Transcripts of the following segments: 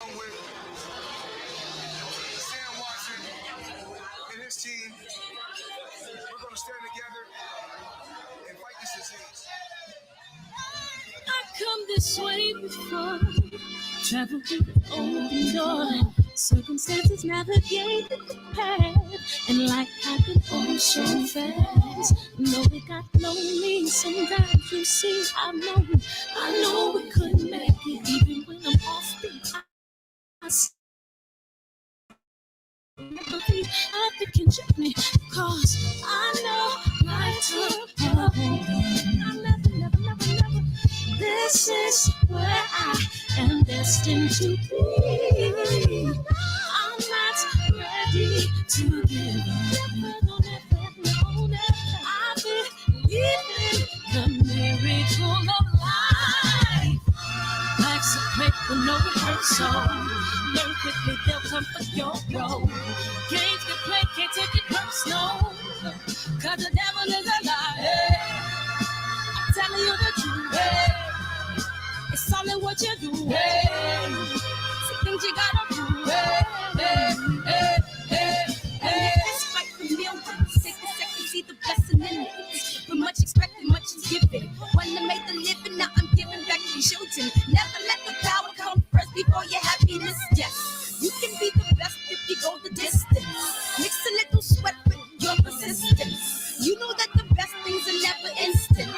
with Sam Watson and his team. We're going to stand together and fight this disease. I've come this way before, traveled through the open door. Circumstances navigate the path, and life happened all so fast. No, it got lonely. Sometimes you see, I know we couldn't make it, even when I'm off beat. I think can check me, cause I know life took a hold on. Never. This is where I am destined to be. I'm not ready to give up. Never. I believe in the miracle of life. Life's a quick with no rehearsal. Learn quickly, they'll come for your role. Games get played, can't take it personal. Cause the devil is a liar. I'm telling you the truth. It's all in what you do. Some things you gotta do. This fight for millions. Take a second, see the blessing in it. But much expected, much is given. One to make the living, now I'm giving back to children. Never let the power come first before your happiness. Yes, you can be the best if you go the distance. Mix a little sweat with your persistence. You know that the best things are never instant.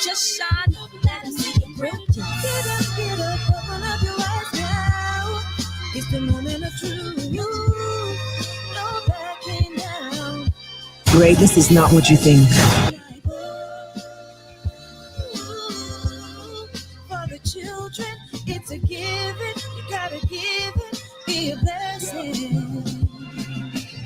Just shine, let them see it brilliant. Get up, open up your eyes now. It's the moment of truth. No backing down. Greatness is not what you think. For the children, it's a given. You gotta give it, be a blessing.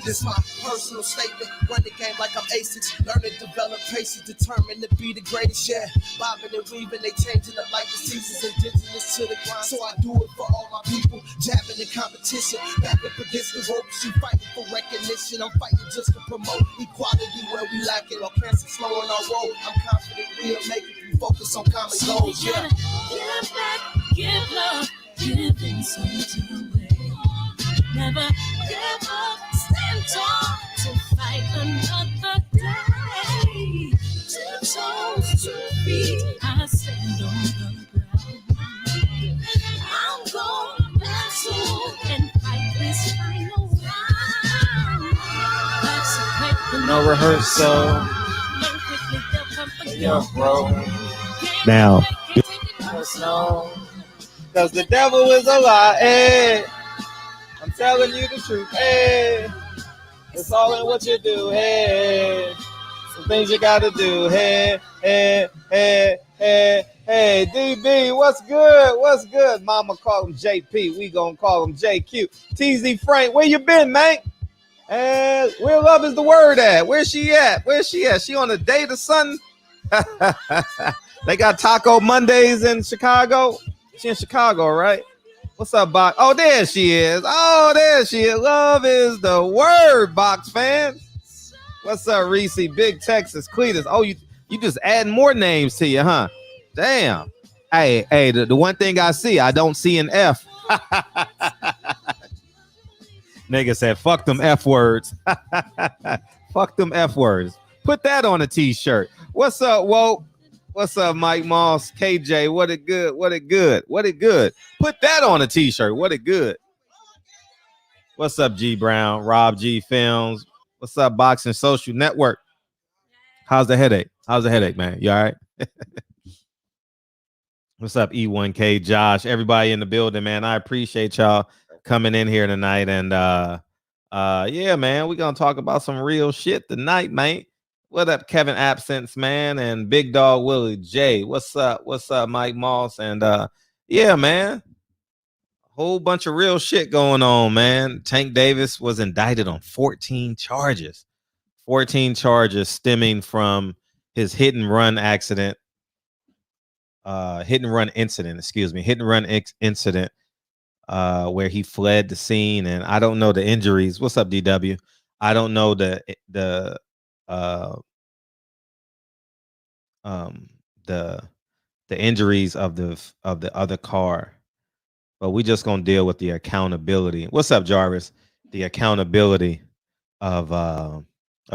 This my personal statement. Run the game like I'm ASICs. Learn and develop paces, determined to be the greatest. Yeah, bobbing and weaving, they changing up like the seasons. Indigenous to the grind, so I do it for all my people. Jabbing in competition, back up against the ropes. You fighting for recognition. I'm fighting just to promote equality where we lack it. Or cancer slowing our road. I'm confident we'll make it. We focus on common goals. Yeah. Give back, give love, giving something away. Never give up, stand tall to fight another day. 2 toes, 2 feet, I stand on the ground. I'm going back soon and fight this final round. That's a quick No rehearsal. Yeah, bro. Now, Cause the devil is a lie. Hey. I'm telling you the truth. Hey. It's all in what you do. Hey. Some things you gotta do. Hey. Hey, DB, what's good? What's good? Mama call him JP. We gonna call him JQ. TZ Frank, where you been, man? And where love is the word at? Where's she at? She on a date or something? They got Taco Mondays in Chicago. She in Chicago, right? What's up, Box? Oh, there she is. Love is the word, Box fans. What's up, Reese? Big Texas, Cletus. Oh, you just adding more names to you, huh? Damn. Hey, the one thing I see, I don't see an F. Nigga said, fuck them F words. Fuck them F words. Put that on a t-shirt. What's up, Whoa? What's up, Mike Moss? KJ, what it good? Put that on a t-shirt. What it good? What's up, G Brown? Rob G Films. What's up, Boxing Social Network? How's the headache? Man? You all right? What's up, E1K, Josh? Everybody in the building, man. I appreciate y'all coming in here tonight. And yeah, man, we're gonna talk about some real shit tonight, man. What up, Kevin Absence, man, and Big Dog Willie J. What's up, Mike Moss? And yeah, man, whole bunch of real shit going on, man. Tank Davis was indicted on 14 charges. 14 charges stemming from his hit and run incident, where he fled the scene. And I don't know the injuries. What's up, DW? I don't know the injuries of the other car but we just gonna deal with the accountability. What's up, Jarvis? The accountability of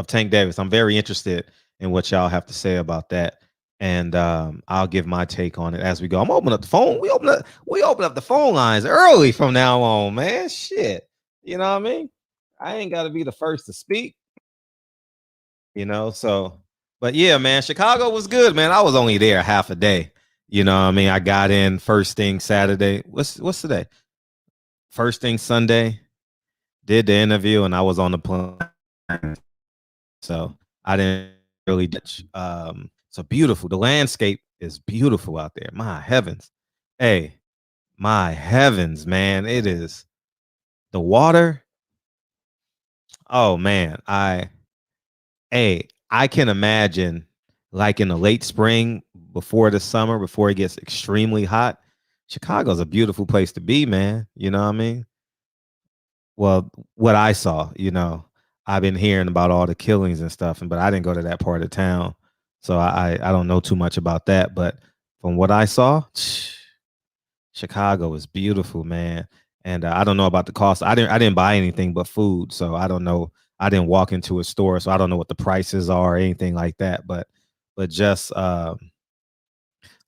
Tank Davis. I'm very interested in what y'all have to say about that, and I'll give my take on it as we go. I'm opening up the phone. We open up the phone lines early from now on, man. Shit, you know what I mean? I ain't got to be the first to speak, So, but yeah, man, Chicago was good, man. I was only there half a day. You know what I mean? I got in first thing Saturday. What's today? First thing Sunday. Did the interview, and I was on the plane. So I didn't really ditch. So beautiful. The landscape is beautiful out there. My heavens. Hey, my heavens, man. It is the water. Oh man. I can imagine like in the late spring before the summer, before it gets extremely hot. Chicago's a beautiful place to be, man. You know what I mean? Well, what I saw, I've been hearing about all the killings and stuff, but I didn't go to that part of town, so I don't know too much about that. But from what I saw, Chicago is beautiful, man. And I don't know about the cost. I didn't buy anything but food, so I don't know. I didn't walk into a store, so I don't know what the prices are or anything like that. But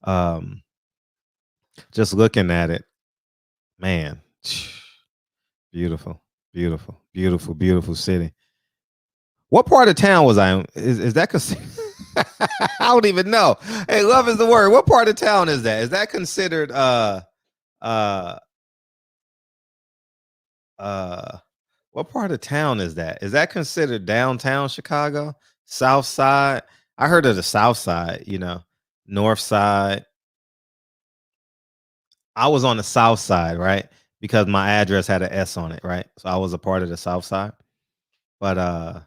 um, just looking at it, man, beautiful, beautiful, beautiful, beautiful city. What part of town was I in? Is that I don't even know. Hey, love is the word. What part of town is that? Is that considered uh what part of town is that? Is that considered downtown Chicago? South side? I heard of the south side, north side. I was on the south side, right? Because my address had an S on it, right? So I was a part of the south side. But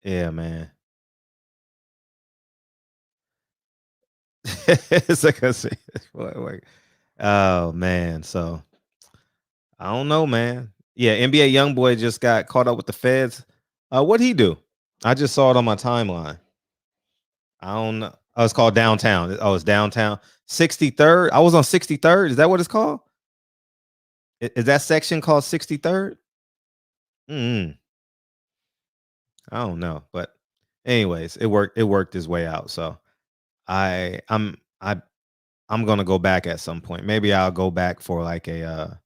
yeah, man. It's like I said, oh man. So I don't know, man. Yeah, NBA YoungBoy just got caught up with the feds. What'd he do? I just saw it on my timeline. I don't know. Oh, it's called Downtown. Oh, it's Downtown. 63rd. I was on 63rd. Is that what it's called? Is that section called 63rd? Mm. I don't know, but anyways, it worked. It worked his way out. So I I'm I I'm gonna go back at some point. Maybe I'll go back for like a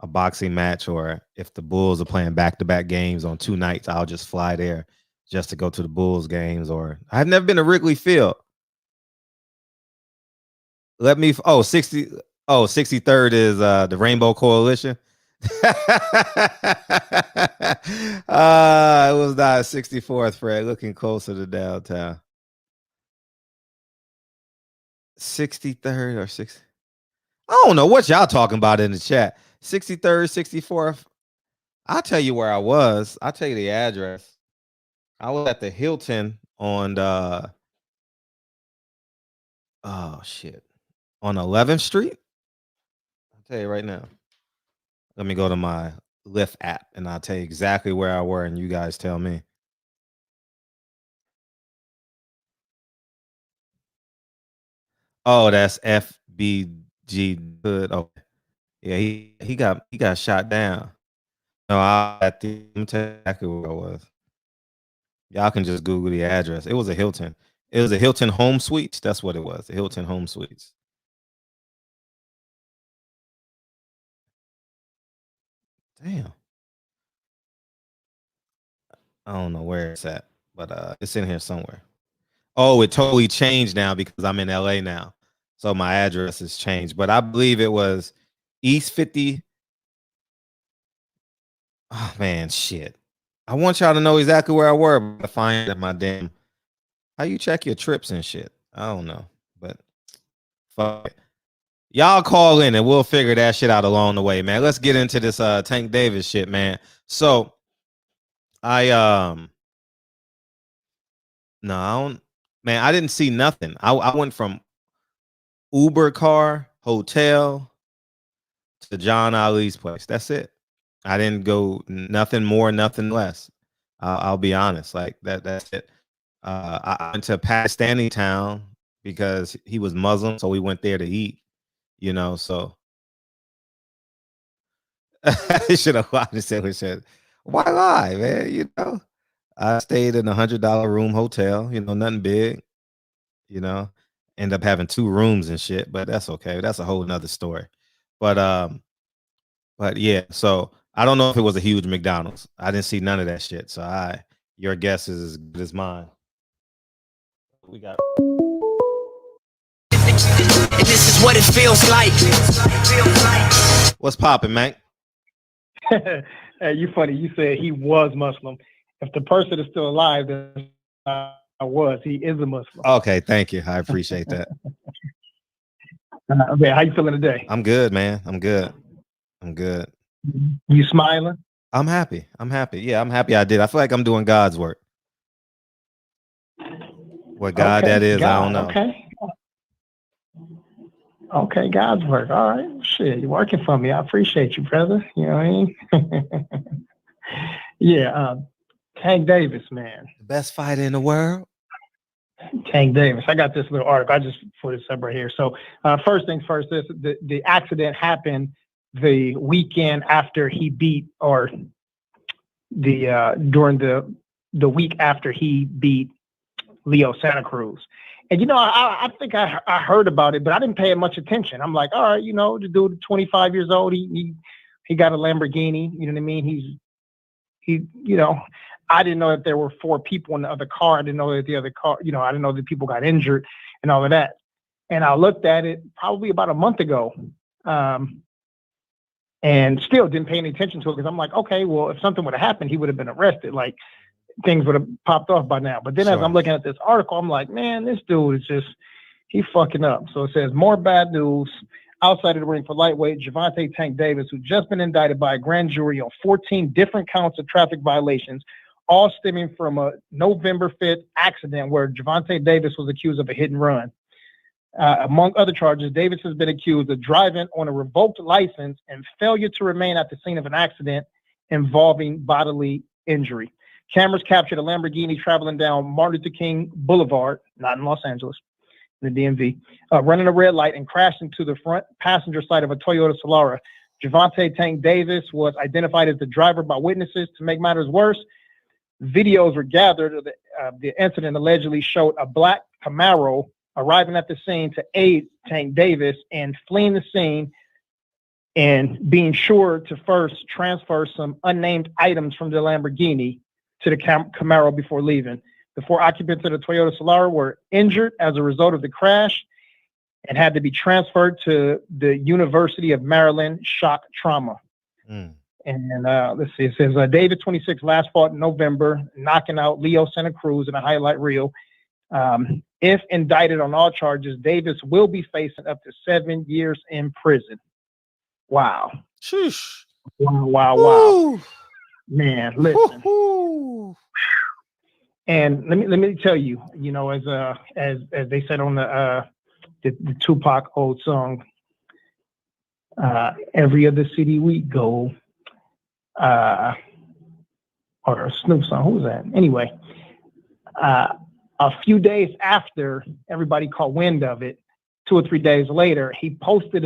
boxing match, or if the Bulls are playing back-to-back games on 2 nights, I'll just fly there just to go to the Bulls games. Or I've never been to Wrigley Field. Let me oh 60 oh 63rd is the Rainbow Coalition. It was not 64th, Fred. Looking closer to downtown. 63rd or 6. I don't know what y'all talking about in the chat. 63rd, 64th. I'll tell you where I was. I'll tell you the address. I was at the Hilton on the oh shit. On 11th Street. I'll tell you right now. Let me go to my Lyft app and I'll tell you exactly where I were and you guys tell me. Oh, that's FBG Hood. Oh, yeah, he got shot down. No, I at the let me tell you exactly where I was. Y'all can just Google the address. It was a Hilton. It was a Hilton Home Suites. That's what it was. The Hilton Home Suites. Damn. I don't know where it's at, but it's in here somewhere. Oh, it totally changed now because I'm in LA now. So my address has changed. But I believe it was East 50. Oh man, shit. I want y'all to know exactly where I were, but I find that my damn how you check your trips and shit. I don't know. But fuck it. Y'all call in and we'll figure that shit out along the way, man. Let's get into this Tank Davis shit, man. So I no, I don't man, I didn't see nothing. I went from Uber car, hotel to John Ali's place. That's it. I didn't go nothing more, nothing less. I'll be honest, like that's it. I went to Pakistani town because he was Muslim, so we went there to eat. you know. So I should have said what said. Why lie, man? You know, I stayed in $100 room hotel. You know, nothing big. You know, end up having 2 rooms and shit, but that's okay. That's a whole nother story. But yeah. So I don't know if it was a huge McDonald's. I didn't see none of that shit. So your guess is as good as mine. We got. And this is what it feels like. What's popping, man? Hey, you funny. You said he was Muslim. If the person is still alive, then he is a Muslim. Okay, thank you. I appreciate that. Okay, how you feeling today? I'm good, man. I'm good. You smiling? I'm happy. Yeah, I'm happy I did. I feel like I'm doing God's work. What God that is, I don't know. Okay, God's work. All right. Shit, you're working for me. I appreciate you, brother. You know what I mean? Yeah, Tank Davis, man. The best fighter in the world. Tank Davis. I got this little article. I just put this up right here. So first things first, the accident happened the weekend after he beat, or during the week after he beat Leo Santa Cruz. And, you know, I think I heard about it, but I didn't pay much attention. I'm like, all right, you know, the dude, 25 years old, he got a Lamborghini. You know what I mean? He, you know, I didn't know that there were 4 people in the other car. I didn't know that the other car, you know, I didn't know that people got injured and all of that. And I looked at it probably about a month ago, and still didn't pay any attention to it because I'm like, okay, well, if something would have happened, he would have been arrested. Like, things would have popped off by now. But then as I'm looking at this article, I'm like, man, this dude is just, he fucking up. So it says more bad news outside of the ring for lightweight Gervonta Tank Davis, who's just been indicted by a grand jury on 14 different counts of traffic violations, all stemming from a November 5th accident where Gervonta Davis was accused of a hit and run. Among other charges, Davis has been accused of driving on a revoked license and failure to remain at the scene of an accident involving bodily injury. Cameras captured a Lamborghini traveling down Martin Luther King Boulevard, not in Los Angeles, in the DMV, running a red light and crashed into the front passenger side of a Toyota Solara. Gervonta Tank Davis was identified as the driver by witnesses. To make matters worse, videos were gathered of the incident allegedly showed a black Camaro arriving at the scene to aid Tank Davis and fleeing the scene and being sure to first transfer some unnamed items from the Lamborghini to the Camaro before leaving. The 4 occupants of the Toyota Solara were injured as a result of the crash and had to be transferred to the University of Maryland Shock Trauma. And let's see, it says David 26 last fought in November, knocking out Leo Santa Cruz in a highlight reel. If indicted on all charges, Davis will be facing up to 7 years in prison. Wow. Sheesh. Wow. Woo. Man, listen. Woo-hoo. And let me tell you, you know, as they said on the Tupac old song, every other city we go, or a Snoop song. Who was that? Anyway, a few days after everybody caught wind of it, 2 or 3 days later, he posted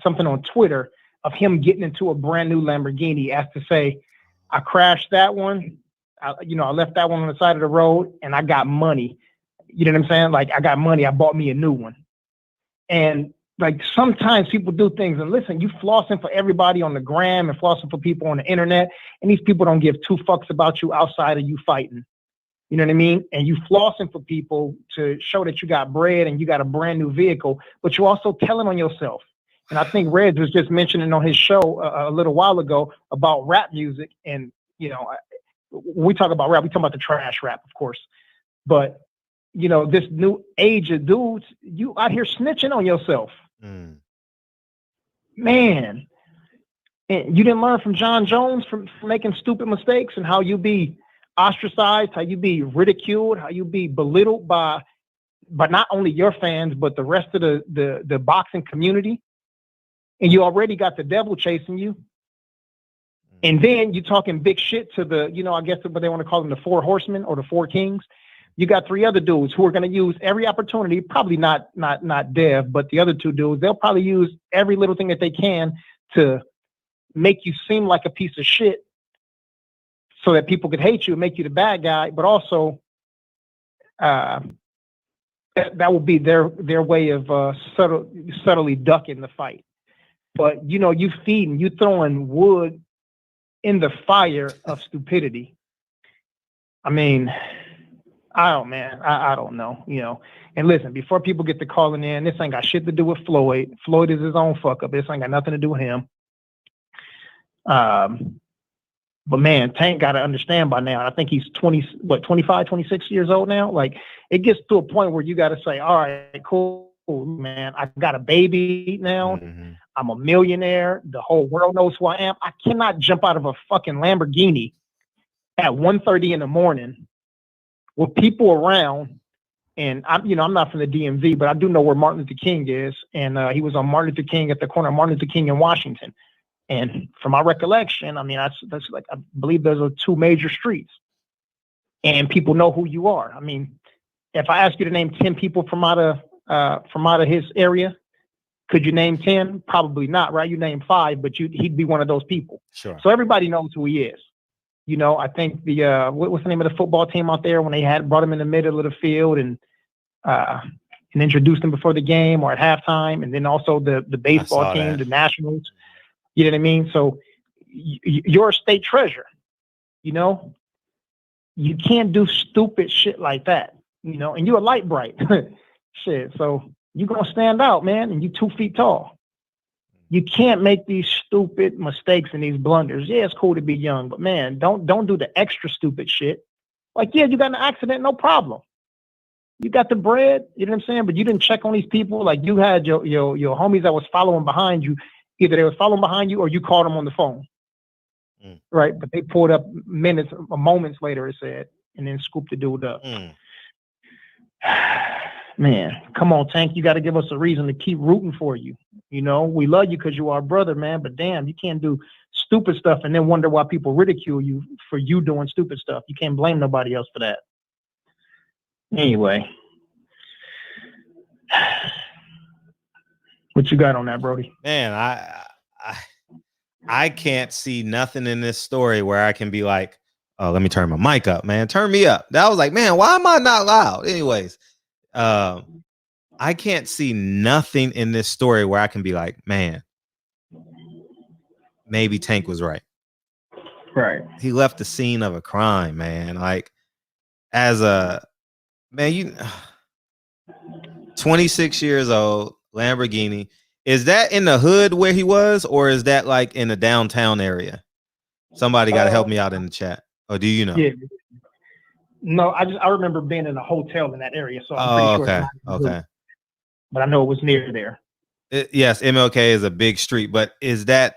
something on Twitter of him getting into a brand new Lamborghini, as to say, I crashed that one. I left that one on the side of the road and I got money. You know what I'm saying? Like, I got money. I bought me a new one. And like, sometimes people do things, and listen, you flossing for everybody on the gram and flossing for people on the internet. And these people don't give 2 fucks about you outside of you fighting. You know what I mean? And you flossing for people to show that you got bread and you got a brand new vehicle, but you're also telling on yourself. And I think Reds was just mentioning on his show a little while ago about rap music. And, you know, when we talk about rap, we talk about the trash rap, of course. But, you know, this new age of dudes, you out here snitching on yourself. Man. And you didn't learn from John Jones from making stupid mistakes and how you be ostracized, how you be ridiculed, how you be belittled by not only your fans, but the rest of the boxing community. And you already got the devil chasing you. And then you're talking big shit to the, you know, I guess what they want to call them, the 4 horsemen or the 4 kings. You got 3 other dudes who are going to use every opportunity, probably not Dev, but the other 2 dudes, they'll probably use every little thing that they can to make you seem like a piece of shit so that people could hate you and make you the bad guy, but also that will be their way of subtly ducking the fight. But, you know, you throwing wood in the fire of stupidity. I mean, I don't know, you know. And listen, before people get to calling in, this ain't got shit to do with Floyd. Floyd is his own fuck up. This ain't got nothing to do with him. But man, Tank got to understand by now. I think he's 25, 26 years old now. Like, it gets to a point where you got to say, all right, cool, man. I got a baby now. Mm-hmm. I'm a millionaire. The whole world knows who I am. I cannot jump out of a fucking Lamborghini at 1:30 in the morning with people around. And I'm not from the DMV, but I do know where Martin Luther King is. And he was on Martin Luther King at the corner of Martin Luther King in Washington. And from my recollection, I mean, that's like, I believe those are 2 major streets, and people know who you are. I mean, if I ask you to name 10 people from out of his area, could you name 10? Probably not, right? You name 5, but he'd be one of those people. Sure. So everybody knows who he is. You know, I think what's the name of the football team out there when they brought him in the middle of the field and introduced him before the game or at halftime, and then also the baseball team, the Nationals. You know what I mean? So you're a state treasure, you know? You can't do stupid shit like that, you know? And you're a light bright. Shit. So you're going to stand out, man, and you're 2 feet tall. You can't make these stupid mistakes and these blunders. Yeah, it's cool to be young, but man, don't do the extra stupid shit. Like, yeah, you got an accident, no problem. You got the bread, you know what I'm saying? But you didn't check on these people. Like, you had your homies that was following behind you. Either they were following behind you or you called them on the phone. Right? But they pulled up moments later, it said, and then scooped the dude up. Man, come on, Tank. You got to give us a reason to keep rooting for you. You know, we love you because you are our brother, man. But damn, you can't do stupid stuff and then wonder why people ridicule you for you doing stupid stuff. You can't blame nobody else for that. Anyway. What you got on that, Brody? Man, I can't see nothing in this story where I can be like, oh, let me turn my mic up, man. Turn me up. That was like, man, why am I not loud? Anyways, I can't see nothing in this story where I can be like, man, maybe Tank was right. Right. He left the scene of a crime, man. Like, as a man, 26 years old, Lamborghini. Is that in the hood where he was, or is that like in the downtown area? Somebody got to help me out in the chat. Or do you know? Yeah. No, I remember being in a hotel in that area, so I'm pretty sure. Okay. But I know it was near there. Yes, MLK is a big street, but is that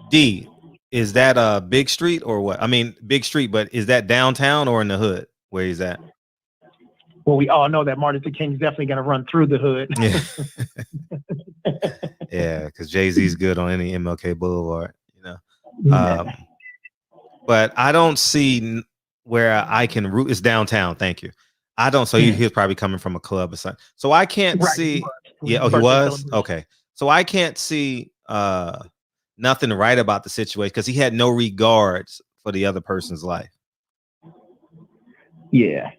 D? Is that a big street or what? I mean, big street, but is that downtown or in the hood where he's at? Well, we all know that Martin Luther King's definitely going to run through the hood. Yeah, because Jay-Z's good on any MLK Boulevard, you know. But I don't see where I can root. It's downtown. Thank you. I don't. So he was probably coming from a club or something. So I can't see. Yeah. Oh, he was. Okay. So I can't see nothing right about the situation because he had no regards for the other person's life. Yeah.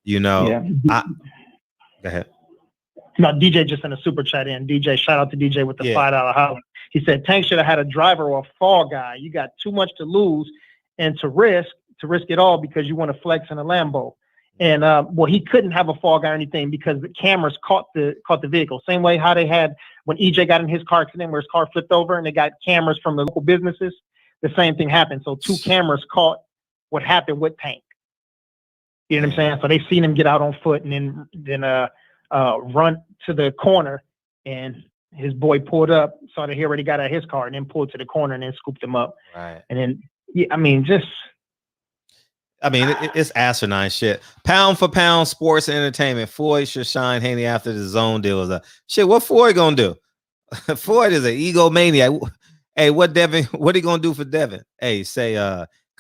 You know. Yeah. Go ahead. No, DJ just sent a super chat in. DJ, shout out to DJ with the $5 holler. He said Tank should have had a driver or a fall guy. You got too much to lose and to risk it all because you want to flex in a Lambo. And well, he couldn't have a fall guy or anything because the cameras caught the vehicle. Same way how they had when EJ got in his car accident where his car flipped over and they got cameras from the local businesses. The same thing happened. So 2 cameras caught what happened with Tank. You know what I'm saying? So they seen him get out on foot and then run to the corner, and his boy pulled up, saw that he already got out of his car, and then pulled to the corner and then scooped him up. Right. And then, it's asinine shit. Pound for pound, sports and entertainment. Floyd should shine handy after the zone deal is up. Shit, what Floyd gonna do? Floyd is an egomaniac. Hey, what he gonna do for Devin? Hey, say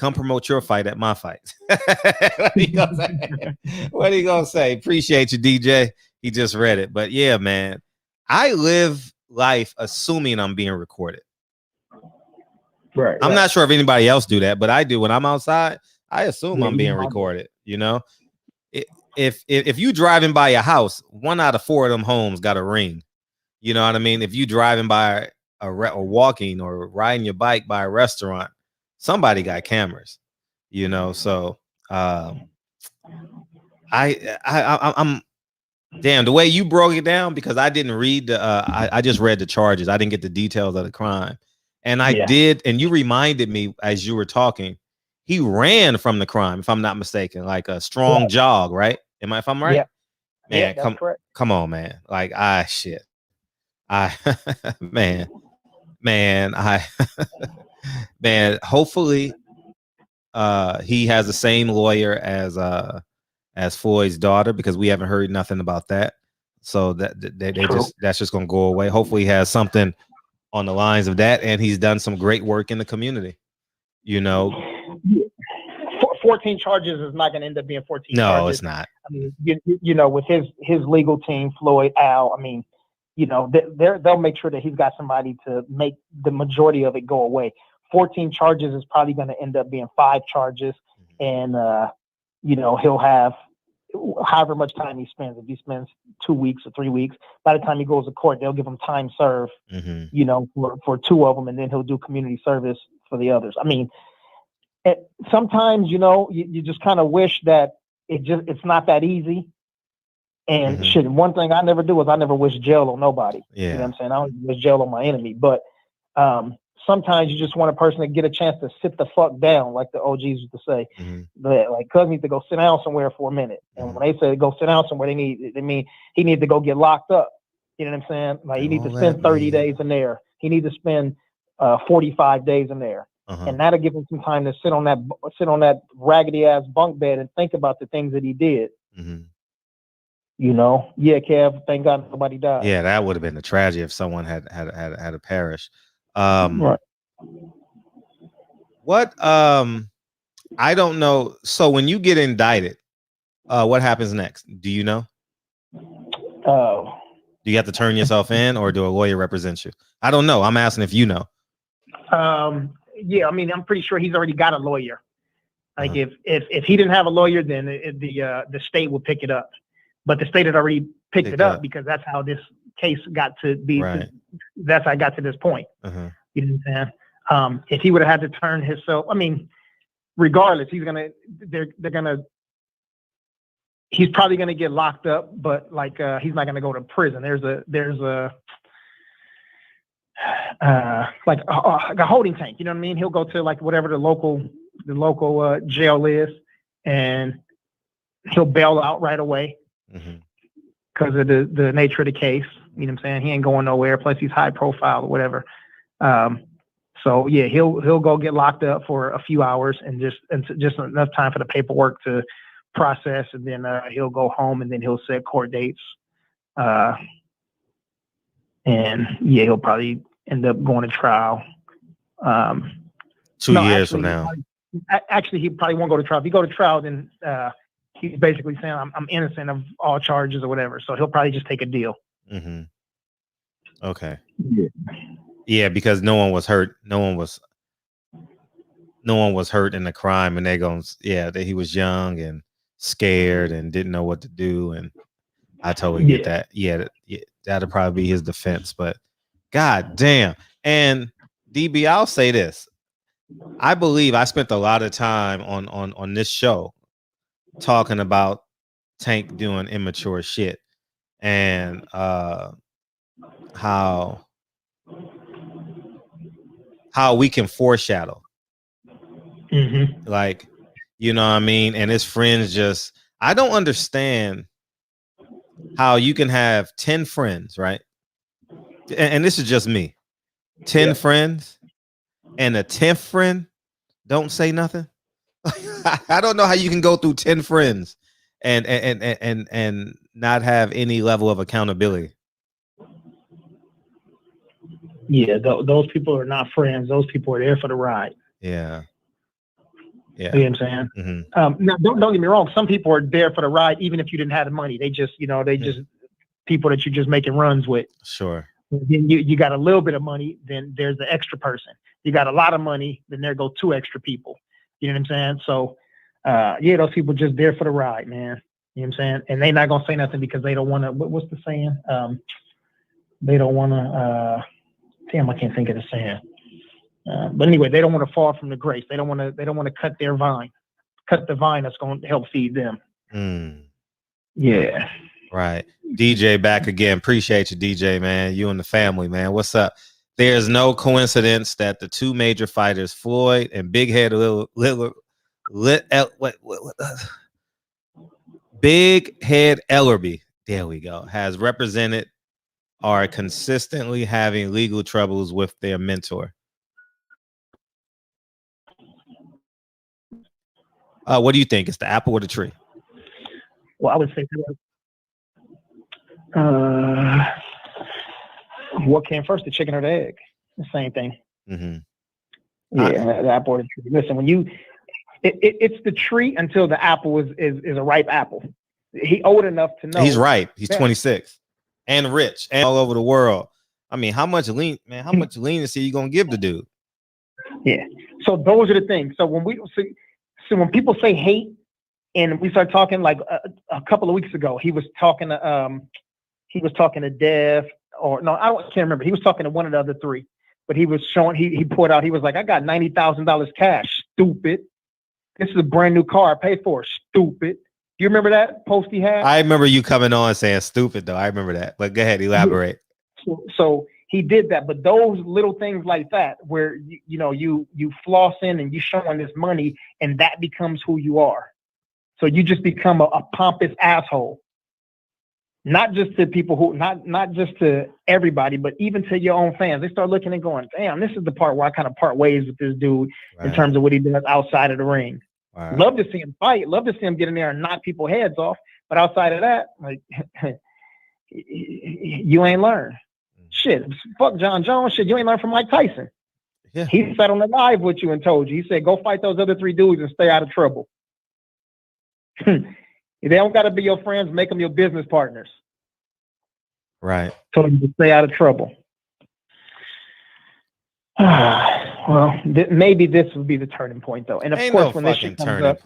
come promote your fight at my fight. What he gonna say? What he gonna say? Appreciate you, DJ. He just read it. But yeah, man, I live life assuming I'm being recorded. Right. I'm not sure if anybody else do that, but I do. When I'm outside, I assume I'm being know. recorded. You know, if you driving by your house, 1 out of 4 of them homes got a ring. You know what I mean? If you driving by or walking or riding your bike by a restaurant, somebody got cameras. You know, so I'm damn the way you broke it down, because I didn't read the I just read the charges. I didn't get the details of the crime. And I did, and you reminded me as you were talking, he ran from the crime, if I'm not mistaken, like a strong jog, right? If I'm right? Yeah. Man, come on, man. Like shit. Man, hopefully he has the same lawyer as Floyd's daughter, because we haven't heard nothing about that. So that's just gonna go away. Hopefully he has something on the lines of that, and he's done some great work in the community. You know, 14 charges is not going to end up being 14 no, charges. it's not. I mean, you know, with his legal team, Floyd, Al, I mean, you know, they'll make sure that he's got somebody to make the majority of it go away. 14 charges is probably going to end up being 5 charges, and you know, he'll have however much time he spends. If he spends 2 weeks or 3 weeks, by the time he goes to court, they'll give him time served, you know, for 2 of them, and then he'll do community service for the others. I mean, sometimes, you know, you just kind of wish that it's not that easy. And shit, one thing I never do is I never wish jail on nobody. Yeah. You know what I'm saying? I don't wish jail on my enemy. But sometimes you just want a person to get a chance to sit the fuck down, like the OGs used to say. Like, cuz needs to go sit down somewhere for a minute. And when they say go sit down somewhere, they mean he needs to go get locked up. You know what I'm saying? Like, he needs to spend 30 days in there. He needs to spend 45 days in there. And that'll give him some time to sit on that raggedy ass bunk bed and think about the things that he did. You know, yeah, Kev. Thank God nobody died. Yeah, that would have been a tragedy if someone had a parish. Right. What? I don't know. So when you get indicted, what happens next? Do you know? Do you have to turn yourself in, or do a lawyer represent you? I don't know. I'm asking if you know. Yeah, I mean, I'm pretty sure he's already got a lawyer. Like, if he didn't have a lawyer, then the state would pick it up. But the state had already picked it up because that's how this case got to be. Right. That's how I got to this point. You know what I'm saying? If he would have had to turn himself, I mean, regardless, he's probably gonna get locked up, but like he's not gonna go to prison. There's a like a holding tank. You know what I mean? He'll go to like whatever the local jail is, and he'll bail out right away. Because of the nature of the case. You know what I'm saying? He ain't going nowhere. Plus he's high profile or whatever. So yeah, he'll go get locked up for a few hours and just enough time for the paperwork to process, and then he'll go home, and then he'll set court dates. And yeah, he'll probably end up going to trial. 2 years from now. Actually, he probably won't go to trial. If he go to trial, then he's basically saying I'm innocent of all charges or whatever. So he'll probably just take a deal. Okay. Yeah, because no one was hurt. No one was hurt in the crime, and they're going, that he was young and scared and didn't know what to do. And I totally get that. Yeah, that'll probably be his defense. But God damn. And DB, I'll say this. I believe I spent a lot of time on this show talking about Tank doing immature shit, and how we can foreshadow, like, you know what I mean? And his friends just, I don't understand how you can have 10 friends, right? And this is just me, 10 friends, and a 10th friend don't say nothing. I don't know how you can go through 10 friends and not have any level of accountability. Yeah, those people are not friends. Those people are there for the ride. Yeah. Yeah. You know what I'm saying? Now, don't get me wrong. Some people are there for the ride, even if you didn't have the money. They just, just people that you're just making runs with. Sure. Then you got a little bit of money, then there's the extra person. You got a lot of money, then there go two extra people. You know what I'm saying? So, those people just there for the ride, man. You know what I'm saying? And they not gonna say nothing because they don't want to. What's the saying? They don't want to. Damn, I can't think of the saying. But anyway, they don't want to fall from the grace. They don't want to cut their vine, cut the vine that's going to help feed them. Yeah. Right. DJ back again. Appreciate you, DJ, man. You and the family, man. What's up? There's no coincidence that the two major fighters, Floyd and Big Head Big Head Ellerby, there we go, has represented are consistently having legal troubles with their mentor. What do you think? It's the apple or the tree? Well, I would say what came first, the chicken or the egg? The same thing. Yeah, the apple or the tree. Listen, when it's the tree until the apple is a ripe apple. He old enough to know. He's ripe. He's 26 and rich and all over the world. I mean, how much leniency are you gonna give the dude? Yeah. So those are the things. So when when people say hate, and we start talking like a couple of weeks ago, he was talking to Dev, or no, can't remember. He was talking to one of the other three, but he was showing, he pulled out, he was like, I got $90,000 cash, stupid. This is a brand new car I paid for, stupid. Do you remember that post he had? I remember you coming on saying stupid though. I remember that, but go ahead, elaborate. So he did that, but those little things like that, where you flossing and you showing this money, and that becomes who you are. So you just become a pompous asshole, not just to people who, not just to everybody, but even to your own fans. They start looking and going, damn, this is the part where I kind of part ways with this dude in terms of what he does outside of the ring. Right. Love to see him fight. Love to see him get in there and knock people's heads off. But outside of that, like, you ain't learned. Shit, fuck John Jones. Shit, you ain't learned from Mike Tyson. Yeah. He sat on the live with you and told you. He said, go fight those other three dudes and stay out of trouble. They don't got to be your friends. Make them your business partners. Right. Told them to stay out of trouble. Well, maybe this will be the turning point, though. And of course, when this shit comes up,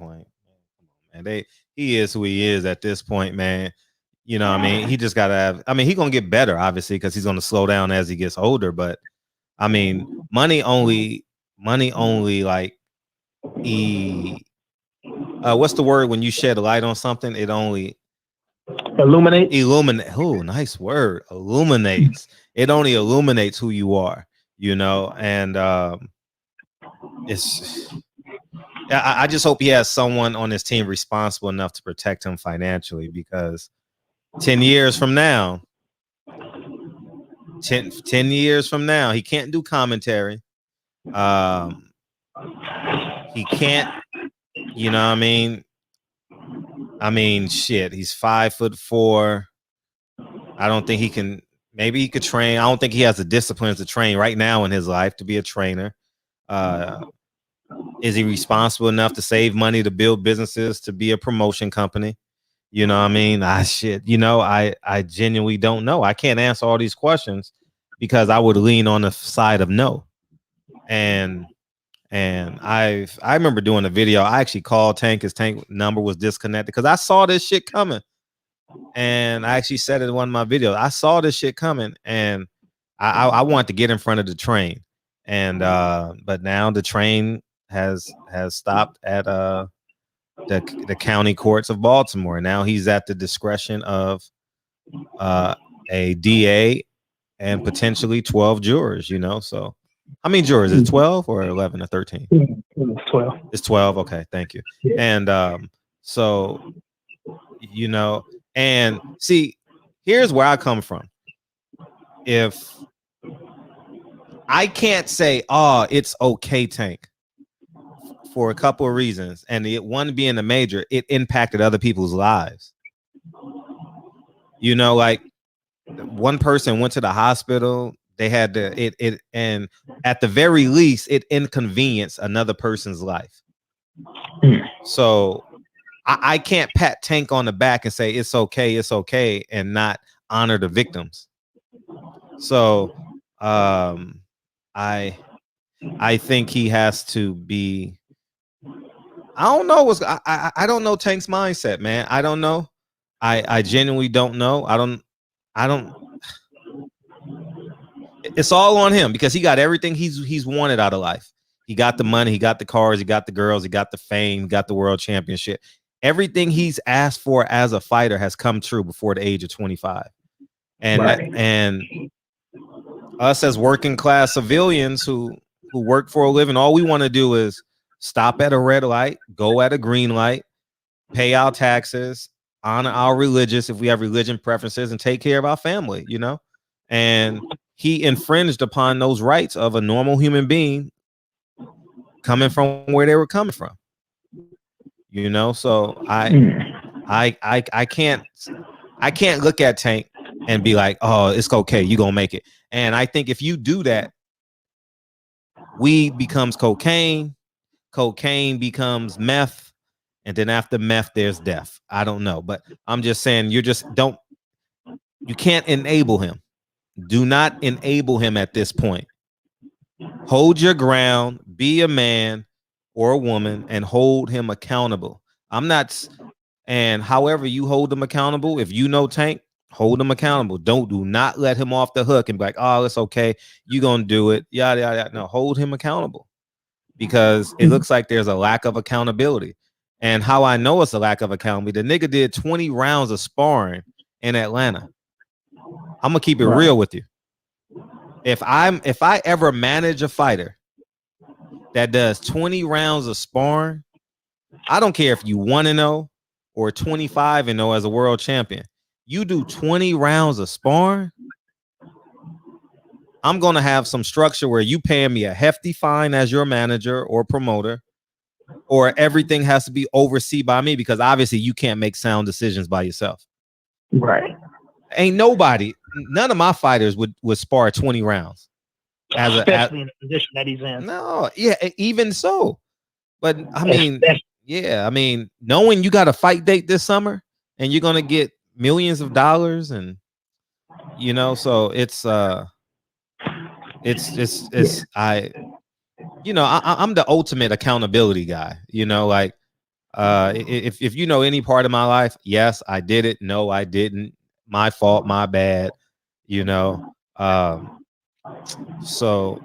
and he is who he is at this point, man. You know, I mean, he just got to have. I mean, he's gonna get better, obviously, because he's gonna slow down as he gets older. But I mean, money only, like, what's the word when you shed a light on something? It only illuminate. Oh, nice word. Illuminates. It only illuminates who you are. You know, and I just hope he has someone on his team responsible enough to protect him financially, because 10 years from now, 10 years from now, he can't do commentary. He can't, you know what I mean? I mean, shit, he's 5'4". I don't think he can. Maybe he could train. I don't think he has the disciplines to train right now in his life to be a trainer. Is he responsible enough to save money, to build businesses, to be a promotion company? You know what I mean? I genuinely don't know. I can't answer all these questions because I would lean on the side of no. And I remember doing a video. I actually called Tank. His Tank number was disconnected because I saw this shit coming. And I actually said it in one of my videos. I saw this shit coming, and I wanted to get in front of the train. And but now the train has stopped at the county courts of Baltimore. Now he's at the discretion of a DA and potentially 12 jurors. You know, so how many jurors? Is it 12 or 11 or 13? It's 12. It's 12. Okay, thank you. Yeah. And so, you know. And see, here's where I come from. If I can't say, oh, it's okay, Tank, for a couple of reasons. And one being a major, it impacted other people's lives. You know, like one person went to the hospital. They had to, and at the very least, it inconvenienced another person's life. So I can't pat Tank on the back and say it's okay, and not honor the victims. So I think he has to be. I don't know I don't know Tank's mindset, man. I don't know. I genuinely don't know. I don't. It's all on him because he got everything he's wanted out of life. He got the money, he got the cars, he got the girls, he got the fame, he got the world championship. Everything he's asked for as a fighter has come true before the age of 25. And Right. and us as working class civilians who work for a living, all we want to do is stop at a red light, go at a green light, pay our taxes, honor our religious if we have religion preferences, and take care of our family, you know? And he infringed upon those rights of a normal human being coming from where they were coming from. You know, so I can't look at Tank and be like, oh, it's okay, you gonna make it. And I think if you do that, weed becomes cocaine becomes meth, and then after meth there's death. I don't know, but I'm just saying you can't enable him. Do not enable him at this point. Hold your ground, be a man or a woman, and hold him accountable. And however you hold him accountable, if you know Tank, hold him accountable. Do not let him off the hook and be like, oh, it's okay, you gonna do it, yada yada yada. No, hold him accountable, because it looks like there's a lack of accountability. And how I know it's a lack of accountability, the nigga did 20 rounds of sparring in Atlanta. I'm gonna keep it real with you. If I ever manage a fighter that does 20 rounds of sparring, I don't care if you 1-0 or 25-0 as a world champion. You do 20 rounds of sparring, I'm gonna have some structure where you paying me a hefty fine as your manager or promoter, or everything has to be overseen by me, because obviously you can't make sound decisions by yourself. Right. Ain't none of my fighters would spar 20 rounds. Especially in the position that he's in. No, yeah, even so. But I mean, yeah, I mean, knowing you got a fight date this summer and you're gonna get millions of dollars, and you know, so I'm the ultimate accountability guy. You know, like if you know any part of my life, yes, I did it. No, I didn't. My fault, my bad. You know, so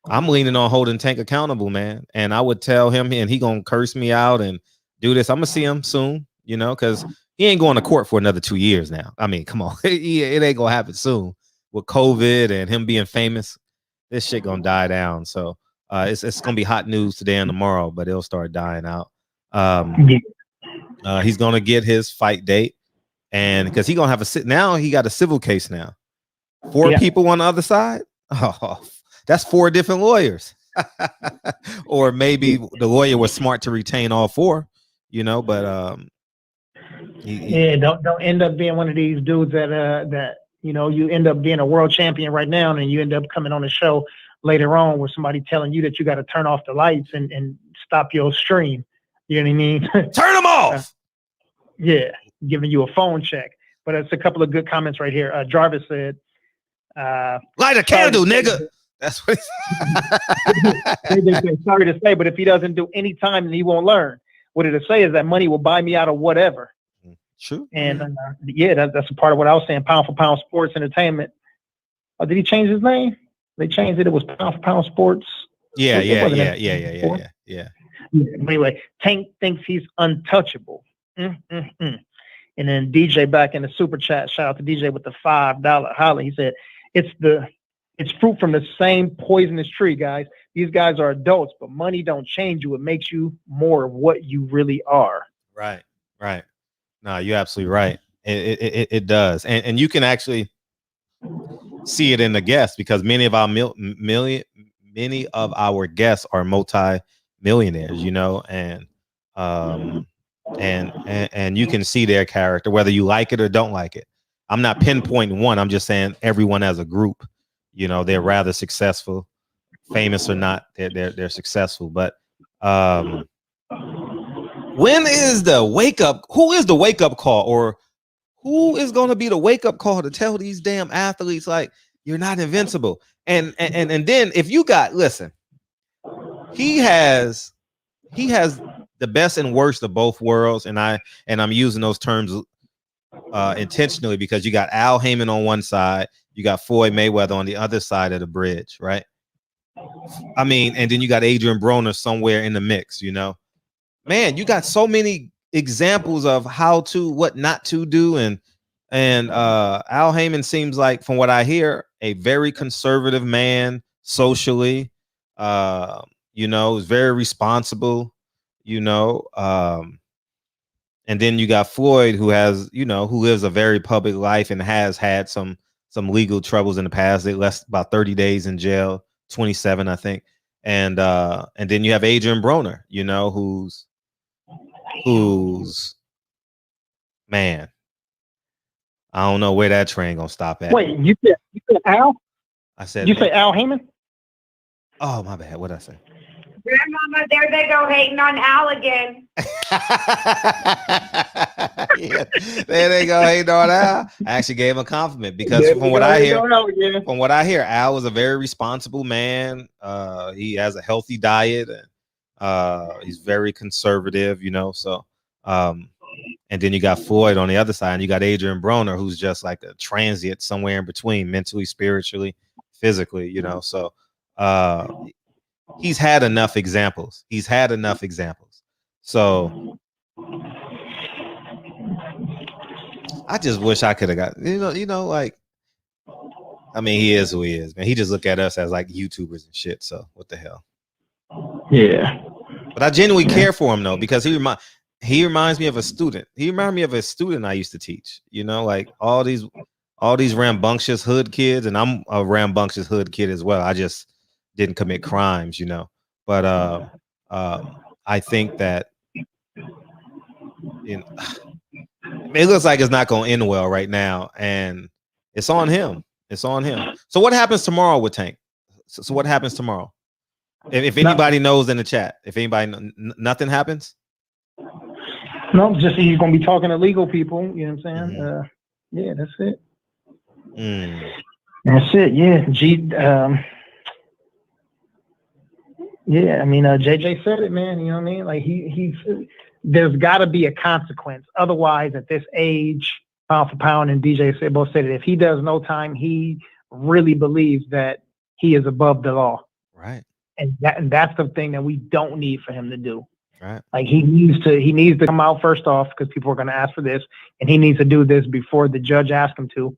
I'm leaning on holding Tank accountable, man. And I would tell him, and he gonna curse me out and do this. I'm gonna see him soon, you know, because he ain't going to court for another 2 years now. I mean, come on, it ain't gonna happen soon with COVID and him being famous. This shit gonna die down. So it's gonna be hot news today and tomorrow, but it'll start dying out. He's gonna get his fight date, and because he gonna have he got a civil case now. 4 people on the other side. Oh, that's 4 different lawyers. Or maybe the lawyer was smart to retain all 4, you know, but don't end up being one of these dudes that you know, you end up being a world champion right now, and you end up coming on a show later on with somebody telling you that you got to turn off the lights and stop your stream. You know what I mean? Turn them off. Yeah, giving you a phone check. But it's a couple of good comments right here. Jarvis said, light a candle, nigga. That's what sorry to say, but if he doesn't do any time, then he won't learn. What it'll say is that money will buy me out of whatever. True. And that's a part of what I was saying. Pound for Pound Sports Entertainment. Oh, did he change his name? They changed it. It was Pound for Pound Sports. Yeah. Anyway, Tank thinks he's untouchable. And then DJ back in the super chat. Shout out to DJ with the $5 holler. He said, it's fruit from the same poisonous tree, guys. These guys are adults, but money don't change you. It makes you more of what you really are. Right. No, you're absolutely right. It does, and you can actually see it in the guests, because many of our guests are multi-millionaires, you know, and you can see their character whether you like it or don't like it. I'm not pinpointing one. I'm just saying everyone as a group, you know, they're rather successful, famous or not, they're successful. But When is the wake up? Who is the wake up call, or who is going to be the wake up call to tell these damn athletes like you're not invincible? And then if you got listen, he has the best and worst of both worlds, and I'm using those terms intentionally because you got Al Heyman on one side, you got Floyd Mayweather on the other side of the bridge, right? I mean, and then you got Adrian Broner somewhere in the mix, you know. Man, you got so many examples of what not to do, and Al Heyman seems like, from what I hear, a very conservative man socially. You know, is very responsible, you know. And then you got Floyd, who lives a very public life and has had some legal troubles in the past. They left about 30 days in jail, 27, I think. And then you have Adrian Broner, you know, who's man, I don't know where that train gonna stop at. Wait, you said Al? I said you say Al Heyman? Oh, my bad. What'd I say? Grandmama, there they go hating on Al again. Yeah, there they go hating on Al. I actually gave him a compliment because from what I hear, Al was a very responsible man. He has a healthy diet, and he's very conservative, you know. So, and then you got Floyd on the other side, and you got Adrian Broner, who's just like a transient somewhere in between, mentally, spiritually, physically, you know. So, he's had enough examples. So I just wish I could have got, you know, like, I mean, he is who he is, man. He just look at us as like YouTubers and shit. So what the hell? Yeah. But I genuinely care for him though, because he reminds me of a student. He reminded me of a student I used to teach, you know, like all these rambunctious hood kids, and I'm a rambunctious hood kid as well. I just didn't commit crimes, you know. But I think that it looks like it's not going to end well right now, and it's on him. So what happens tomorrow with Tank? So what happens tomorrow? If anybody knows in the chat, if anybody nothing happens? No, just he's going to be talking to legal people. You know what I'm saying? Mm-hmm. Yeah, that's it. That's it. Yeah. Yeah, I mean, JJ said it, man. You know what I mean? Like he's there's got to be a consequence. Otherwise, at this age, pound for pound, and DJ both said it. If he does no time, he really believes that he is above the law. Right. And that's the thing that we don't need for him to do. Right. Like he needs to come out first off, because people are going to ask for this, and he needs to do this before the judge asks him to.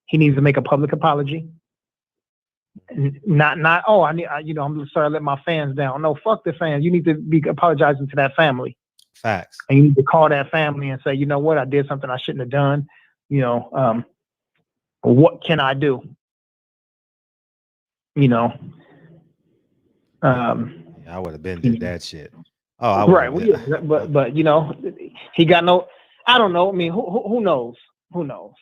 He needs to make a public apology. Not I'm sorry I let my fans down. No, fuck the fans. You need to be apologizing to that family. Facts. And you need to call that family and say, you know what, I did something I shouldn't have done. You know, what can I do? You know, I would have been did that shit. Oh, right. Well, yeah, but you know, he got no. I don't know. I mean, who knows? Who knows?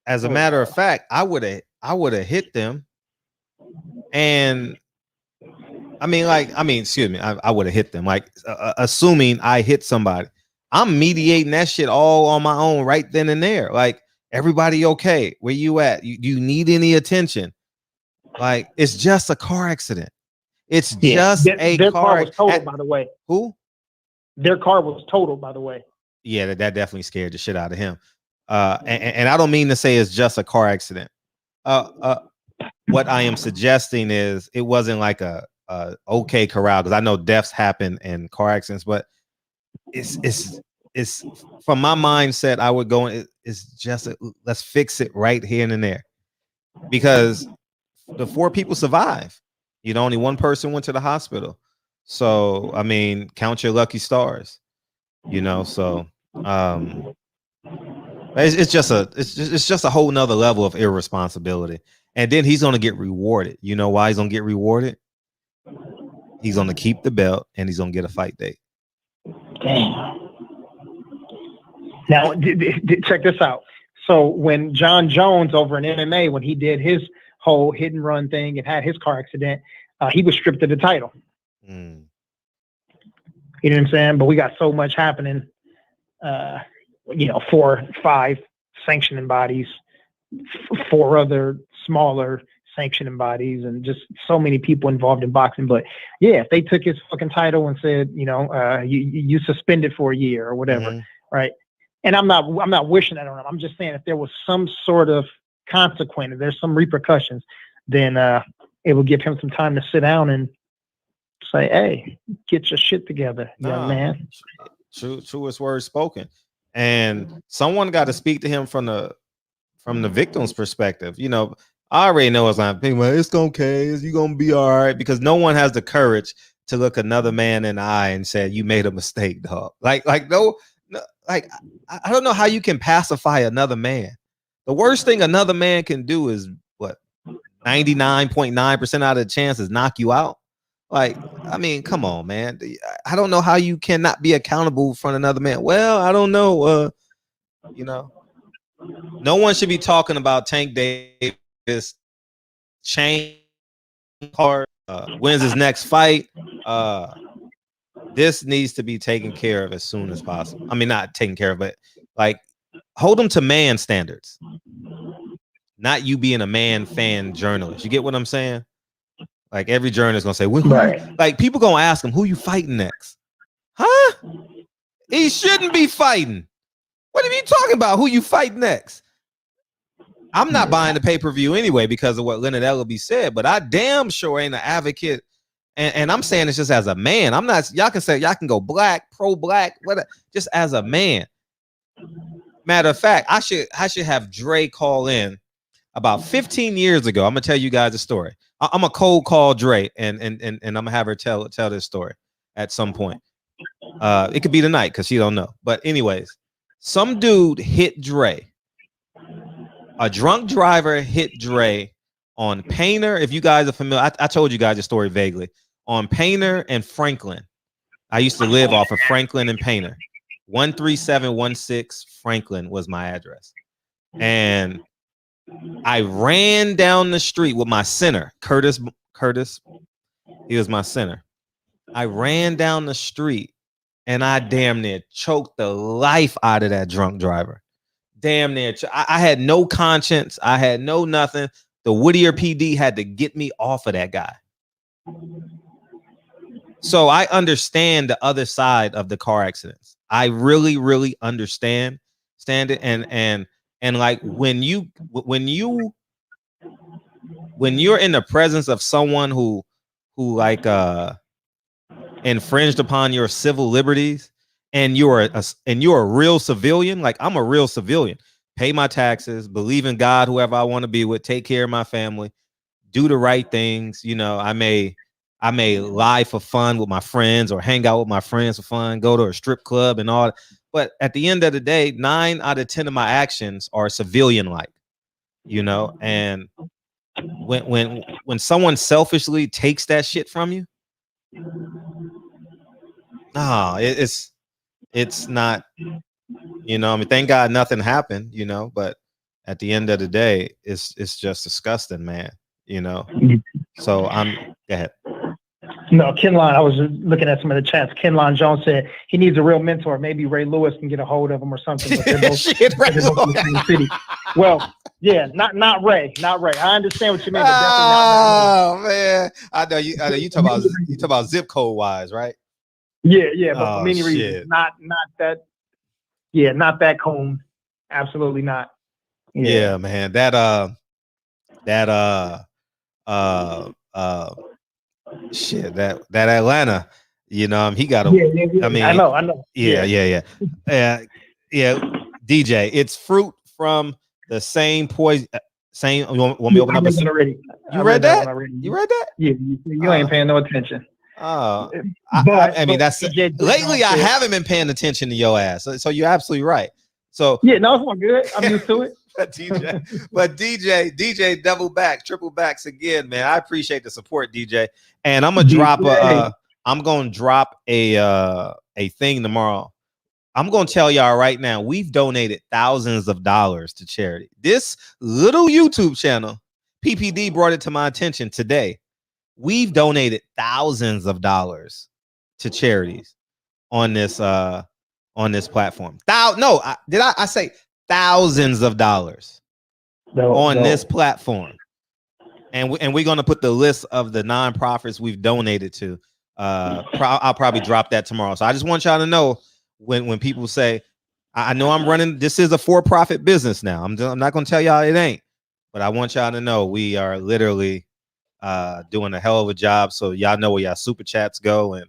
As a matter of fact, I would have hit them. And excuse me, I would have hit them. Like, assuming I hit somebody, I'm mediating that shit all on my own right then and there. Like, everybody okay? Where you at? You need any attention? Like, it's just a car accident. It's just their car was totaled, by the way. Who? Their car was totaled, by the way. Yeah, that definitely scared the shit out of him. And I don't mean to say it's just a car accident. What I am suggesting is it wasn't like a okay corral, because I know deaths happen in car accidents, but it's from my mindset, I would go, it's just let's fix it right here and there, because the 4 people survived. You know, only 1 person went to the hospital. So I mean, count your lucky stars. You know, so it's just a whole nother level of irresponsibility. And then he's going to get rewarded. You know why he's going to get rewarded? He's going to keep the belt, and he's going to get a fight date. Damn. Now, check this out. So when John Jones over in MMA, when he did his whole hit and run thing and had his car accident, he was stripped of the title. You know what I'm saying? But we got so much happening. 4, 5 sanctioning bodies, 4 other smaller sanctioning bodies, and just so many people involved in boxing. But yeah, if they took his fucking title and said, you suspended for a year or whatever, right? And I'm not wishing that on him. I'm just saying if there was some sort of consequence, if there's some repercussions, then it will give him some time to sit down and say, hey, get your shit together, young man. Truest words spoken. And someone got to speak to him from the victim's perspective. I already know it's not people. It's okay. You're gonna be all right, because no one has the courage to look another man in the eye and say you made a mistake, dog. No, I don't know how you can pacify another man. The worst thing another man can do is what 99.9% out of the chances knock you out. Come on, man. I don't know how you cannot be accountable for another man. Well, I don't know. No one should be talking about Tank Davis chain card, wins his next fight. This needs to be taken care of as soon as possible. I mean, not taken care of, but hold them to man standards. Not you being a man fan journalist. You get what I'm saying? Every journalist gonna say, right. People gonna ask him, who you fighting next? Huh? He shouldn't be fighting. What are you talking about? Who you fight next? I'm not buying the pay-per-view anyway because of what Leonard Ellaby said, but I damn sure ain't an advocate. And I'm saying it's just as a man. I'm not, y'all can go black, pro-black, whatever, just as a man. Matter of fact, I should have Dre call in about 15 years ago. I'm gonna tell you guys a story. I'm a cold call Dre and I'm gonna have her tell this story at some point. It could be tonight because she don't know. But anyways, some dude hit Dre. A drunk driver hit Dre on Painter. If you guys are familiar, I told you guys the story vaguely. On Painter and Franklin. I used to live off of Franklin and Painter. 13716 Franklin was my address. And I ran down the street with my center, Curtis. He was my center. I ran down the street and I damn near choked the life out of that drunk driver. Damn near. I had no conscience. I had no nothing. The Whittier PD had to get me off of that guy. So I understand the other side of the car accidents. I really, really understand it. And when you're in the presence of someone who infringed upon your civil liberties, and you're a real civilian, I'm a real civilian, pay my taxes, believe in God, whoever I want to be with, take care of my family, do the right things. I may lie for fun with my friends or hang out with my friends for fun, go to a strip club and all that. But at the end of the day, 9 out of 10 of my actions are civilian-like, and when someone selfishly takes that shit from you, no, it's not, thank God nothing happened, but at the end of the day, it's just disgusting, man, So go ahead. No, Kenlon, I was looking at some of the chats. Kenlon Jones said he needs a real mentor. Maybe Ray Lewis can get a hold of him or something. But they're both, shit, they're both in the same city. Well, yeah, not Ray. I understand what you mean, but definitely not. Oh man, I know you talk about zip code wise, right? Yeah, but for many reasons, not that. Yeah, not that cone. Absolutely not. Yeah, man. That shit. That Atlanta. He got a. Yeah. I mean, I know. Yeah. DJ, it's fruit from the same poison. Same. You want me to open up? You read that? You read that? Yeah. You ain't paying no attention. I mean, that's lately. I haven't been paying attention to your ass. So you're absolutely right. So yeah, no, it's all good. I'm used to it. but DJ, double back, triple backs again, man. I appreciate the support, DJ. And I'm gonna drop a thing tomorrow. I'm gonna tell y'all right now, we've donated thousands of dollars to charity. This little YouTube channel, PPD brought it to my attention today. We've donated thousands of dollars to charities. on this platform. I say thousands of dollars on this platform. And we're going to put the list of the nonprofits we've donated to. I'll probably drop that tomorrow. So I just want y'all to know when people say, I know I'm running, this is a for-profit business now. I'm not going to tell y'all it ain't, but I want y'all to know we are literally doing a hell of a job. So y'all know where y'all super chats go and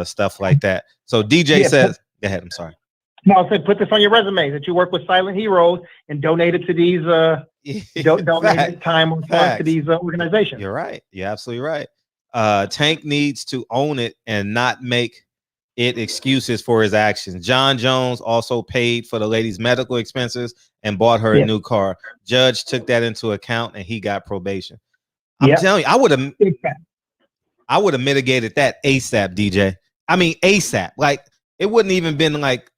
stuff like that. So DJ says, go ahead. I'm sorry. No, I said put this on your resume that you work with Silent Heroes and donated to these donated time or funds to these organizations. You're right. You're absolutely right. Tank needs to own it and not make it excuses for his actions. John Jones also paid for the lady's medical expenses and bought her a new car. Judge took that into account and he got probation. I'm telling you, I would have mitigated that ASAP, DJ. I mean, ASAP. Like, it wouldn't even been like,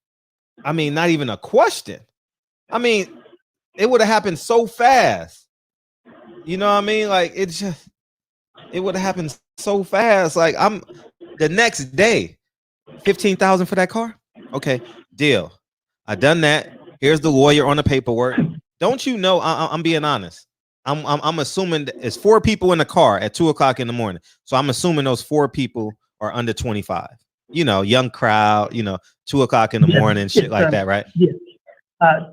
I mean, not even a question. I mean, it would have happened so fast. You know what I mean? Like, it would have happened so fast. Like, I'm the next day. 15,000 for that car. Okay, deal. I done that. Here's the lawyer on the paperwork. Don't you know? I'm being honest. I'm assuming that it's 4 people in the car at 2:00 in the morning. So I'm assuming those 4 people are under 25. You know, young crowd. You know, 2:00 in the morning, shit like that, right? Yeah.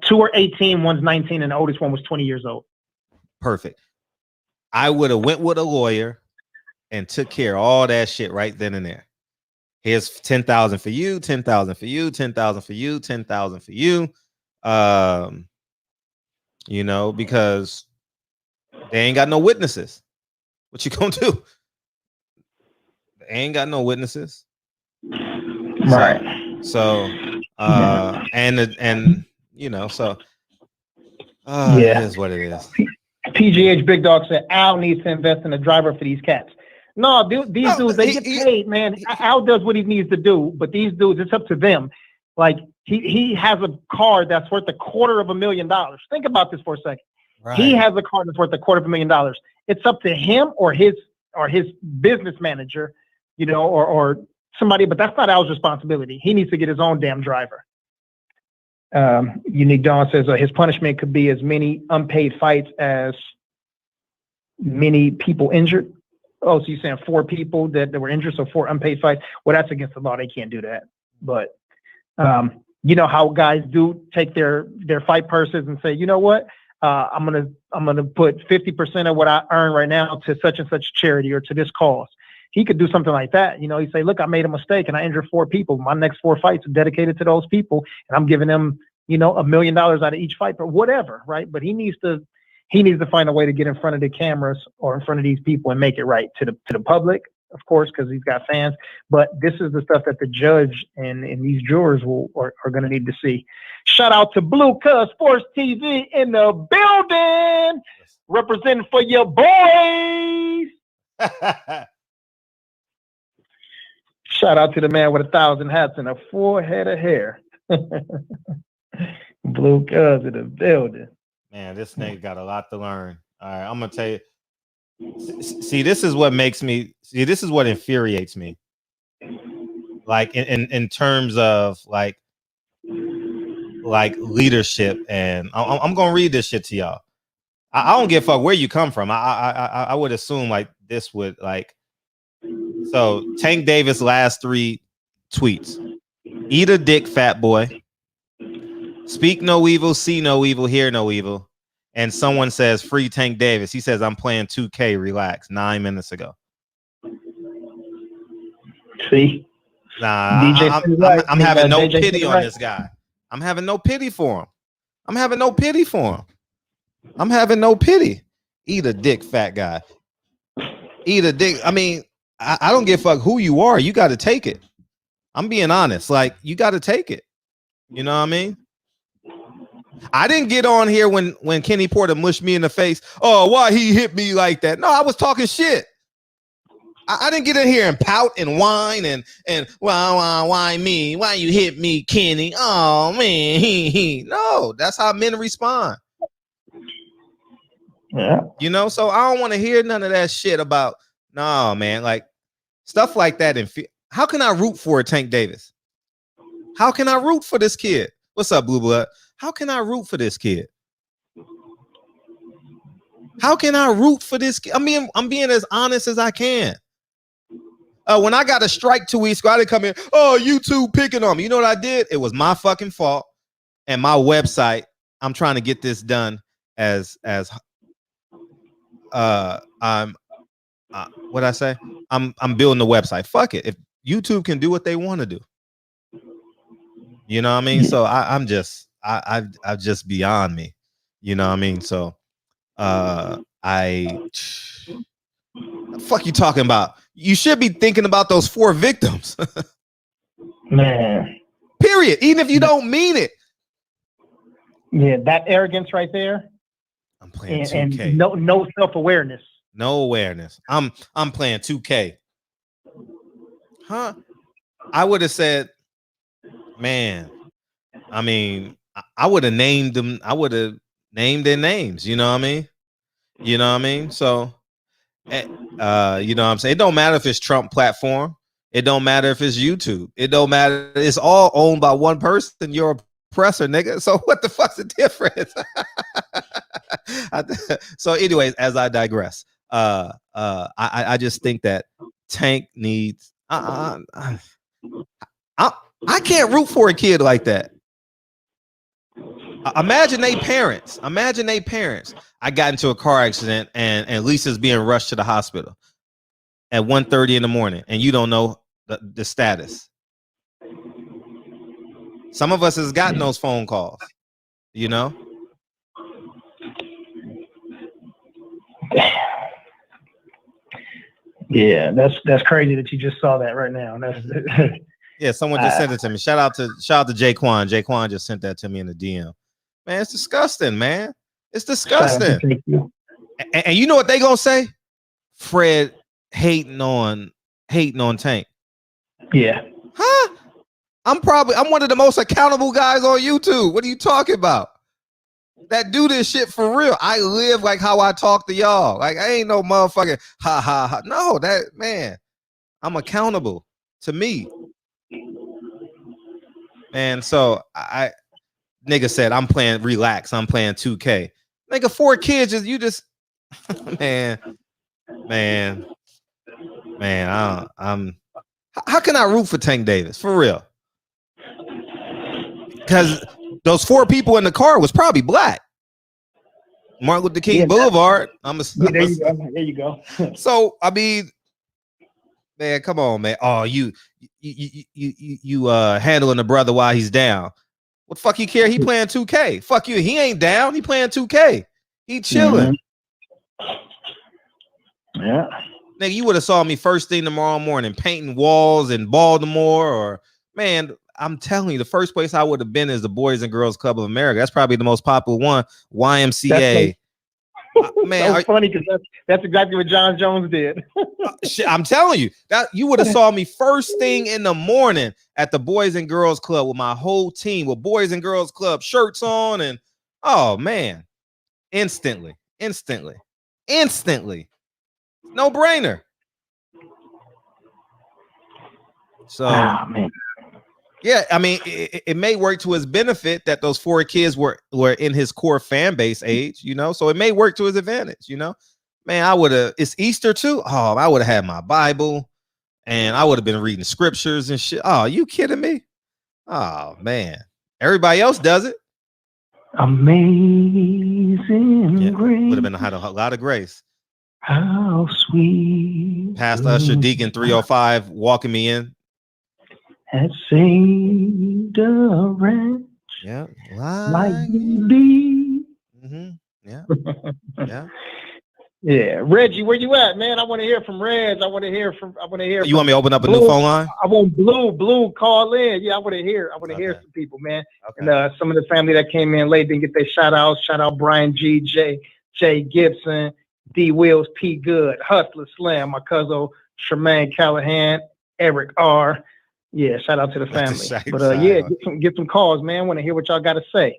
2 are 18, one's 19, and the oldest one was 20 years old. Perfect. I would have went with a lawyer and took care of all that shit right then and there. Here's 10,000 for you, 10,000 for you, 10,000 for you, 10,000 for you. You know, because they ain't got no witnesses. What you gonna do? They ain't got no witnesses. Right. So and you know, so it is what it is. PGH Big Dog said Al needs to invest in a driver for these cats. No, these dudes, they get paid, man. Al does what he needs to do, but these dudes, it's up to them. Like, he has a car that's worth $250,000. Think about this for a second. Right. He has a car that's worth $250,000. It's up to him or his business manager, you know, or somebody, but that's not Al's responsibility. He needs to get his own damn driver. Unique Dawn says his punishment could be as many unpaid fights as many people injured. Oh, so you're saying 4 people that were injured, so 4 unpaid fights? Well, that's against the law. They can't do that. But you know how guys do take their fight purses and say, you know what? I'm gonna put 50% of what I earn right now to such and such charity or to this cause. He could do something like that. You know, he'd say, look, I made a mistake and I injured 4 people. My next 4 fights are dedicated to those people, and I'm giving them, you know, $1 million out of each fight or whatever, right? But he needs to find a way to get in front of the cameras or in front of these people and make it right to the public, of course, because he's got fans. But this is the stuff that the judge and these jurors are going to need to see. Shout out to Blue Cuz Sports TV in the building, representing for your boys. Shout out to the man with 1,000 hats and a 4 head of hair. Blue Cuz in the building. Man, this nigga got a lot to learn. All right, I'm gonna tell you. See, this is what infuriates me. Like in terms of like leadership, and I'm gonna read this shit to y'all. I don't give a fuck where you come from. I would assume like this would like. So Tank Davis' last 3 tweets: eat a dick, fat boy. Speak no evil, see no evil, hear no evil. And someone says, free Tank Davis. He says, I'm playing 2K, relax, 9 minutes ago. See? Nah, I'm having no pity on this guy. I'm having no pity for him. I'm having no pity. Eat a dick, fat guy. Eat a dick. I mean, I don't give a fuck who you are. You got to take it. I'm being honest. Like, you got to take it. You know what I mean? I didn't get on here when Kenny Porter mushed me in the face. Oh, why he hit me like that? No, I was talking shit. I didn't get in here and pout and whine and why me? Why you hit me, Kenny? Oh man, no, that's how men respond. Yeah, you know. So I don't want to hear none of that shit about no man, like stuff like that. And how can I root for Tank Davis? How can I root for this kid? What's up, Blue Blood? How can I root for this kid? How can I root for this kid? I mean, I'm being as honest as I can. When I got a strike 2 weeks ago, I didn't come in, oh, YouTube picking on me. You know what I did? It was my fucking fault. And my website, I'm trying to get this done as I'm what I say? I'm building the website. Fuck it. If YouTube can do what they want to do. You know what I mean? So I'm just beyond me. You know what I mean? So fuck you talking about? You should be thinking about those 4 victims. Man. Period. Even if you don't mean it. Yeah, that arrogance right there. I'm playing 2K. And no self-awareness. No awareness. I'm playing 2K. Huh? I would have said, man, I mean, I would have named them. I would have named their names. You know what I mean? You know what I mean? So, you know what I'm saying? It don't matter if it's Trump platform. It don't matter if it's YouTube. It don't matter. It's all owned by one person. You're a oppressor, nigga. So what the fuck's the difference? So anyways, as I digress, I just think that Tank needs, I can't root for a kid like that. Imagine they parents. I got into a car accident and Lisa's being rushed to the hospital at 1:30 in the morning, and you don't know the status. Some of us has gotten those phone calls, you know. Yeah, that's crazy that you just saw that right now. That's yeah, someone just sent it to me. Shout out to Jaquan. Jaquan just sent that to me in the DM. Man, it's disgusting, man. It's disgusting. And you know what they gonna say? Fred hating on Tank. Yeah. Huh? I'm one of the most accountable guys on YouTube. What are you talking about? That do this shit for real. I live like how I talk to y'all. Like I ain't no motherfucking ha ha ha. No, that man, I'm accountable to me. And so nigga said I'm playing relax. I'm playing 2K. Nigga, 4 kids you just man. How can I root for Tank Davis for real? Because those 4 people in the car was probably black. Martin Luther King Boulevard. There you go. So I mean, man, come on, man. Oh, you handling the brother while he's down. What the fuck he care? He playing 2K. Fuck you. He ain't down. He playing 2K. He chilling. Yeah. Nigga, you would have saw me first thing tomorrow morning painting walls in Baltimore, or man, I'm telling you, the first place I would have been is the Boys and Girls Club of America. That's probably the most popular one. YMCA. Man, that's funny because that's exactly what John Jones did. Shit, I'm telling you, that you would have saw me first thing in the morning at the Boys and Girls Club with my whole team with Boys and Girls Club shirts on, and oh man, instantly, no brainer. So, man. Yeah, I mean, it may work to his benefit that those 4 kids were in his core fan base age, you know, so it may work to his advantage, you know. Man, it's Easter too. Oh, I would have had my Bible and I would have been reading scriptures and shit. Oh, you kidding me? Oh, man. Everybody else does it. Amazing grace. Would have been had a lot of grace. How sweet. Pastor Usher Deacon 305 walking me in. Had saved a wretch. Yeah, like me. Mm-hmm. Yeah, yeah. Yeah, Reggie, where you at, man? I want to hear from Reg. I want to hear. You want me to open up a new phone line? I want Blue call in. Yeah, I want to hear. Hear some people, man. Okay. And some of the family that came in late didn't get their shout outs. Shout out Brian G, Jay Gibson, D Wills, P Good, Hustler Slam, my cousin Tremaine Callahan, Eric R. Yeah, shout out to the family. But yeah, get some calls, man. I want to hear what y'all got to say.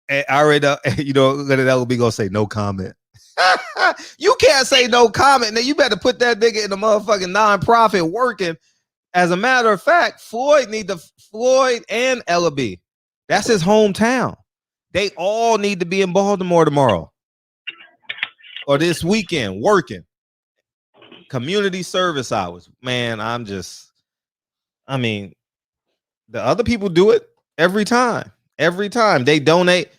I already, you know, that will be gonna say no comment. You can't say no comment. Now you better put that nigga in the motherfucking nonprofit working As a matter of fact, Floyd and Ellaby. That's his hometown. They all need to be in Baltimore tomorrow or this weekend working. Community service hours. Man, I mean, the other people do it every time. Every time they donate.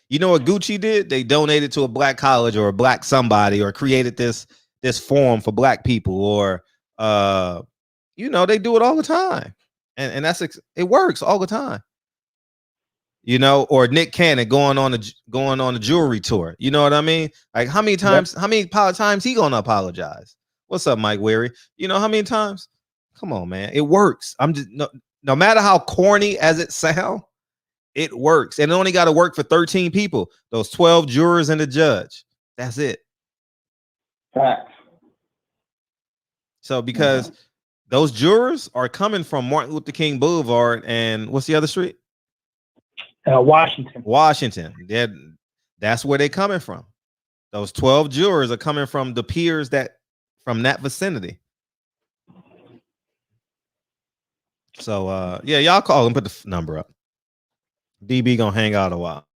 You know what Gucci did? They donated to a black college or a black somebody, or created this forum for black people, or they do it all the time, and it works all the time. Or Nick Cannon going on the jewelry tour. You know what I mean? Like how many times he gonna apologize? What's up, Mike Weary? How many times? Come on, man, it works. I'm just no matter how corny as it sounds. It works, and it only got to work for 13 people. Those 12 jurors and the judge. That's it. Facts. So because those jurors are coming from Martin Luther King Boulevard and what's the other street? Washington. That's where they're coming from. Those 12 jurors are coming from the peers from that vicinity. So y'all call and put the number up. DB gonna hang out a while.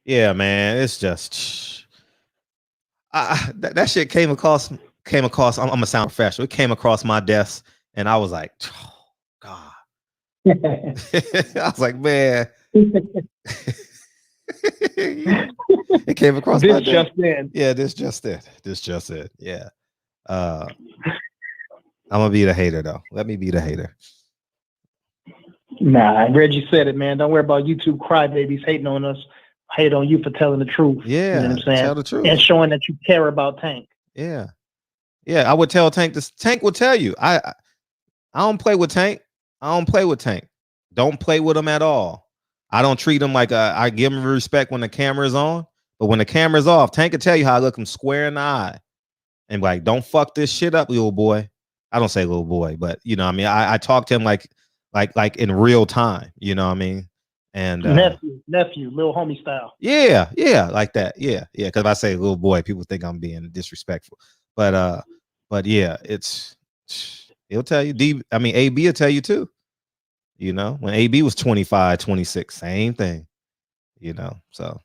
Yeah, man, it's just that shit came across. I'm gonna sound professional. It came across my desk, and I was like, oh, God. I was like, man. It came across my desk. Yeah, this just it. Yeah. I'm gonna be the hater though. Let me be the hater. Nah, Reggie said it, man. Don't worry about YouTube crybabies hating on us. Hate on you for telling the truth. Yeah, you know what I'm saying? Tell the truth. And showing that you care about Tank. Yeah. I would tell Tank this. Tank will tell you. I don't play with Tank. Don't play with him at all. I don't treat him like I give him respect when the camera's on, but when the camera's off, Tank can tell you how I look him square in the eye and like, don't fuck this shit up, little boy. I don't say little boy, but I talk to him like in real time, you know what I mean? And nephew, little homie style. Yeah, like that. Yeah. Because if I say little boy, people think I'm being disrespectful. But yeah, he'll tell you. AB will tell you too. When AB was 25, 26, same thing. So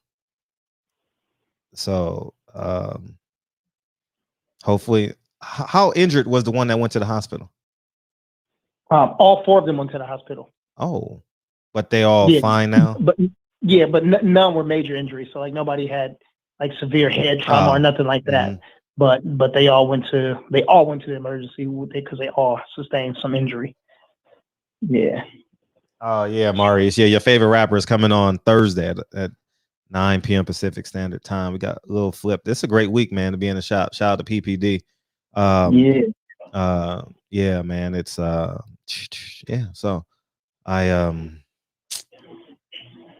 hopefully, how injured was the one that went to the hospital? All 4 of them went to the hospital. Oh, but they all fine now? But none were major injuries. So like nobody had like severe head trauma or nothing like that. Mm-hmm. But they all went to the emergency because they all sustained some injury. Yeah. Oh yeah, Marius. Yeah, your favorite rapper is coming on Thursday at 9 p.m. Pacific Standard Time. We got a little flip. This is a great week, man, to be in the shop. Shout out to PPD. Yeah, man. It's yeah. So I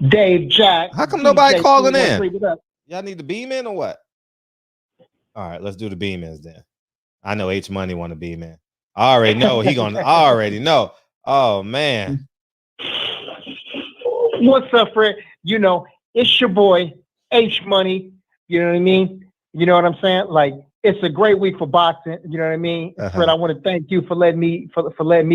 Dave Jack. How come nobody calling in? Y'all need the beam in or what? All right, let's do the beam ins then. I know H Money want to beam in. I already know he gonna. I already know. Oh man. What's up, Fred? It's your boy H Money. You know what I mean? You know what I'm saying? Like, it's a great week for boxing. You know what I mean? Fred, I want to thank you for letting me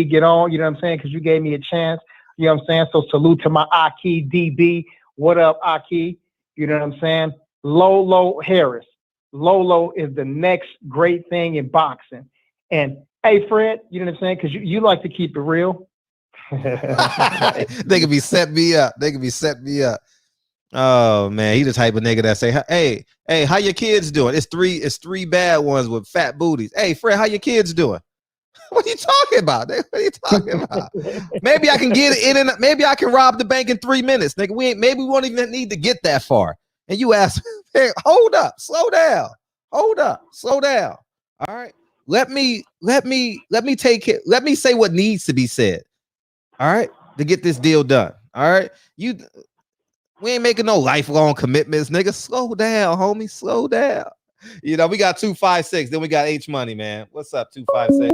get on. You know what I'm saying? Because you gave me a chance. You know what I'm saying? So salute to my Aki DB. What up, Aki? You know what I'm saying? Lolo Harris. Lolo is the next great thing in boxing. And hey, Fred, you know what I'm saying? Because you like to keep it real. They could be set me up. Oh man, he the type of nigga that say, hey, how your kids doing? It's three bad ones with fat booties. Hey, Fred, how your kids doing? What are you talking about? What are you talking about? Maybe I can get it in and maybe I can rob the bank in 3 minutes. Nigga, maybe we won't even need to get that far. And you ask, hey, hold up, slow down. All right. Let me take it. Let me say what needs to be said. All right, to get this deal done. All right, we ain't making no lifelong commitments, nigga. Slow down, homie. Slow down. We got 256. Then we got H Money, man. What's up, 256?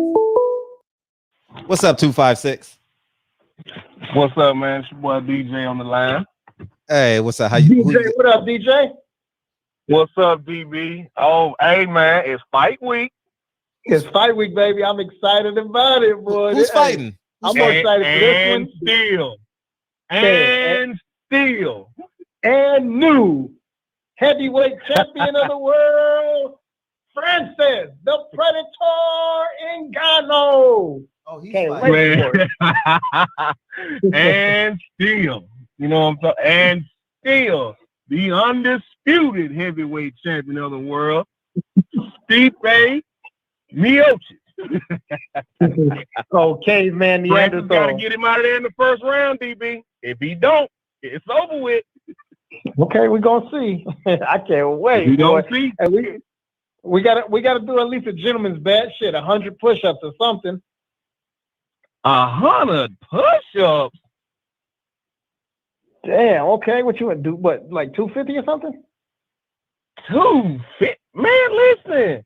What's up, 256? What's up, man? It's your boy DJ on the line. Hey, what's up? How you? DJ, what up, DJ? What's up, DB? Oh, hey, man, it's fight week. It's fight week, baby. I'm excited about it, boy. Who's fighting? I'm more excited for this one. Still. And new heavyweight champion of the world, Francis, the Predator Ngannou. Oh, he's Can't fighting. wait for it. And still, you know what I'm talking? And still, the undisputed heavyweight champion of the world, Stipe Miocic. Okay, man. Francis Neanderthal. got to get him out of there in the first round, DB. If he don't, it's over with. Okay, we're gonna see. I can't wait. We boy. gonna see. And we gotta do at least a gentleman's bet. Shit, 100 push-ups or something. 100 push-ups. Damn. Okay, what you would do? What, like 250 or something? 250. Man, listen.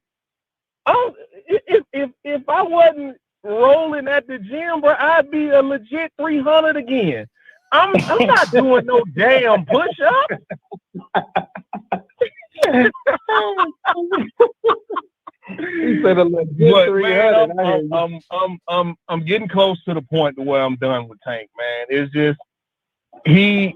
If I wasn't rolling at the gym, bro, I'd be a legit 300 again. I'm not doing no damn push-up. He said a legit 300. Man, I'm getting close to the point to where I'm done with Tank, man. It's just he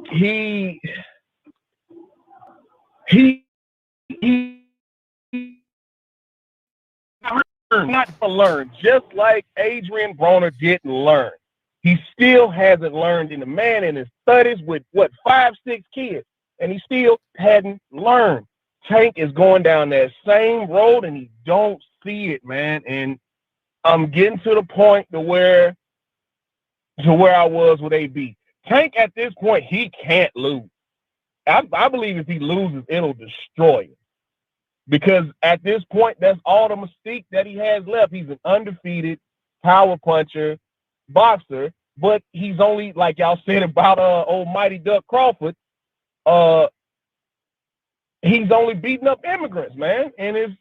not to learn, just like Adrian Broner didn't learn. He still hasn't learned, in the man in his 30s with 5, 6 kids, and he still hadn't learned. Tank is going down that same road, and he don't see it, man. And I'm getting to the point to where I was with AB. Tank at this point, he can't lose. I believe if he loses, it'll destroy him. Because at this point, that's all the mystique that he has left. He's an undefeated power puncher, boxer, but he's only, like y'all said about old Mighty Duck Crawford, he's only beating up immigrants, man. And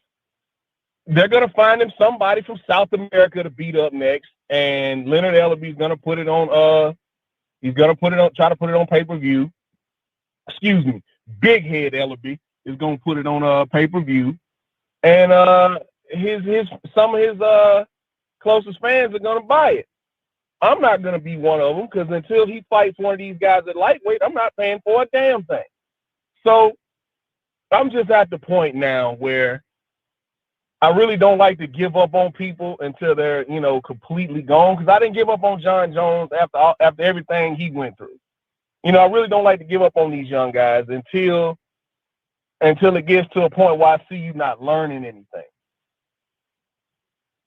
they're gonna find him somebody from South America to beat up next. And Leonard Ellaby's gonna put it on. He's gonna try to put it on pay-per-view. Excuse me, Big Head Ellaby is gonna put it on pay-per-view, and some of his closest fans are gonna buy it. I'm not gonna be one of them, because until he fights one of these guys at lightweight, I'm not paying for a damn thing. So I'm just at the point now where I really don't like to give up on people until they're, completely gone. Because I didn't give up on John Jones after everything he went through. I really don't like to give up on these young guys until it gets to a point where I see you not learning anything.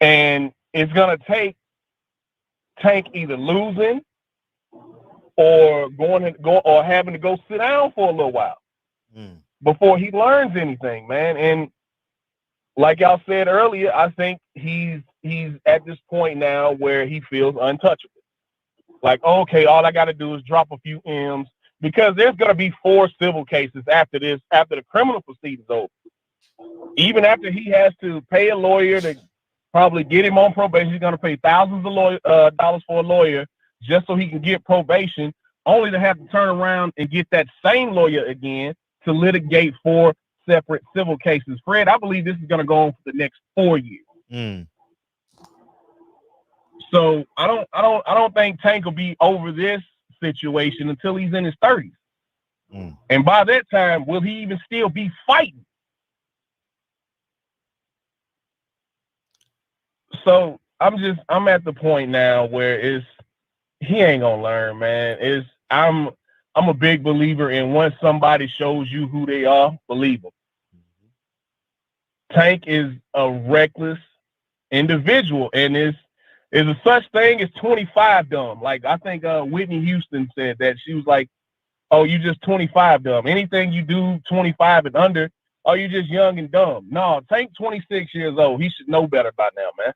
And it's gonna take Tank either losing or or having to go sit down for a little while before he learns anything, man. And like y'all said earlier, I think he's at this point now where he feels untouchable. Like, okay, all I got to do is drop a few M's, because there's going to be 4 civil cases after this, after the criminal proceedings over. Even after he has to pay a lawyer to probably get him on probation, he's going to pay thousands of dollars for a lawyer just so he can get probation, only to have to turn around and get that same lawyer again to litigate 4 separate civil cases. Fred, I believe this is going to go on for the next 4 years. So I don't think Tank will be over this situation until he's in his 30s. And by that time, will he even still be fighting? So I'm at the point now where he ain't gonna learn, man. I'm a big believer in, once somebody shows you who they are, believe them. Tank is a reckless individual, and is a such thing as 25 dumb. Like, I think Whitney Houston said that. She was like, oh, you just 25 dumb. Anything you do 25 and under, oh, you just young and dumb. No, Tank 26 years old. He should know better by now, man.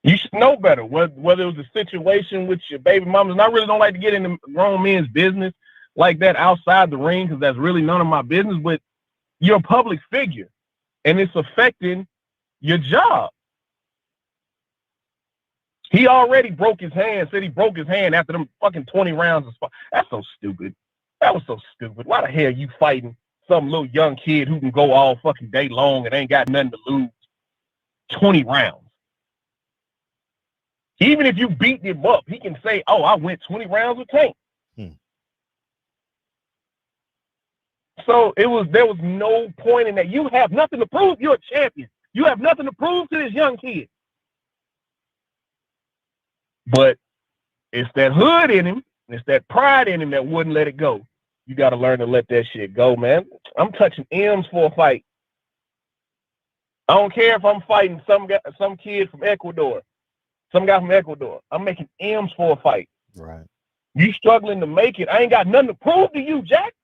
You should know better. Whether it was a situation with your baby mamas, and I really don't like to get into grown men's business like that outside the ring, because that's really none of my business, but you're a public figure, and it's affecting your job. He already broke his hand, said he broke his hand after them fucking 20 rounds of spot. That's so stupid. That was so stupid. Why the hell you fighting some little young kid who can go all fucking day long and ain't got nothing to lose? 20 rounds. Even if you beat him up, he can say, "Oh, I went 20 rounds with Tank." So there was no point in that. You have nothing to prove. You're a champion. You have nothing to prove to this young kid. But it's that hood in him, and it's that pride in him that wouldn't let it go. You got to learn to let that shit go, man. I'm touching M's for a fight. I don't care if I'm fighting some kid from Ecuador, some guy from Ecuador. I'm making M's for a fight. Right. You struggling to make it. I ain't got nothing to prove to you, Jack.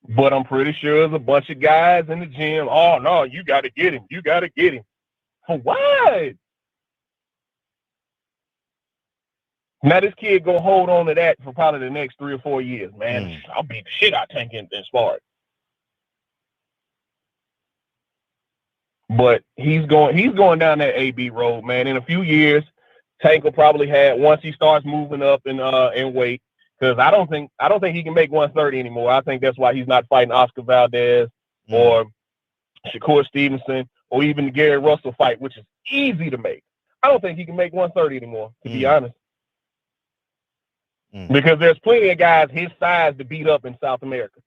But I'm pretty sure there's a bunch of guys in the gym. Oh, no, you got to get him. You got to get him. For what? Now, this kid going to hold on to that for probably the next 3 or 4 years, man. I'll beat the shit out of Tank in sport. But he's going down that AB road, man. In a few years, Tank will probably have, once he starts moving up in weight, because I don't think he can make 130 anymore. I think that's why he's not fighting Oscar Valdez or Shakur Stevenson or even the Gary Russell fight, which is easy to make. I don't think he can make 130 anymore, to be honest. Because there's plenty of guys his size to beat up in South America.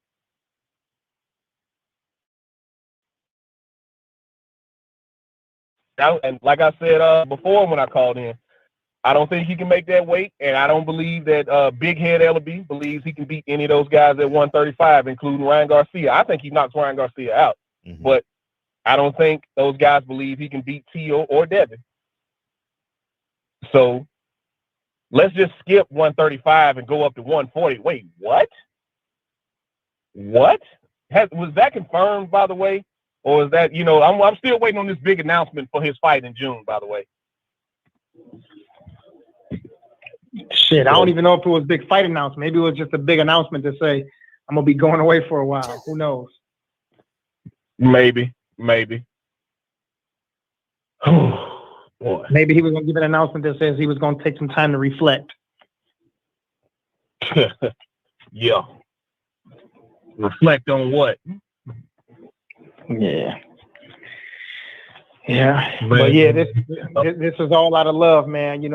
And like I said before when I called in, I don't think he can make that weight, and I don't believe that Big Head Ellaby believes he can beat any of those guys at 135, including Ryan Garcia. I think he knocks Ryan Garcia out, but I don't think those guys believe he can beat Tio or Devin. So let's just skip 135 and go up to 140. Wait, what? What? Was that confirmed, by the way? Or is that, I'm still waiting on this big announcement for his fight in June, by the way. Shit, I don't even know if it was a big fight announcement. Maybe it was just a big announcement to say, I'm going to be going away for a while. Who knows? Maybe. Boy. Maybe he was going to give an announcement that says he was going to take some time to reflect. Yeah. Reflect on what? Yeah. But yeah, this is all out of love, man. We've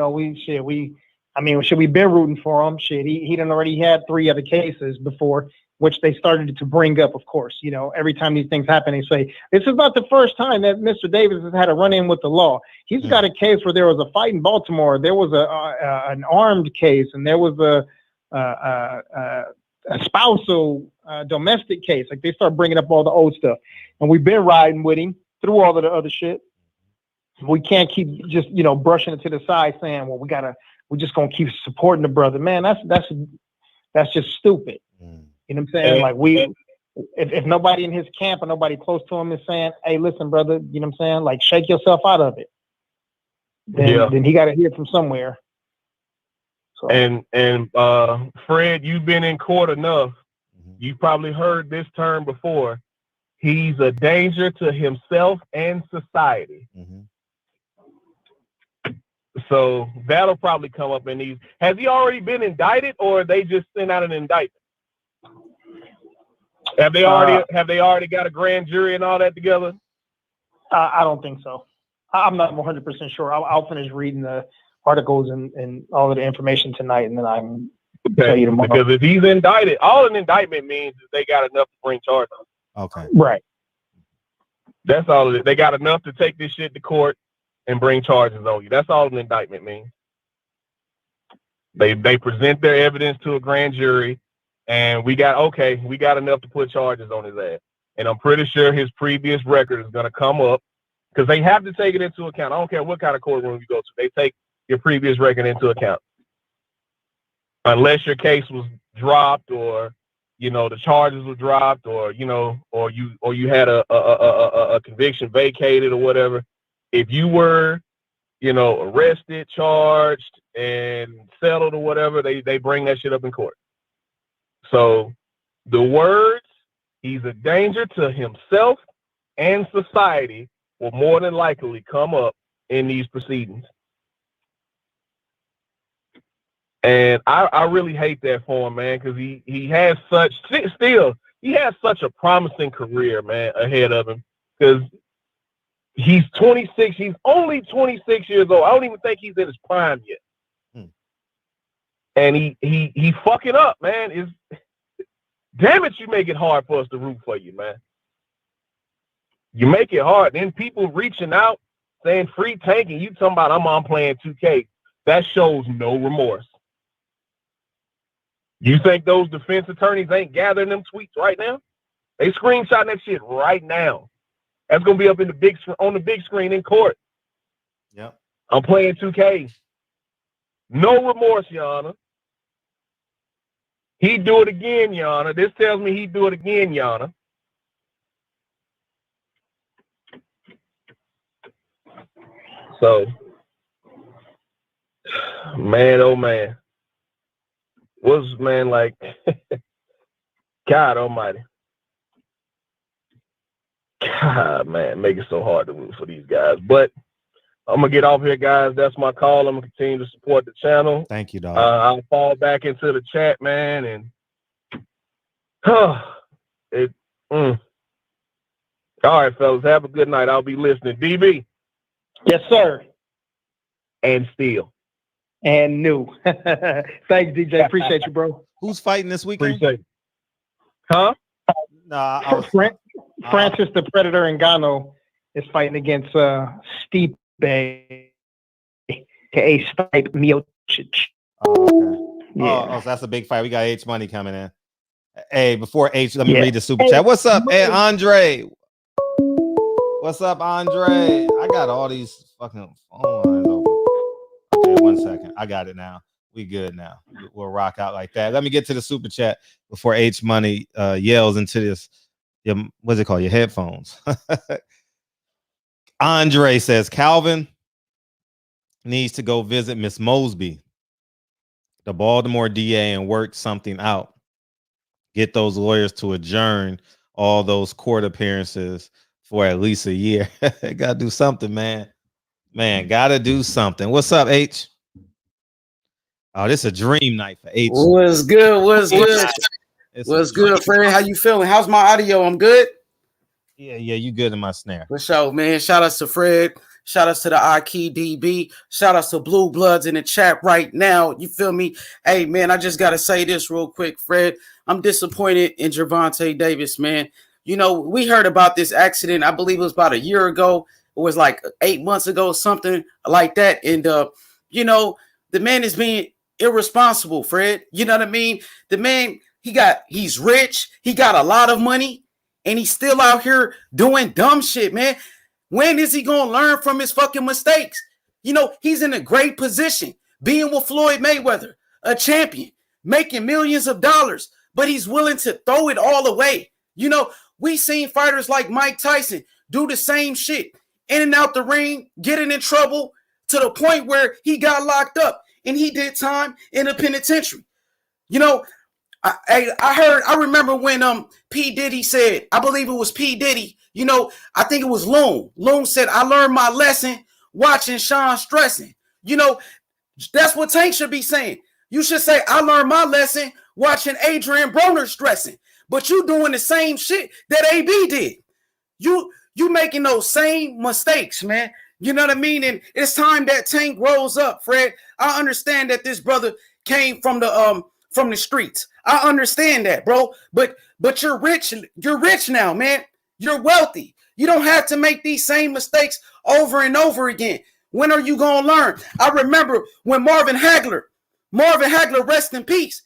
been rooting for him. Shit, he done already had 3 other cases before, which they started to bring up, of course. Every time these things happen, they say, this is not the first time that Mr. Davis has had a run-in with the law. He's got a case where there was a fight in Baltimore. There was an armed case, and there was a spousal domestic case. Like, they start bringing up all the old stuff. And we've been riding with him through all of the other shit. We can't keep just, brushing it to the side saying, well, we're just going to keep supporting the brother. Man, that's just stupid. You know what I'm saying? Like, if nobody in his camp or nobody close to him is saying, hey, listen, brother, you know what I'm saying? Like, shake yourself out of it. Then he got to hear it from somewhere. So. And Fred, you've been in court enough. You've probably heard this term before. He's a danger to himself and society. So that'll probably come up in these. Has he already been indicted, or they just sent out an indictment? Have they already got a grand jury and all that together? I don't think so. I'm not 100% sure. I'll finish reading the articles and all of the information tonight, and then I can tell you tomorrow. Because if he's indicted, all an indictment means is they got enough to bring charges. Okay. Right. That's all it is. They got enough to take this shit to court and bring charges on you. That's all an indictment means. They present their evidence to a grand jury, and we got enough to put charges on his ass. And I'm pretty sure his previous record is going to come up, because they have to take it into account. I don't care what kind of courtroom you go to. They take your previous record into account. Unless your case was dropped, or the charges were dropped, or you had a conviction vacated or whatever. If you were, arrested, charged, and settled or whatever, they bring that shit up in court. So the words, he's a danger to himself and society, will more than likely come up in these proceedings. And I really hate that for him, man, because he has such a promising career, man, ahead of him. because he's 26. He's only 26 years old. I don't even think he's in his prime yet. And he fucking up, man. Damn it, you make it hard for us to root for you, man. You make it hard. Then people reaching out saying free Tank, and you talking about I'm playing 2K. That shows no remorse. You think those defense attorneys ain't gathering them tweets right now? They screenshotting that shit right now. That's gonna be up in on the big screen in court. Yep. I'm playing 2K. No remorse, Your Honor. He'd do it again, Your Honor. This tells me he'd do it again, Your Honor. So, man, oh man. Was man like God almighty. God, man, make it so hard to root for these guys. But I'm gonna get off here, guys. That's my call. I'm gonna continue to support the channel. Thank you, dog. I'll fall back into the chat, man, and all right, fellas. Have a good night. I'll be listening. DB. Yes, sir. And still. And new. Thanks, DJ. Appreciate you, bro. Who's fighting this weekend? Appreciate it. Huh? No, Francis the Predator Ngannou is fighting against Stipe, aka Stipe Miocic. Oh, okay. Yeah. So that's a big fight. We got H Money coming in. Hey, before H, let me read the super chat. What's up, hey, Andre? What's up, Andre? I got all these fucking phone lines open. Okay, 1 second. I got it now. We good now. We'll rock out like that. Let me get to the super chat before H Money yells into this. What's it called? Your headphones. Andre says Calvin needs to go visit Miss Mosby, the Baltimore DA, and work something out. Get those lawyers to adjourn all those court appearances for at least a year. Gotta do something, man. Gotta do something. What's up, H? Oh, this is a dream night for H. What's good? What's good? What's good, Fred? How you feeling? How's my audio? I'm good. Yeah, you good in my snare. For sure, man. Shout outs to Fred. Shout outs to the IKey DB. Shout outs to Blue Bloods in the chat right now. You feel me? Hey, man, I just gotta say this real quick, Fred. I'm disappointed in Gervonta Davis, man. You know, we heard about this accident. I believe it was about a year ago. It was like 8 months ago, something like that. And you know, the man is being irresponsible, Fred. You know what I mean? The man, he's rich, he got a lot of money, and he's still out here doing dumb shit, man. When is he gonna learn from his fucking mistakes? You know, he's in a great position, being with Floyd Mayweather, a champion, making millions of dollars, but he's willing to throw it all away. You know, we seen fighters like Mike Tyson do the same shit, in and out the ring, getting in trouble to the point where he got locked up and he did time in a penitentiary. You know, I remember when P. Diddy said, I believe it was P. Diddy, you know, I think it was Loon. Loon said, I learned my lesson watching Sean stressing. You know, that's what Tank should be saying. You should say, I learned my lesson watching Adrian Broner stressing. But you doing the same shit that AB did. You making those same mistakes, man. You know what I mean? And it's time that Tank grows up, Fred. I understand that this brother came from the streets. I understand that, bro. But you're rich. You're rich now, man. You're wealthy. You don't have to make these same mistakes over and over again. When are you gonna learn? I remember when Marvin Hagler, rest in peace,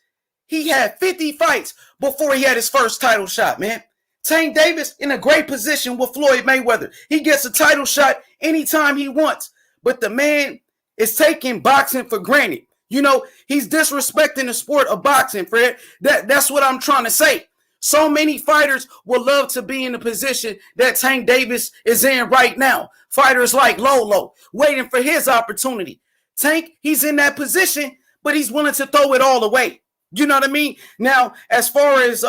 he had 50 fights before he had his first title shot, man. Tank Davis in a great position with Floyd Mayweather. He gets a title shot anytime he wants. But the man is taking boxing for granted. You know, he's disrespecting the sport of boxing, Fred. That's what I'm trying to say. So many fighters would love to be in the position that Tank Davis is in right now. Fighters like Lolo, waiting for his opportunity. Tank, he's in that position, but he's willing to throw it all away. You know what I mean? Now, as far as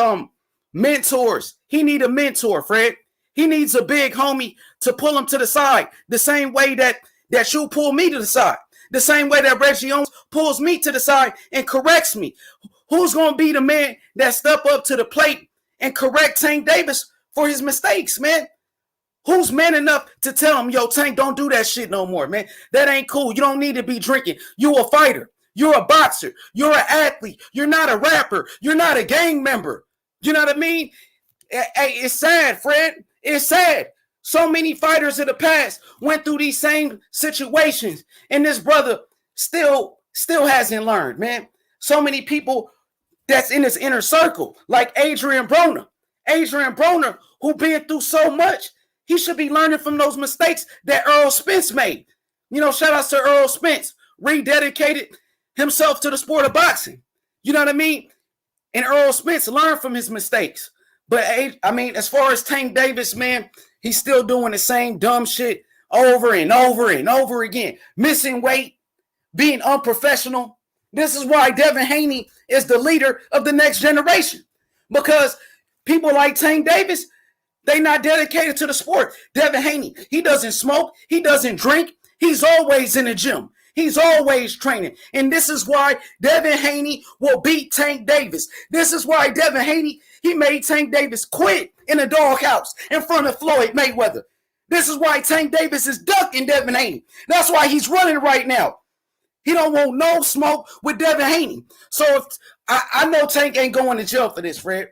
mentors, he need a mentor, Fred. He needs a big homie to pull him to the side, the same way that you pull me to the side, the same way that Reggie Owens pulls me to the side and corrects me. Who's going to be the man that step up to the plate and correct Tank Davis for his mistakes, man? Who's man enough to tell him, yo, Tank, don't do that shit no more, man? That ain't cool. You don't need to be drinking. You a fighter. You're a boxer. You're an athlete. You're not a rapper. You're not a gang member. You know what I mean? Hey, it's sad, Fred. It's sad. So many fighters in the past went through these same situations, and this brother still hasn't learned, man. So many people that's in his inner circle, like Adrian Broner. Adrian Broner, who been through so much, he should be learning from those mistakes that Earl Spence made. You know, shout out to Earl Spence, rededicated himself to the sport of boxing. You know what I mean? And Earl Spence learned from his mistakes. But, I mean, as far as Tank Davis, man, he's still doing the same dumb shit over and over and over again. Missing weight, being unprofessional. This is why Devin Haney is the leader of the next generation. Because people like Tank Davis, they not dedicated to the sport. Devin Haney, he doesn't smoke. He doesn't drink. He's always in the gym. He's always training. And this is why Devin Haney will beat Tank Davis. This is why Devin Haney, he made Tank Davis quit in a doghouse in front of Floyd Mayweather. This is why Tank Davis is ducking Devin Haney. That's why he's running right now. He don't want no smoke with Devin Haney. So if, I know Tank ain't going to jail for this, Fred.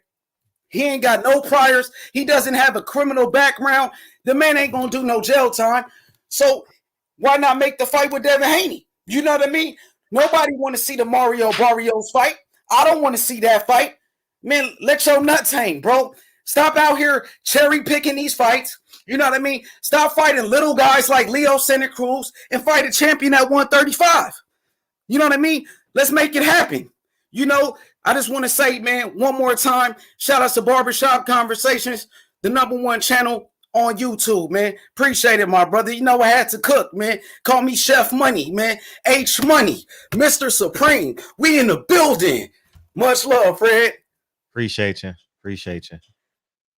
He ain't got no priors. He doesn't have a criminal background. The man ain't going to do no jail time. So why not make the fight with Devin Haney? You know what I mean? Nobody want to see the Mario Barrios fight. I don't want to see that fight. Man, let your nuts hang, bro. Stop out here cherry picking these fights. You know what I mean? Stop fighting little guys like Leo Santa Cruz and fight a champion at 135. You know what I mean? Let's make it happen. You know, I just want to say, man, one more time, shout out to Barbershop Conversations, the #1 channel on YouTube, man. Appreciate it, my brother. You know I had to cook, man. Call me Chef Money, man. H Money, Mr. Supreme. We in the building. Much love, Fred. Appreciate you. Appreciate you.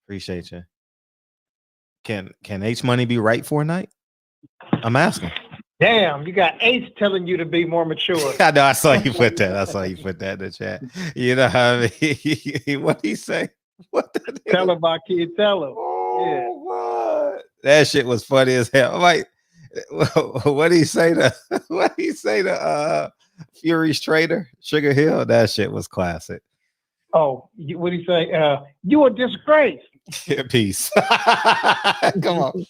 Appreciate you. Can H Money be right for a night? I'm asking. Damn, you got H telling you to be more mature. I know. I saw you put that. I saw you put that in the chat. You know what I mean? What he say? What the Tell him about kid. Tell him. Oh, what? That shit was funny as hell. I'm like, what did he say to? What did he say to Fury's trainer, Sugar Hill? That shit was classic. Oh, what did he say? You a disgrace. Peace. Come on.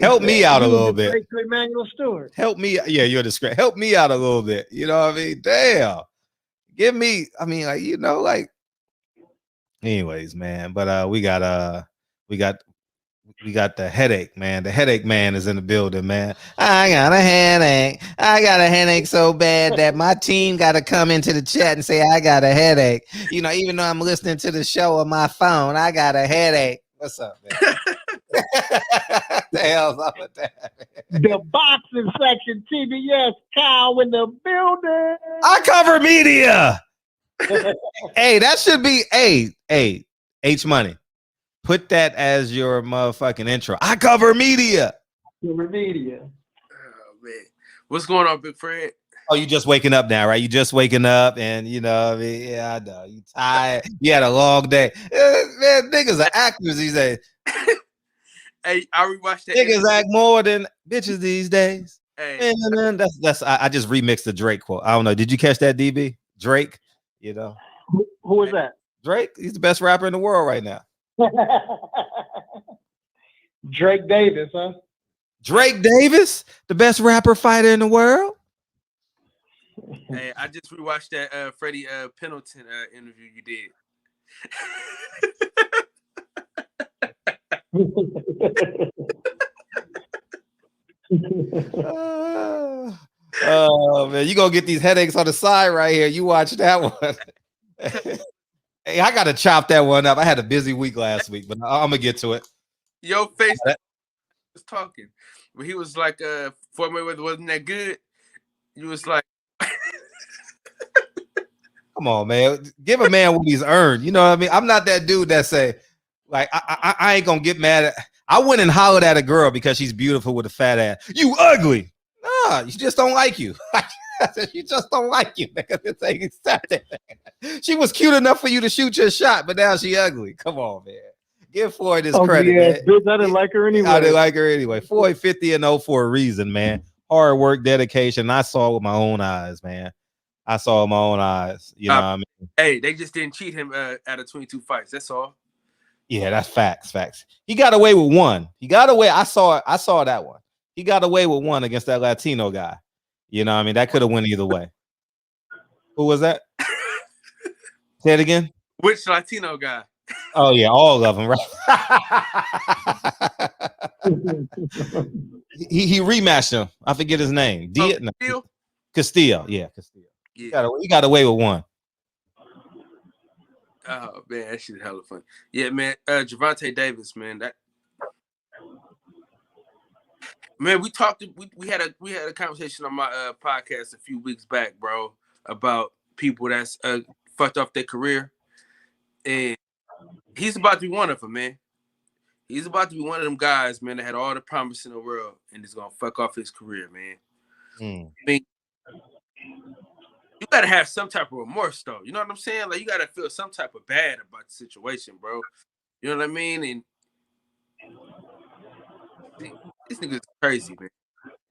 Help me out a little bit. Emmanuel Stewart. Help me. Yeah, you're a disgrace. Help me out a little bit. You know what I mean? Damn. Give me. I mean, like, you know, like. Anyways, man. But we got the headache, man. The headache man is in the building, man. I got a headache. I got a headache so bad that my team got to come into the chat and say I got a headache. You know, even though I'm listening to the show on my phone, I got a headache. What's up, man? The hell's up with that? The boxing section, TBS, Kyle in the building. I cover media. Hey, that should be H Money. Put that as your motherfucking intro. I cover media. Cover media. Oh man, what's going on, Big Fred? Oh, you just waking up now, right? You just waking up, and you know, I mean, yeah, I know you tired. You had a long day. Man, niggas are actors these days. Hey, I rewatched that. Niggas act more than bitches these days. Hey, man, that's. I just remixed the Drake quote. I don't know. Did you catch that, DB? Drake. You know who is that? Drake. He's the best rapper in the world right now. Drake Davis, huh? Drake Davis, the best rapper fighter in the world. Hey, I just rewatched that Freddie Pendleton interview you did. Oh man, you gonna get these headaches on the side right here. You watch that one. Hey, I gotta chop that one up. I had a busy week last week, but I'm gonna get to it. Your face was talking, but he was like, "Floyd Mayweather wasn't that good." You was like, "Come on, man, give a man what he's earned." You know what I mean? I'm not that dude that say, like, I ain't gonna get mad at. I went and hollered at a girl because she's beautiful with a fat ass. You ugly. Nah, she just don't like you. She just don't like you. She was cute enough for you to shoot your shot, but now she ugly. Come on, man. Give Floyd his Ugly credit, ass man. bitch. I didn't like her anyway. I didn't like her anyway. Floyd 50-0 for a reason, man. Hard work, dedication. I saw it with my own eyes, man. I saw it with my own eyes. You know what I mean? Hey, they just didn't cheat him out of 22 fights. That's all. Yeah, that's facts. He got away with one. He got away. I saw that one. He got away with one against that Latino guy. You know what I mean? That could have went either way. Who was that? Say it again. Which Latino guy? Oh yeah, all of them, right? he rematched him. I forget his name. Castillo. Yeah, Castillo. Yeah. He got away with one. Oh man, that shit hella fun. Yeah, man. Gervonta Davis, man. We talked. We had a conversation on my podcast a few weeks back, bro, about people that's fucked off their career, and he's about to be one of them, man. He's about to be one of them guys, man, that had all the promise in the world and is gonna fuck off his career, man. I mean, you gotta have some type of remorse, though. You know what I'm saying? Like, you gotta feel some type of bad about the situation, bro. You know what I mean? And this nigga's crazy, man.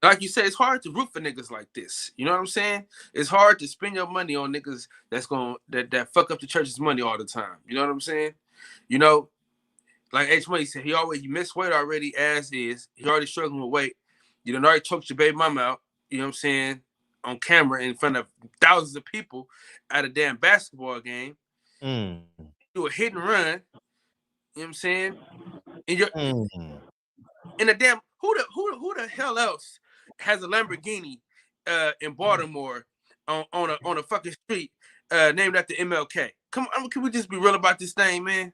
Like you said, it's hard to root for niggas like this. You know what I'm saying? It's hard to spend your money on niggas that fuck up the church's money all the time. You know what I'm saying? You know, like H Money said, he missed weight already as is. He already struggling with weight. You done already choked your baby mama out. You know what I'm saying? On camera in front of thousands of people at a damn basketball game. Do a hit and run. You know what I'm saying? And you're in a damn who the hell else has a Lamborghini in Baltimore on a fucking street named after MLK? Come on, can we just be real about this thing, man?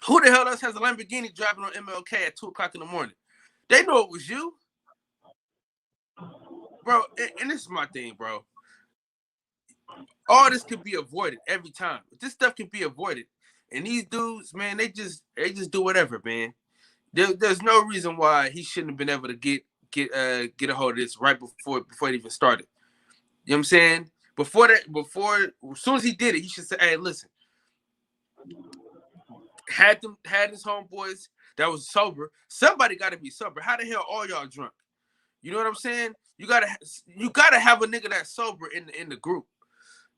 Who the hell else has a Lamborghini driving on MLK at 2:00 in the morning? They know it was you, bro. And this is my thing, bro. All this could be avoided every time. This stuff can be avoided, and these dudes, man, they just do whatever, man. There's no reason why he shouldn't have been able to get a hold of this right before it even started. You know what I'm saying? As soon as he did it, he should say, "Hey, listen." Had his homeboys that was sober. Somebody got to be sober. How the hell all y'all drunk? You know what I'm saying? You gotta have a nigga that's sober in the group.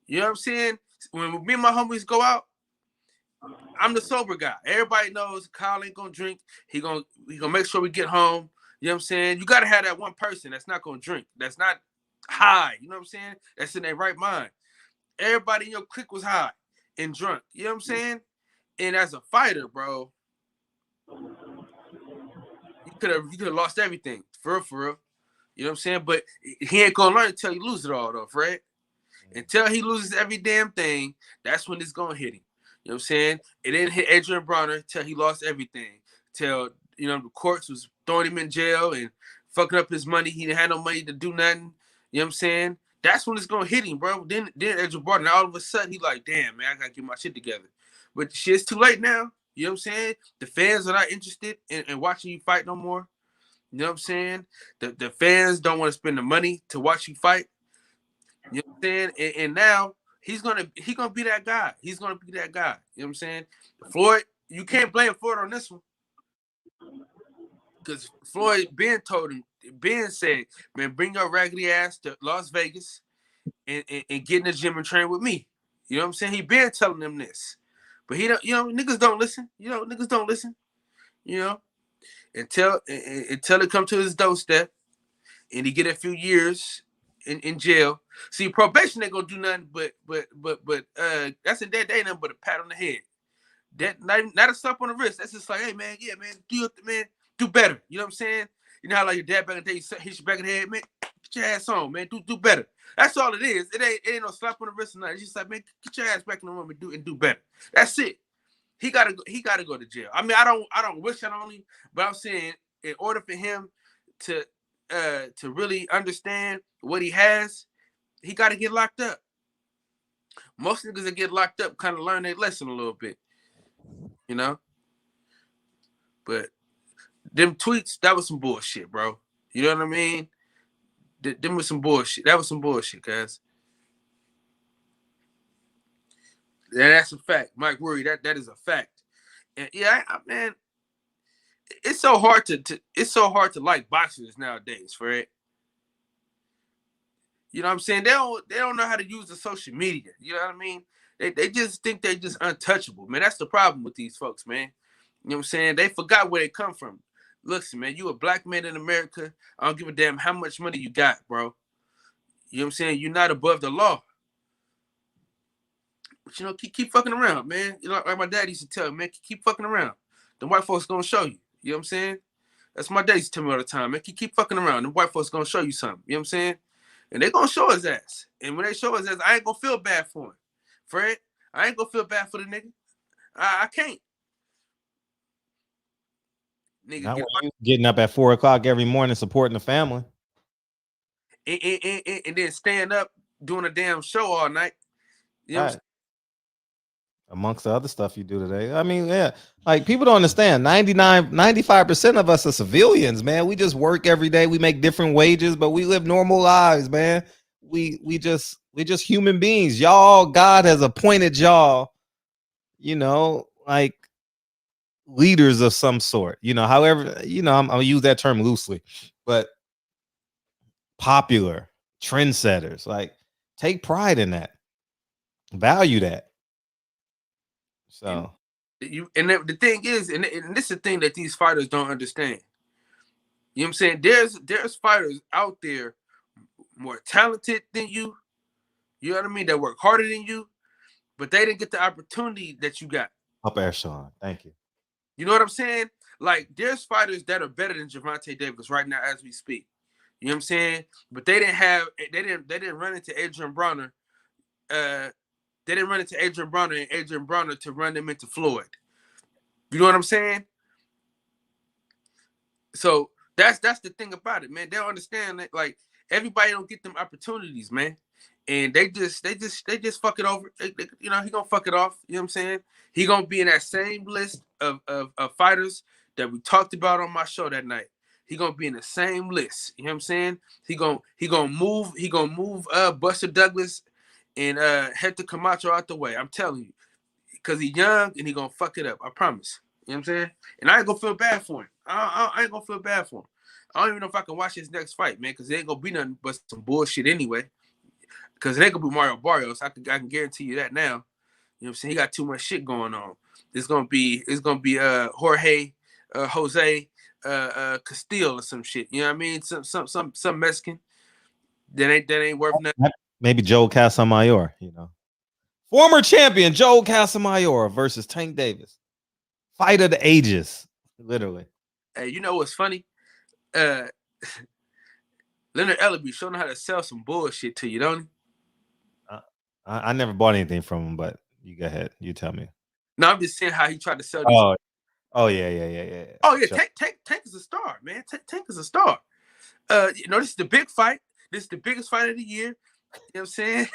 You know what I'm saying? When me and my homies go out, I'm the sober guy. Everybody knows Kyle ain't gonna drink. He gonna make sure we get home. You know what I'm saying? You gotta have that one person that's not gonna drink. That's not high. You know what I'm saying? That's in their right mind. Everybody in your clique was high and drunk. You know what I'm saying? And as a fighter, bro, you could have lost everything. For real. You know what I'm saying? But he ain't gonna learn until you lose it all, though, Fred. Until he loses every damn thing, that's when it's gonna hit him. You know what I'm saying? It didn't hit Adrian Bronner till he lost everything. Till, you know, the courts was throwing him in jail and fucking up his money. He didn't have no money to do nothing. You know what I'm saying? That's when it's gonna hit him, bro. Then Adrian Bronner, all of a sudden, he like, damn, man, I gotta get my shit together. But shit's too late now. You know what I'm saying? The fans are not interested in watching you fight no more. You know what I'm saying? The fans don't want to spend the money to watch you fight. You know what I'm saying? And now he's gonna be that guy. He's gonna be that guy. You know what I'm saying? Floyd, you can't blame Floyd on this one. Because Floyd Ben said, man, bring your raggedy ass to Las Vegas and get in the gym and train with me. You know what I'm saying? He been telling them this. But he don't, niggas don't listen. Niggas don't listen. Until it come to his doorstep and he get a few years in jail. See, probation ain't gonna do nothing but that's in that day nothing but a pat on the head. That not a slap on the wrist. That's just like, hey man, yeah, man, do better. You know what I'm saying? You know how like your dad back in the day hit you back in the head, man, get your ass on, man, do better. That's all it is. It ain't no slap on the wrist or nothing. It's just like, man, get your ass back in the room and do better. That's it. He gotta go to jail. I mean, I don't wish that on him, but I'm saying in order for him to really understand what he has, he got to get locked up. Most niggas that get locked up kind of learn their lesson a little bit, you know. But them tweets, that was some bullshit, bro. You know what I mean? Them was some bullshit. That was some bullshit, guys. Yeah, that's a fact. Mike Worry, that is a fact. And yeah, man, it's so hard to like boxers nowadays, Fred. You know what I'm saying? They don't know how to use the social media. You know what I mean? They just think they just untouchable, man. That's the problem with these folks, man. You know what I'm saying? They forgot where they come from. Listen, man, you a black man in America. I don't give a damn how much money you got, bro. You know what I'm saying? You're not above the law. But you know, keep fucking around, man. You know, like my dad used to tell me, man, keep fucking around. The white folks gonna show you. You know what I'm saying? That's my dad used to tell me all the time, man. Keep fucking around. The white folks gonna show you something. You know what I'm saying? And they gonna show his ass. And when they show his ass, I ain't gonna feel bad for him. Fred, I ain't gonna feel bad for the nigga. I can't. Nigga, Not when you getting up at 4 o'clock every morning supporting the family. and then stand up doing a damn show all night. You know what I'm saying? Amongst the other stuff you do today. I mean, yeah, like people don't understand. 95% of us are civilians, man. We just work every day. We make different wages, but we live normal lives, man. We just human beings. Y'all, God has appointed y'all, you know, like leaders of some sort. You know, however, you know, I'll use that term loosely, but popular trendsetters. Like, take pride in that. Value that. So the thing is, and this is the thing that these fighters don't understand. You know what I'm saying? There's fighters out there more talented than you. You know what I mean? That work harder than you, but they didn't get the opportunity that you got. Up air, Sean. Thank you. You know what I'm saying? Like, there's fighters that are better than Gervonta Davis right now as we speak. You know what I'm saying? But they didn't run into Adrian Bronner. They didn't run into Adrian Bronner and Adrian Bronner to run them into Floyd. You know what I'm saying? So that's the thing about it, man. They don't understand that, like, everybody don't get them opportunities, man. And they just fuck it over. You know, he gonna fuck it off. You know what I'm saying? He gonna be in that same list of fighters that we talked about on my show that night. He gonna be in the same list. You know what I'm saying? He gonna move Buster Douglas and Hector Camacho out the way. I'm telling you, because he's young and he gonna fuck it up. I promise. You know what I'm saying? And I ain't gonna feel bad for him. I ain't gonna feel bad for him. I don't even know if I can watch his next fight, man, because it ain't gonna be nothing but some bullshit anyway. Because it ain't gonna be Mario Barrios. I can guarantee you that now. You know what I'm saying? He got too much shit going on. It's gonna be Jorge Castillo or some shit. You know what I mean? Some Mexican that ain't worth nothing. Maybe Joe Casamayor, you know. Former champion Joe Casamayor versus Tank Davis. Fight of the ages, literally. Hey, you know what's funny? Leonard Ellaby showing how to sell some bullshit to you, don't he? I never bought anything from him, but you go ahead. You tell me. No, I'm just saying how he tried to sell these. Oh yeah. Oh yeah, sure. Tank is a star, man. Tank is a star. You know, this is the big fight. This is the biggest fight of the year. You know what I'm saying?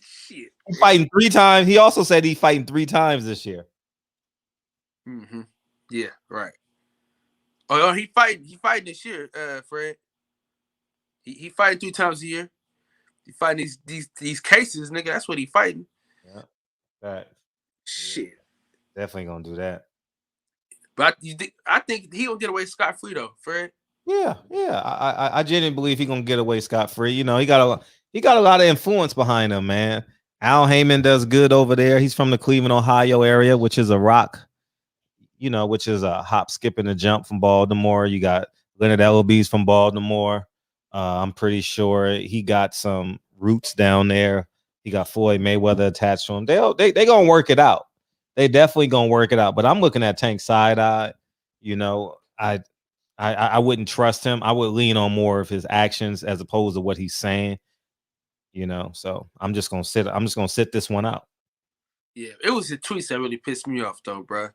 Shit. He's fighting 3 times. He also said he's fighting 3 times this year. Mm-hmm. Yeah, right. Oh, he fighting this year, Fred. He fighting 3 times a year. He fighting these cases, nigga. That's what he fighting. Yeah. That shit. Definitely gonna do that. But I think he gonna get away scot-free though, Fred. Yeah. I genuinely believe he gonna get away scot-free. You know, he got a lot of influence behind him, man. Al Heyman does good over there. He's from the Cleveland, Ohio area, which is a rock, you know, which is a hop, skip, and a jump from Baltimore. You got Leonard Ellaby's from Baltimore. I'm pretty sure he got some roots down there. He got Floyd Mayweather attached to him. They gonna work it out. They definitely gonna work it out. But I'm looking at Tank side-eye. You know, I wouldn't trust him. I would lean on more of his actions as opposed to what he's saying. You know, so I'm just gonna sit this one out. Yeah, it was the tweets that really pissed me off though, bro.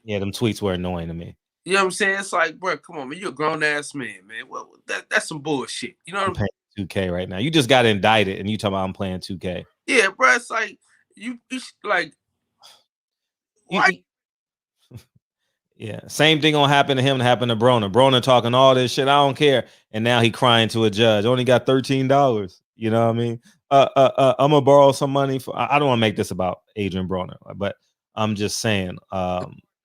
Yeah, them tweets were annoying to me. You know what I'm saying? It's like, bro, come on, man. You're a grown ass man, man. Well, that's some bullshit. You know what I'm playing 2K right now. You just got indicted and you talking about I'm playing 2K. Yeah, bro. It's like you like why? Yeah, same thing gonna happen to him that happened to Broner. Broner talking all this shit. I don't care. And now he crying to a judge. Only got $13. You know what I mean? I'm gonna borrow some money for. I don't want to make this about Adrian Broner, but I'm just saying.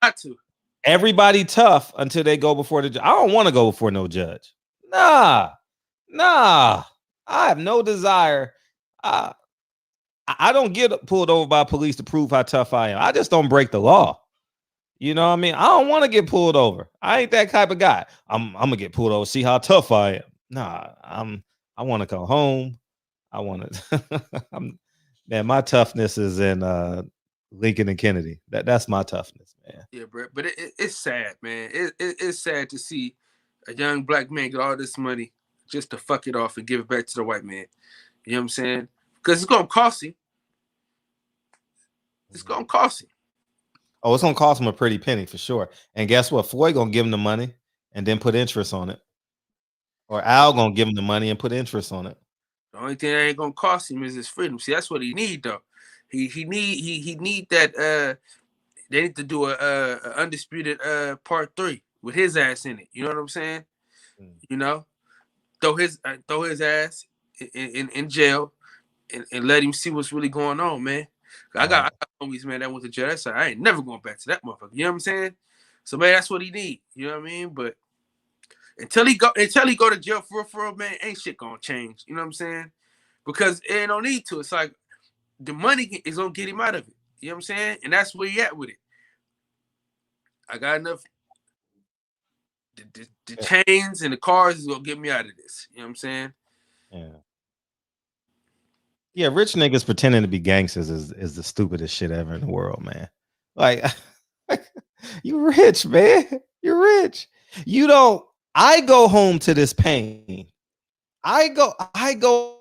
Got to. Everybody tough until they go before the judge. I don't want to go before no judge. Nah. I have no desire. I don't get pulled over by police to prove how tough I am. I just don't break the law. You know what I mean? I don't want to get pulled over. I ain't that type of guy. I'm gonna get pulled over, see how tough I am. Nah, I want to go home. I want to. Man, my toughness is in Lincoln and Kennedy. That's my toughness, man. Yeah, bro. But it's sad, man. It's sad to see a young black man get all this money just to fuck it off and give it back to the white man. You know what I'm saying? Because it's gonna cost him. It's gonna cost him. Oh, it's gonna cost him a pretty penny for sure. And guess what? Floyd gonna give him the money and then put interest on it. Or Al gonna give him the money and put interest on it. The only thing that ain't gonna cost him is his freedom. See, that's what he need though. He need that. They need to do a undisputed part 3 with his ass in it. You know what I'm saying? You know, throw his ass in jail and let him see what's really going on, man. I got homies, man, that went to jail. That's I ain't never going back to that motherfucker. You know what I'm saying? So man, that's what he need. You know what I mean? But until he go to jail for real, man, ain't shit gonna change. You know what I'm saying? Because it ain't no need to. It's like the money is gonna get him out of it. You know what I'm saying? And that's where he at with it. I got enough. The chains and the cars is gonna get me out of this. You know what I'm saying? Yeah. Yeah, rich niggas pretending to be gangsters is the stupidest shit ever in the world, man. Like, you rich, man. You're rich. You don't. I go home to this pain. I go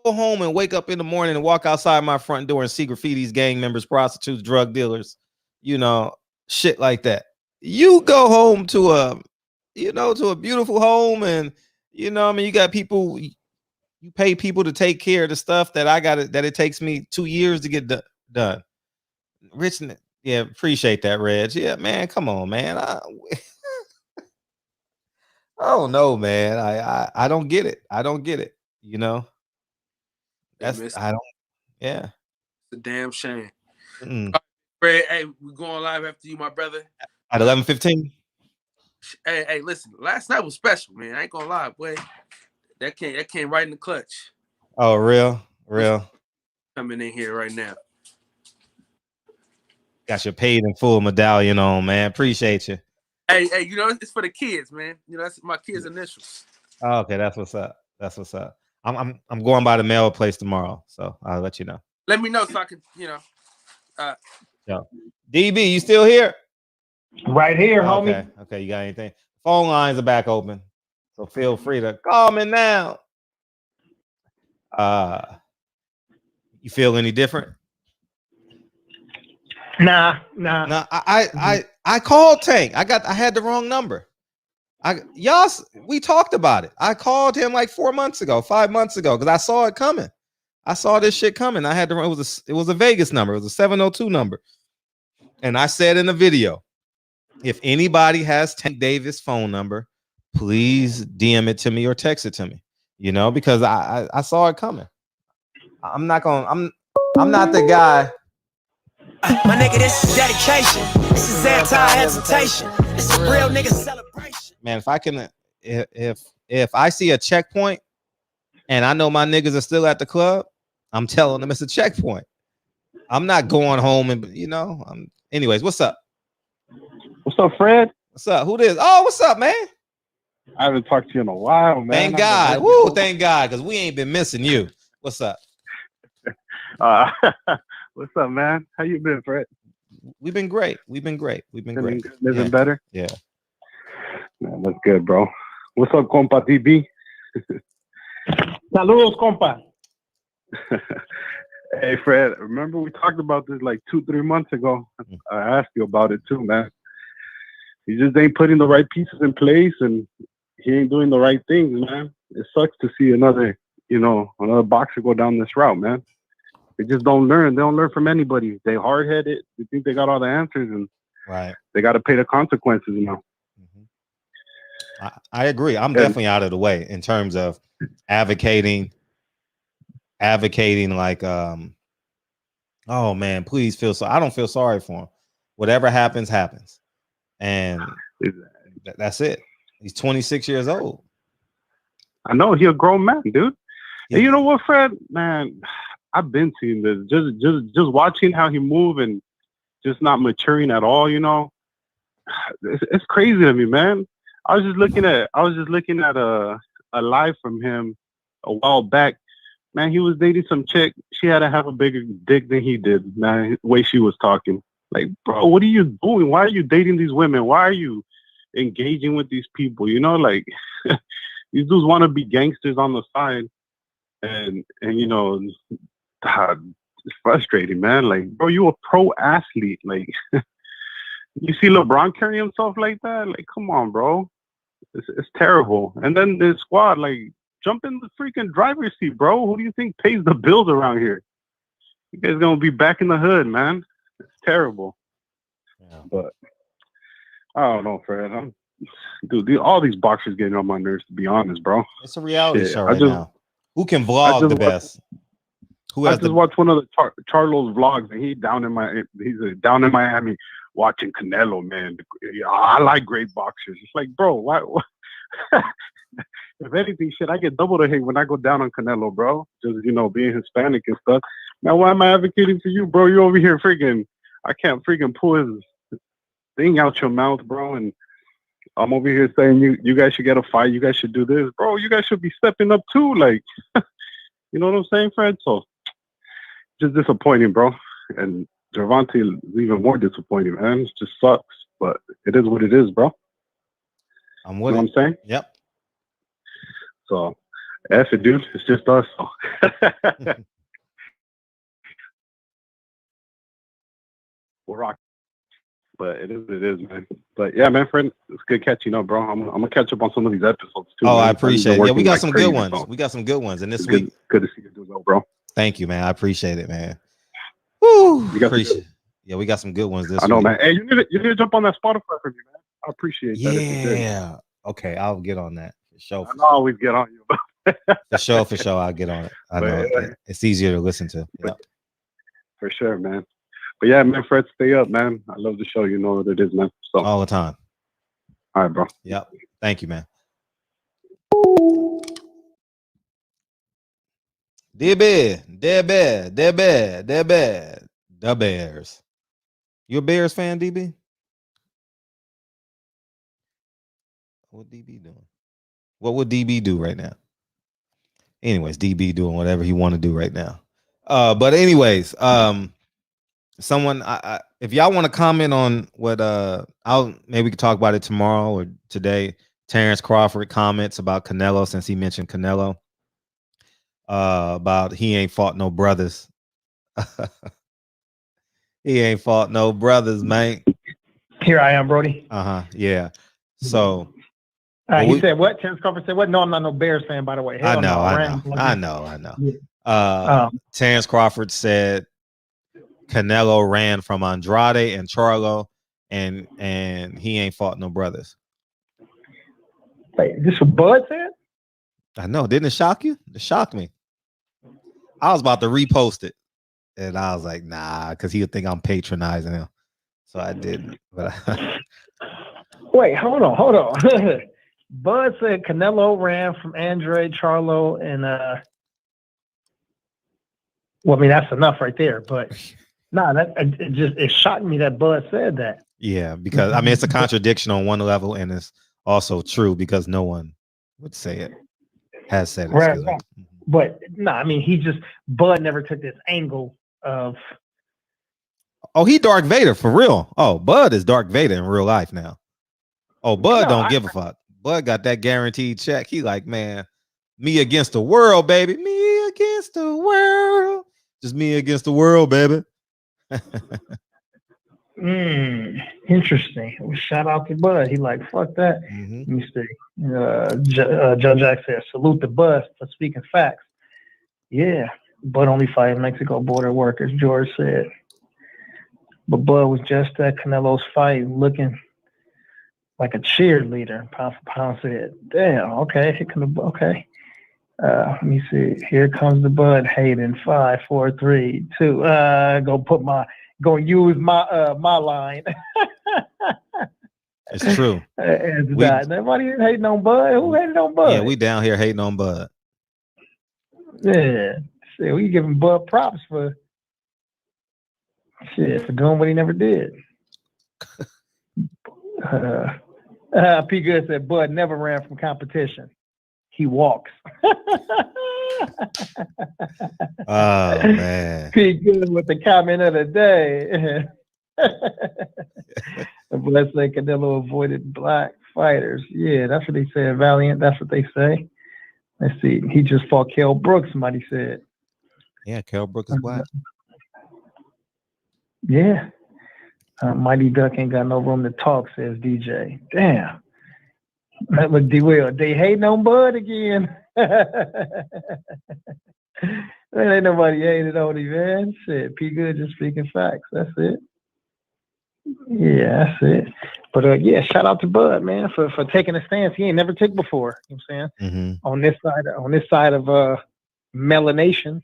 home and wake up in the morning and walk outside my front door and see graffitis, gang members, prostitutes, drug dealers, you know, shit like that. You go home to a beautiful home, and you know, I mean, you got people. You pay people to take care of the stuff that it takes me 2 years to get done. Rich, yeah, appreciate that, Reg. Yeah, man, come on, man. I don't know, man. I don't get it. I don't get it. You know, I don't. Yeah, it's a damn shame. Mm-mm. Fred, hey, we going live after you, my brother. At 11:15. Hey, listen. Last night was special, man. I ain't gonna lie, boy. That came right in the clutch. Oh, real. Coming in here right now. Got your paid in full medallion on, man. Appreciate you. Hey, you know, it's for the kids, man. You know, that's my kids' initials. Oh, okay, that's what's up. I'm going by the mail place tomorrow, so I'll let you know. Let me know so I can, you know. Yo, DB, you still here? Right here, homie. Okay, you got anything? Phone lines are back open, so feel free to call me now. You feel any different? Nah. I called Tank. I had the wrong number. We talked about it. I called him like 5 months ago, because I saw it coming. I saw this shit coming. It was a Vegas number. It was a 702 number. And I said in the video, if anybody has Tank Davis' phone number, please DM it to me or text it to me. You know, because I saw it coming. I'm not the guy. My nigga, this is dedication. This is anti-hesitation. This is real nigga celebration. Man, if I see a checkpoint and I know my niggas are still at the club, I'm telling them it's a checkpoint. I'm not going home and, you know, anyways, what's up? What's up, Fred? What's up? Who this? Oh, what's up, man? I haven't talked to you in a while, man. Thank God. Woo, thank God, because we ain't been missing you. What's up? What's up, man? How you been, Fred? We've been great. Living better? Yeah. Man, that's good, bro. What's up, compa DB? Saludos, compa. Hey, Fred, remember we talked about this like 2-3 months ago? I asked you about it too, man. He just ain't putting the right pieces in place, and he ain't doing the right things, man. It sucks to see another boxer go down this route, man. They just don't learn. They don't learn from anybody. They hard-headed. They think they got all the answers, and right. They got to pay the consequences, you know. I agree. I'm definitely out of the way in terms of advocating like, oh man, please I don't feel sorry for him. Whatever happens. and that's it. He's 26 years old. I know he's a grown man, dude. And you know what, Fred? Man, I've been seeing this. Just watching how he move and just not maturing at all. You know, it's crazy to me, man. I was just looking at a live from him a while back. Man, he was dating some chick. She had to have a bigger dick than he did. Man, the way she was talking, like, bro, what are you doing? Why are you dating these women? Why are you engaging with these people? You know, like these dudes want to be gangsters on the side, and you know, God, it's frustrating, man. Like, bro, you a pro athlete. Like, you see LeBron carry himself like that? Like, come on, bro. It's terrible. And then the squad, like, jump in the freaking driver's seat, bro. Who do you think pays the bills around here? You guys gonna be back in the hood, man. It's terrible. Yeah. But I don't know, Fred. Dude, all these boxers getting on my nerves, to be honest, bro. It's a reality show right now. Who can vlog the best? I just watched one of the Charlo's vlogs, and he's down in Miami watching Canelo, man. I like great boxers. It's like, bro, why? If anything, shit, I get double the hate when I go down on Canelo, bro. Just, you know, being Hispanic and stuff. Now, why am I advocating for you, bro? You over here freaking, I can't freaking pull his thing out your mouth, bro. And I'm over here saying you guys should get a fight. You guys should do this, bro. You guys should be stepping up too. Like, you know what I'm saying, Fred? So, just disappointing, bro. And Gervonta is even more disappointing, man. It just sucks, but it is what it is, bro. I'm with you know what I'm saying? Yep. So, F it, dude. It's just us. So. We're rocking. But it is what it is, man. But yeah, man, friend, it's good catching up, bro. I'm gonna catch up on some of these episodes too. Oh, man. I appreciate it. Yeah, we got some good ones. So. We got some good ones. And this week, good to see you do well, bro. Thank you, man. I appreciate it, man. Woo! Appreciate it. Yeah, we got some good ones this week. I know, man. Hey, you need to jump on that Spotify for me, man. I appreciate that. Yeah. Okay, I'll get on that. For sure. I always get on you. For sure, I'll get on it. I know it's easier to listen to. Yep. For sure, man. But yeah, man, Fred, stay up, man. I love the show. You know what it is, man. So all the time. All right, bro. Yep. Thank you, man. The Bears. You a Bears fan, DB? What DB doing? What would DB do right now? Anyways, DB doing whatever he want to do right now. But anyways, someone, if y'all want to comment on what, maybe we could talk about it tomorrow or today. Terrence Crawford comments about Canelo, since he mentioned Canelo, about he ain't fought no brothers. He ain't fought no brothers, man. Here I am, Brody. Yeah. So he said what? Terrence Crawford said what? No, I'm not no Bears fan, by the way. I know. Yeah. Terrence Crawford said Canelo ran from Andrade and Charlo, and he ain't fought no brothers. Wait, this what Bud said? I know. Didn't it shock you? It shocked me. I was about to repost it, and I was like, nah, because he would think I'm patronizing him. So I didn't. But wait, hold on. Bud said Canelo ran from Andrade, Charlo, and well, I mean that's enough right there. But it shocked me that Bud said that. Yeah, because I mean it's a contradiction on one level, and it's also true because no one would say it. Has said it. Right. But no, I mean Bud never took this angle of. Oh, he Darth Vader for real. Oh, Bud is Darth Vader in real life now. Oh, Bud don't give a fuck. Bud got that guaranteed check. He like, man, me against the world, baby. Me against the world. Just me against the world, baby. Interesting. Well, shout out to Bud. He like, fuck that. Let me see. Joe Jack said, salute the Bud for speaking facts. Yeah, Bud only fighting Mexico border workers, George said. But Bud was just at Canelo's fight looking like a cheerleader. Pound for pound said, damn, okay. Okay. Let me see. Here comes the Bud Hayden. 5, 4, 3, 2. Go use my line. It's true. It's not. Nobody hating on Bud. Who hated on Bud? Yeah, we down here hating on Bud. Yeah. Shit, we giving Bud props for doing what he never did. P. Good said Bud never ran from competition. He walks. Oh man. P. Good with the comment of the day. Let's say Canelo avoided black fighters. Yeah, that's what they said. Valiant, that's what they say. Let's see. He just fought Kell Brooks, somebody said. Yeah, Kell Brooks is black. Yeah. Mighty Duck ain't got no room to talk, says DJ. Damn. Look, D-Will, they hating on Bud again. There ain't nobody hating on him, man. Shit, P. Good just speaking facts. That's it. Yeah, that's it. But yeah, shout out to Bud, man, for taking a stance he ain't never took before. You know what I'm saying? Mm-hmm. On this side of melanation.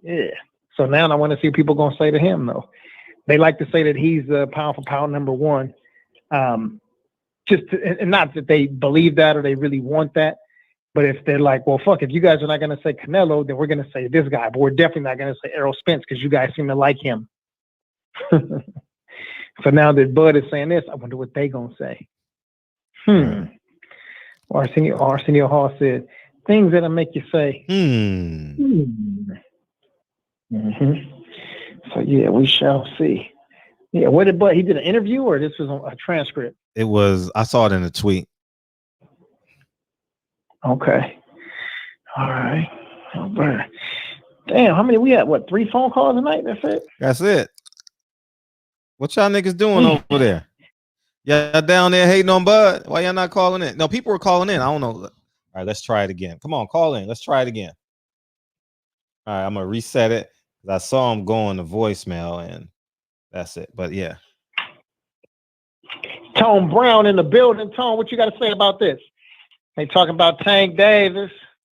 Yeah. So now I want to see what people gonna say to him though. They like to say that he's pound for pound number one. And not that they believe that or they really want that, but if they're like, well, fuck, if you guys are not gonna say Canelo, then we're gonna say this guy, but we're definitely not gonna say Errol Spence because you guys seem to like him. So now that Bud is saying this, I wonder what they gonna say. Arsenio Hall said things that'll make you say. So yeah, we shall see. Yeah, what did Bud? He did an interview, or this was a transcript? It was. I saw it in a tweet. Okay. All right. Damn, how many we had? What, 3 phone calls a night? That's it. That's it. What y'all niggas doing over there? Y'all down there hating on Bud? Why y'all not calling in? No, people were calling in. I don't know. All right, let's try it again. Come on, call in. Let's try it again. All right, I'm gonna reset it because I saw him go on the voicemail, and that's it. But yeah. Tone Brown in the building. Tone, what you got to say about this? They talking about Tank Davis.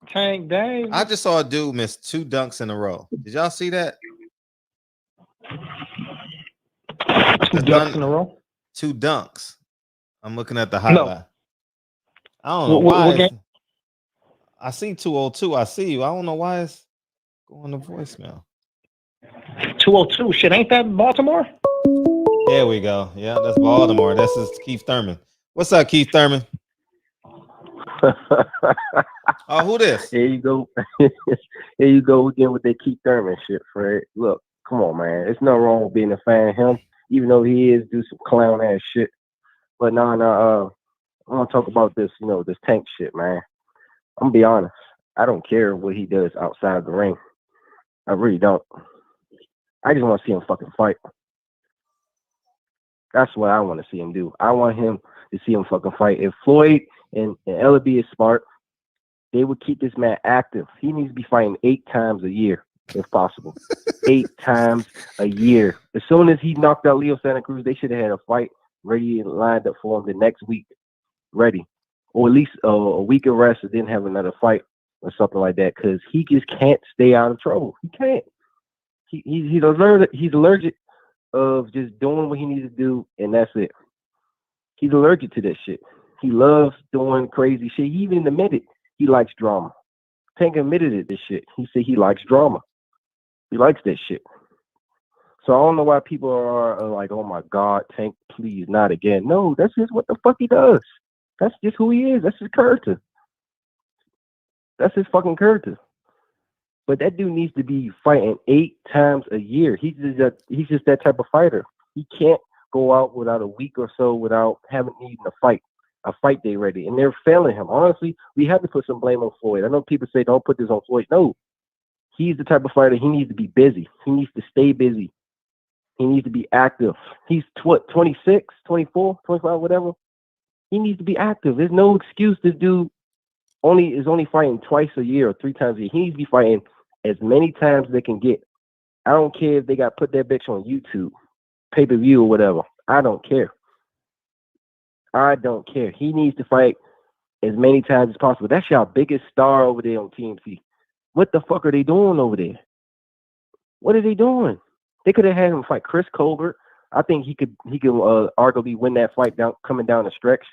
Tank Davis. I just saw a dude miss 2 dunks in a row. Did y'all see that? 2 dunks in a row? 2 dunks. I'm looking at the highlight. No. I don't know why. What game? I seen 202. I see you. I don't know why it's going to voicemail. 202. Shit, ain't that Baltimore? There we go. Yeah, that's Baltimore. This is Keith Thurman. What's up, Keith Thurman? Oh, who this? Here you go. Here you go again with that Keith Thurman shit, Fred. Look, come on, man. It's no wrong with being a fan of him, even though he is do some clown ass shit. But I want to talk about this, this Tank shit, man. I'm gonna be honest. I don't care what he does outside the ring. I really don't. I just want to see him fucking fight. That's what I want to see him do. I want him to see him fucking fight. If Floyd and Ellaby is smart, they would keep this man active. He needs to be fighting 8 times a year, if possible. 8 times a year. As soon as he knocked out Leo Santa Cruz, they should have had a fight ready and lined up for him the next week. Ready. Or at least a week of rest and then have another fight or something like that, because he just can't stay out of trouble. He can't. He's allergic of just doing what he needs to do, and that's it. He's allergic to that shit. He loves doing crazy shit. He even admitted he likes drama. Tank admitted it, this shit. He said he likes drama. He likes that shit. So I don't know why people are like, oh my God, Tank, please, not again. No, that's just what the fuck he does. That's just who he is. That's his character. That's his fucking character. But that dude needs to be fighting 8 times a year. He's just that type of fighter. He can't go out without a week or so without needing a fight day ready. And they're failing him. Honestly, we have to put some blame on Floyd. I know people say don't put this on Floyd. No. He's the type of fighter, he needs to be busy. He needs to stay busy. He needs to be active. He's 26, 24, 25, whatever. He needs to be active. There's no excuse this dude is only fighting twice a year or 3 times a year. He needs to be fighting as many times as they can get. I don't care if they got put that bitch on YouTube, pay-per-view or whatever. I don't care. I don't care. He needs to fight as many times as possible. That's your biggest star over there on TMC. What the fuck are they doing over there? What are they doing? They could have had him fight Chris Colbert. I think he could arguably win that fight coming down the stretch.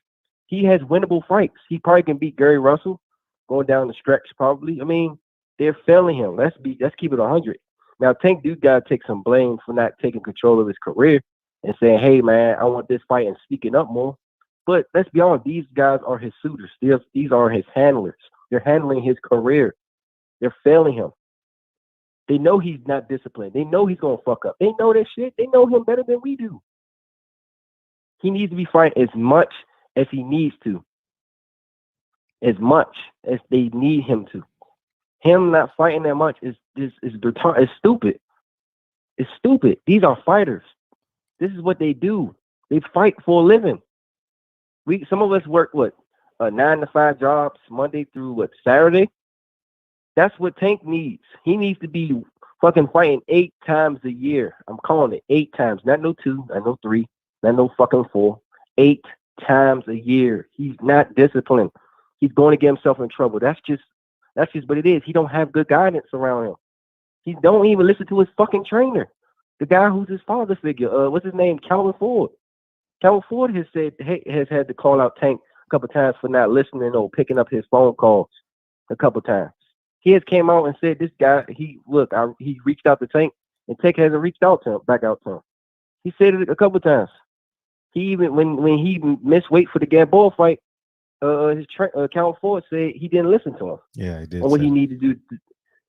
He has winnable fights. He probably can beat Gary Russell going down the stretch. Probably. I mean, they're failing him. Let's keep it 100. Now, Tank dude got to take some blame for not taking control of his career and saying, "Hey, man, I want this fight," and speaking up more. But let's be honest, these guys are his suitors. These are his handlers. They're handling his career. They're failing him. They know he's not disciplined. They know he's going to fuck up. They know that shit. They know him better than we do. He needs to be fighting as much as he needs to. As much as they need him to. Him not fighting that much is stupid. It's stupid. These are fighters. This is what they do. They fight for a living. Some of us work 9 to 5 jobs Monday through Saturday. That's what Tank needs. He needs to be fucking fighting 8 times a year. I'm calling it 8 times, not no 2, not no 3, not no fucking 4. 8 times a year. He's not disciplined. He's going to get himself in trouble. That's just what it is. He don't have good guidance around him. He don't even listen to his fucking trainer, the guy who's his father figure. What's his name? Calvin Ford. Calvin Ford has had to call out Tank a couple times for not listening or picking up his phone calls a couple times. He has came out and said this guy, he reached out to Tank, and Tank hasn't reached out to him, back out to him. He said it a couple times. He even when he missed weight for the Gamboa fight, Calvin Ford said he didn't listen to him. Yeah, he did. On what he needed to do.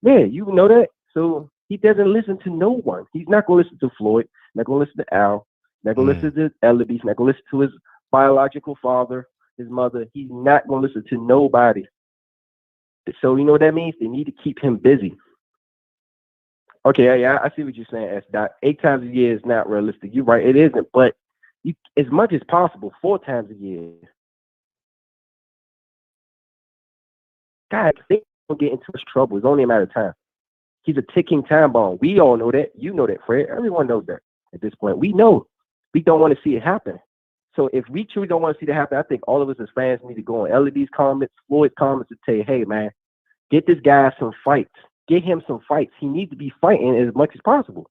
Yeah, you know that. So he doesn't listen to no one. He's not going to listen to Floyd. Not going to listen to Al. Not going to listen to Ellaby. He's not going to listen to his biological father, his mother. He's not going to listen to nobody. So you know what that means? They need to keep him busy. Okay, yeah, I see what you're saying, S-Dot. 8 times a year is not realistic. You're right, it isn't. But as much as possible, 4 times a year. God, they don't get into much trouble. It's only a matter of time. He's a ticking time bomb. We all know that. You know that, Fred. Everyone knows that at this point. We know. We don't want to see it happen. So if we truly don't want to see it happen, I think all of us as fans need to go on LED's comments, Floyd's comments, and say, hey, man, get this guy some fights. Get him some fights. He needs to be fighting as much as possible.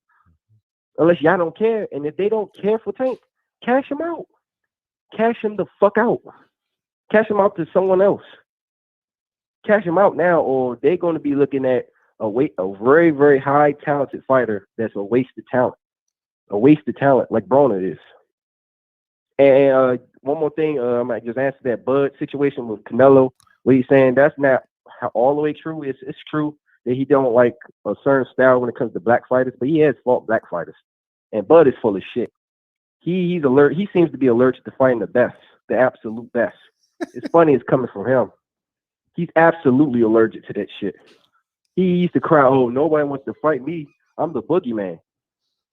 Unless y'all don't care. And if they don't care for Tank, cash him out. Cash him the fuck out. Cash him out to someone else. Cash him out now, or they're going to be looking at a very, very high talented fighter that's a waste of talent. A waste of talent, like Broner is. And one more thing, I might just answer that Bud situation with Canelo. What he's saying, that's not all the way true. It's true that he don't like a certain style when it comes to black fighters, but he has fought black fighters. And Bud is full of shit. He's alert. He seems to be allergic to fighting the best, the absolute best. It's funny it's coming from him. He's absolutely allergic to that shit. He used to cry, oh, nobody wants to fight me. I'm the boogeyman.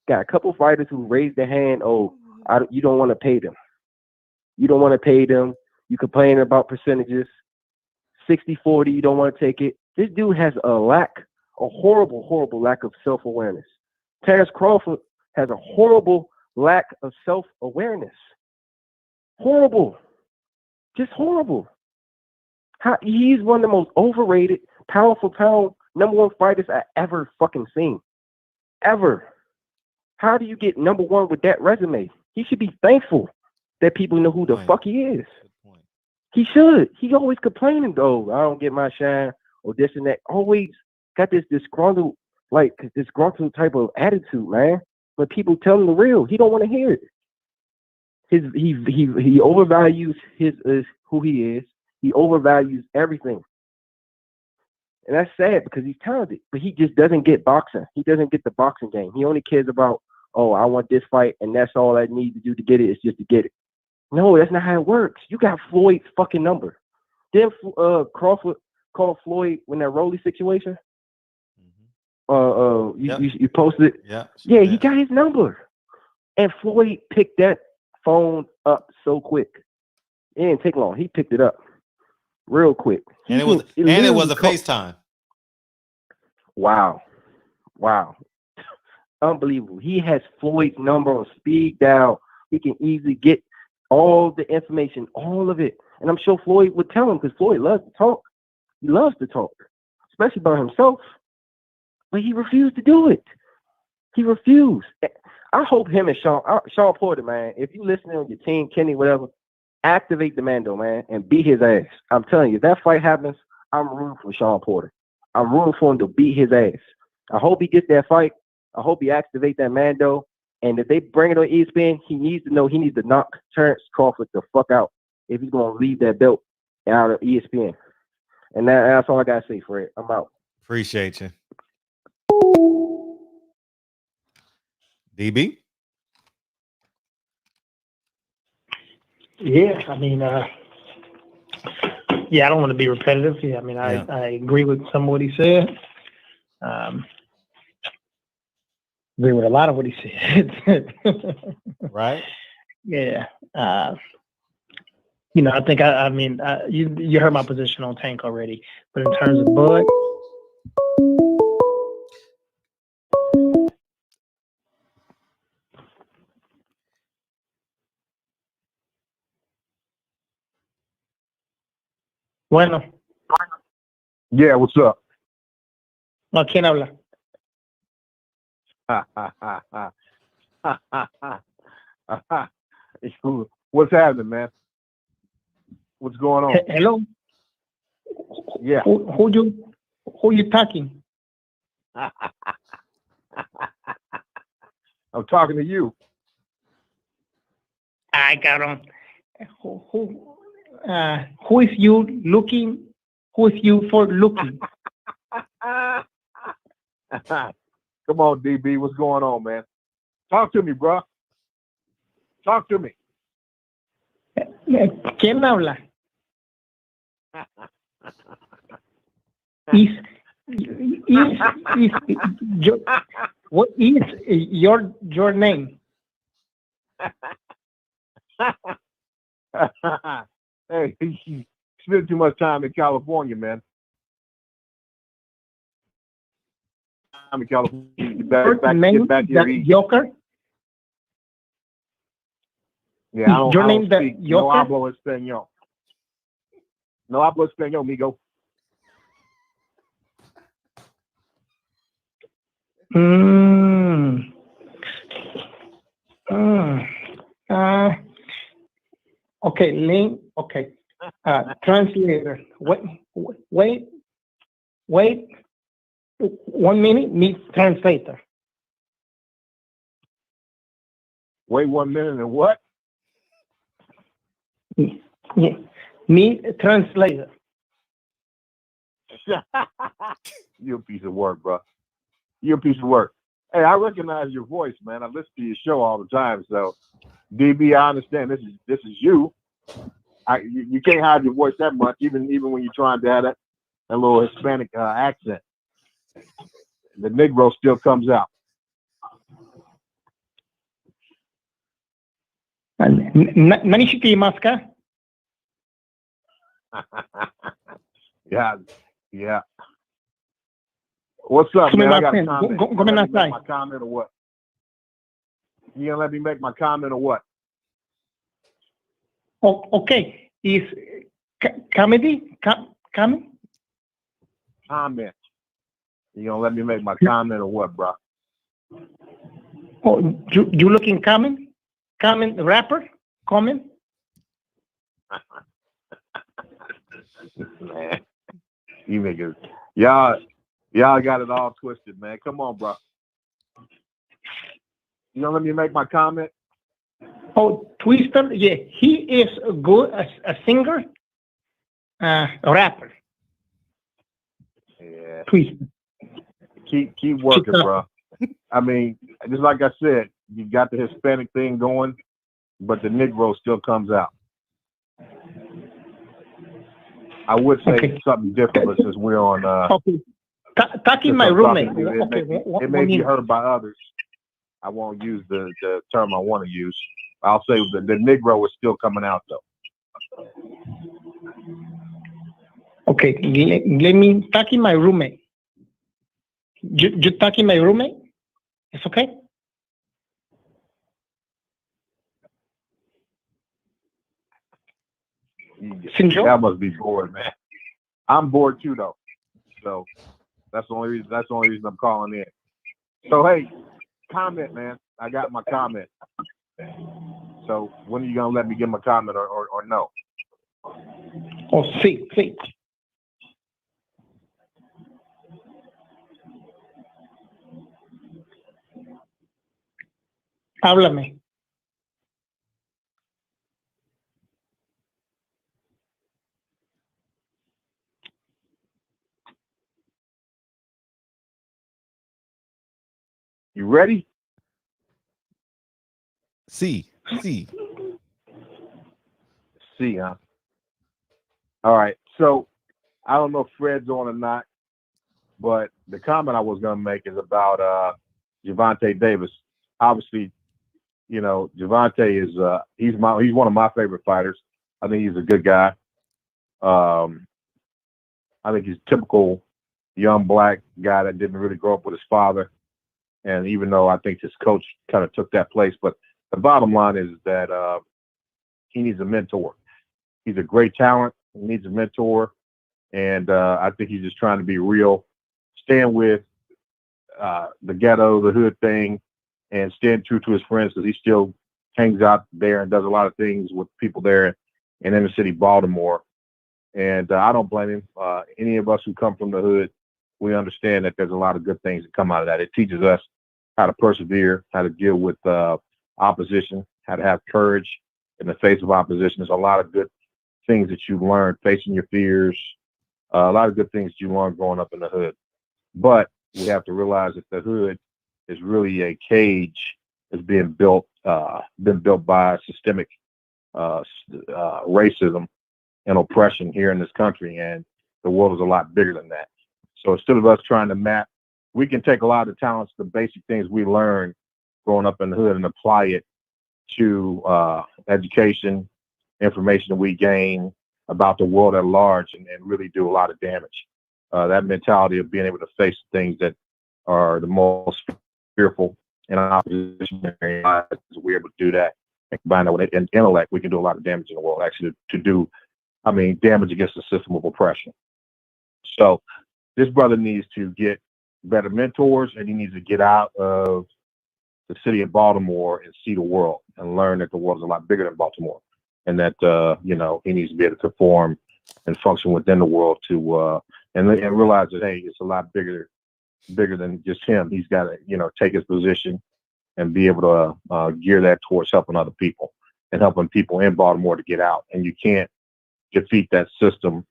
Got a couple fighters who raised their hand, oh, you don't want to pay them. You don't want to pay them. You complain about percentages. 60-40, you don't want to take it. This dude has a horrible, horrible lack of self-awareness. Terrence Crawford has a horrible lack of self-awareness. Horrible. Just horrible. He's one of the most overrated, powerful pound #1 fighters I ever fucking seen. Ever. How do you get #1 with that resume? He should be thankful that people know who the fuck he is. He should. He always complaining though. I don't get my shine or this and that. Always got this disgruntled type of attitude, man. But people tell him the real. He don't want to hear it. He overvalues who he is. He overvalues everything. And that's sad because he's talented, but he just doesn't get boxing. He doesn't get the boxing game. He only cares about, oh, I want this fight, and that's all I need to do to get it is just to get it. No, that's not how it works. You got Floyd's fucking number. Then Crawford called Floyd when that Rolly situation. You posted it. Yeah, he got his number. And Floyd picked that phone up so quick. It didn't take long. He picked it up real quick. And it was a FaceTime. Wow. Unbelievable. He has Floyd's number on speed dial. He can easily get all the information, all of it. And I'm sure Floyd would tell him because Floyd loves to talk. He loves to talk, especially about himself. But he refused to do it. He refused. I hope him and Sean Porter, man, if you listening on your team, Kenny, whatever, activate the Mando, man, and beat his ass. I'm telling you, if that fight happens, I'm rooting for Sean Porter. I'm rooting for him to beat his ass. I hope he gets that fight. I hope he activate that Mando. And if they bring it on ESPN, he needs to know he needs to knock Terrence Crawford the fuck out if he's going to leave that belt out of ESPN. And that's all I got to say, Fred. I'm out. Appreciate you. DB? Yeah, I mean, yeah, I don't want to be repetitive. Yeah, I mean, I agree with some of what he said. Agree with a lot of what he said. Right? Yeah. You know, I think I mean, you heard my position on Tank already, but in terms of Bud, bueno. Yeah, what's up? No, ¿quién habla? What's happening, man? What's going on? Hello. Yeah. Who you talking? I'm talking to you. I got on. Who is you looking? Who is you for looking? Come on, DB. What's going on, man? Talk to me, bro. Talk to me. ¿Quién habla? What is your name? Hey, you spend too much time in California, man. I'm in California. Get back to your Joker? Yeah, I your don't name speak. Joker? No hablo español. No hablo español, amigo. Okay, link. Okay. Translator. Wait. 1 minute. Need translator. Wait 1 minute and what? Yeah. Need translator. You're a piece of work, bro. You're a piece of work. Hey, I recognize your voice, man. I listen to your show all the time. So, DB, I understand this is you. You can't hide your voice that much, even when you're trying to have that little Hispanic accent. The Negro still comes out. Yeah. What's up, man? I got a comment. You gonna let me make my comment or what? You gonna let me make my comment or what? Oh, okay. Is comedy? Comment? Comment. You gonna let me make my comment or what, bro? Oh, you looking comment? Comment rapper? Comment? Man, you niggas, y'all got it all twisted, man. Come on, bro. You gonna let me make my comment? Oh, Twister, yeah, he is a good a singer, a rapper. Yeah. Twister. Keep working, bro. I mean, just like I said, you got the Hispanic thing going, but the Negro still comes out. I would say something different, but since we're on, okay. Talking my roommate. It may be heard by others. I won't use the term I want to use. I'll say the Negro is still coming out, though. Okay, let me talking my roommate. You talking my roommate? It's okay? That must be bored, man. I'm bored too, though. So that's the only reason I'm calling in. So hey, comment, man. I got my comment. So when are you gonna let me give my comment or no? Oh, sí. Háblame. You ready? See, huh? All right. So I don't know if Fred's on or not, but the comment I was gonna make is about Gervonta Davis. Obviously, you know, Gervonta is he's one of my favorite fighters. I think he's a good guy. I think he's a typical young black guy that didn't really grow up with his father. And even though I think his coach kind of took that place, but the bottom line is that he needs a mentor. He's a great talent. He needs a mentor. And I think he's just trying to be real, staying with the ghetto, the hood thing, and staying true to his friends because he still hangs out there and does a lot of things with people there in inner city Baltimore. And I don't blame him. Any of us who come from the hood, we understand that there's a lot of good things that come out of that. It teaches us how to persevere, how to deal with opposition, how to have courage in the face of opposition. There's a lot of good things that you learn facing your fears, a lot of good things you learn growing up in the hood. But we have to realize that the hood is really a cage that's being built by systemic racism and oppression here in this country, and the world is a lot bigger than that. So instead of us trying to map, we can take a lot of the talents, the basic things we learned growing up in the hood, and apply it to education, information that we gain about the world at large, and really do a lot of damage. That mentality of being able to face things that are the most fearful in oppositionary lives, we're able to do that and combine that with intellect, we can do a lot of damage in the world, actually, to do damage against the system of oppression. So this brother needs to get better mentors, and he needs to get out of the city of Baltimore and see the world and learn that the world is a lot bigger than Baltimore, and that he needs to be able to perform and function within the world to and realize that, hey, it's a lot bigger than just him. He's got to take his position and be able to gear that towards helping other people and helping people in Baltimore to get out. And you can't defeat that system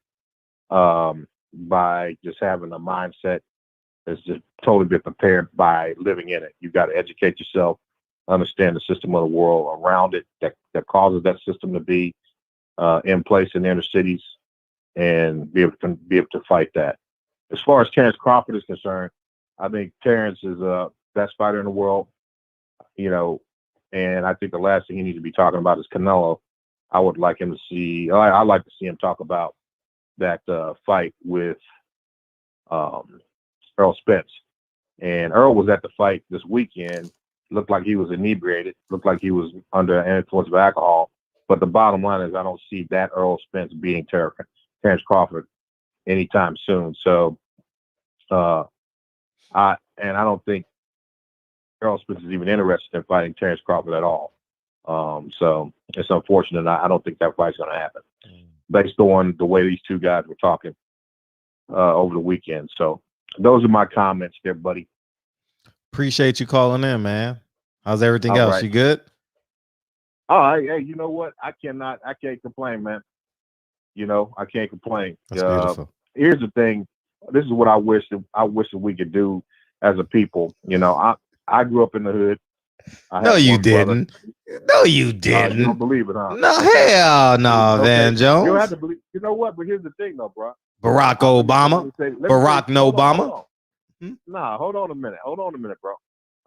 by just having a mindset that's just totally been prepared by living in it. You've got to educate yourself, understand the system of the world around it that causes that system to be in place in the inner cities, and be able to fight that. As far as Terrence Crawford is concerned, I think Terrence is the best fighter in the world, and I think the last thing he needs to be talking about is Canelo. I would like him to see, I'd like to see him talk about that fight with Earl Spence. And Earl was at the fight this weekend, looked like he was inebriated, looked like he was under an influence of alcohol. But the bottom line is I don't see that Earl Spence beating Terrence Crawford anytime soon. So I don't think Earl Spence is even interested in fighting Terrence Crawford at all. So it's unfortunate. I don't think that fight's going to happen based on the way these two guys were talking over the weekend. So those are my comments there, buddy. Appreciate you calling in, man. How's everything All else? right. You good? All right. Hey, you know what? I can't complain, man. I can't complain. That's beautiful. Here's the thing. This is what I wish that we could do as a people. I grew up in the hood. No, you didn't. No, you You didn't. don't believe it, huh? No, hell no, Van Jones. You don't have to believe. You know what? But here's the thing, though, bro. Barack Obama. Barack no Obama. Nah, hold on a minute, bro.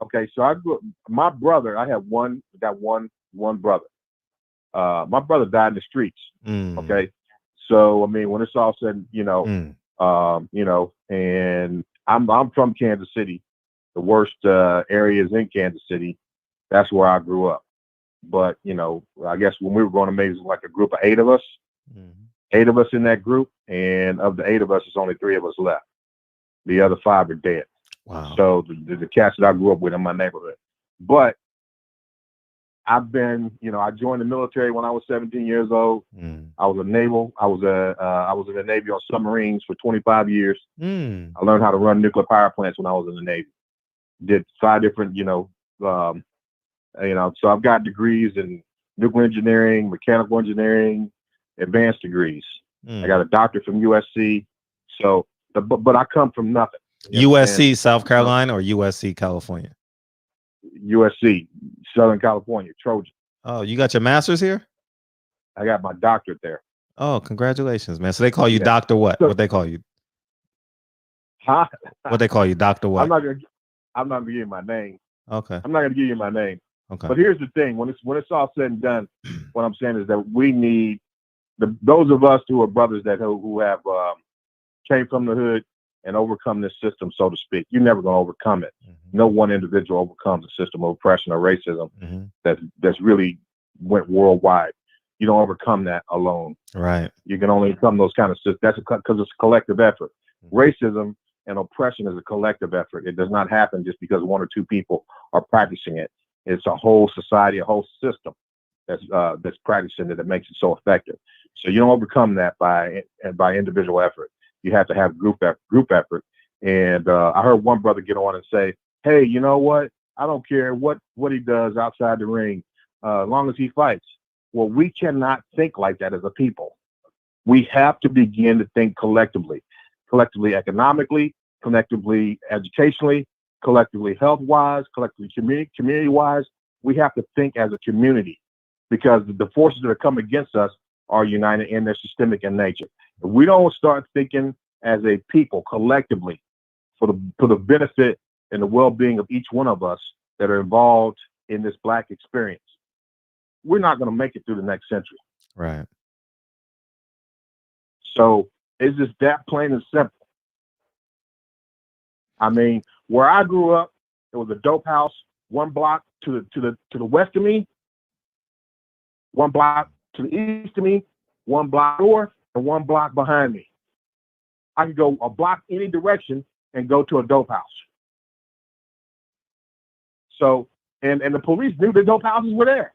Okay, so I grew up. My brother, I have one brother. My brother died in the streets. Okay, so I mean, when it's all said, and I'm from Kansas City, the worst areas in Kansas City. That's where I grew up. But I guess when we were growing up, maybe it was like a group of 8 of us. 8 of us in that group, and of the 8 of us, there's only 3 of us left. The other 5 are dead. Wow. So the cats that I grew up with in my neighborhood. But I've been, I joined the military when I was 17 years old. I was a naval. I was in the Navy on submarines for 25 years. I learned how to run nuclear power plants when I was in the Navy. Did 5 different, so I've got degrees in nuclear engineering, mechanical engineering, advanced degrees. I got a doctorate from USC. So, but I come from nothing. USC, South Carolina, or USC, California? USC, Southern California, Trojan. Oh, you got your master's here? I got my doctorate there. Oh, congratulations, man. So they call you Dr. what? What they call you? Huh? What they call you, Dr. what? I'm not gonna give you my name. Okay. I'm not gonna give you my name. Okay. But here's the thing: when it's all said and done, what I'm saying is that we need those of us who are brothers who have came from the hood and overcome this system, so to speak. You're never gonna overcome it. No one individual overcomes a system of oppression or racism that's really went worldwide. You don't overcome that alone. Right. You can only overcome those kind of systems. That's because it's a collective effort. Racism and oppression is a collective effort. It does not happen just because 1 or 2 people are practicing it. It's a whole society, a whole system that's practicing it that makes it so effective. So you don't overcome that by individual effort. You have to have group effort. And I heard one brother get on and say, "Hey, you know what? I don't care what he does outside the ring, as long as he fights." Well, we cannot think like that as a people. We have to begin to think collectively economically, collectively educationally, collectively health-wise, collectively community-wise. We have to think as a community because the forces that are coming against us are united and they're systemic in nature. If we don't start thinking as a people collectively for the benefit and the well-being of each one of us that are involved in this Black experience, we're not going to make it through the next century. Right. So it's just that plain and simple. I mean, where I grew up, there was a dope house 1 block to the west of me, 1 block to the east of me, 1 block north, and 1 block behind me. I could go a block any direction and go to a dope house. So, and the police knew the dope houses were there.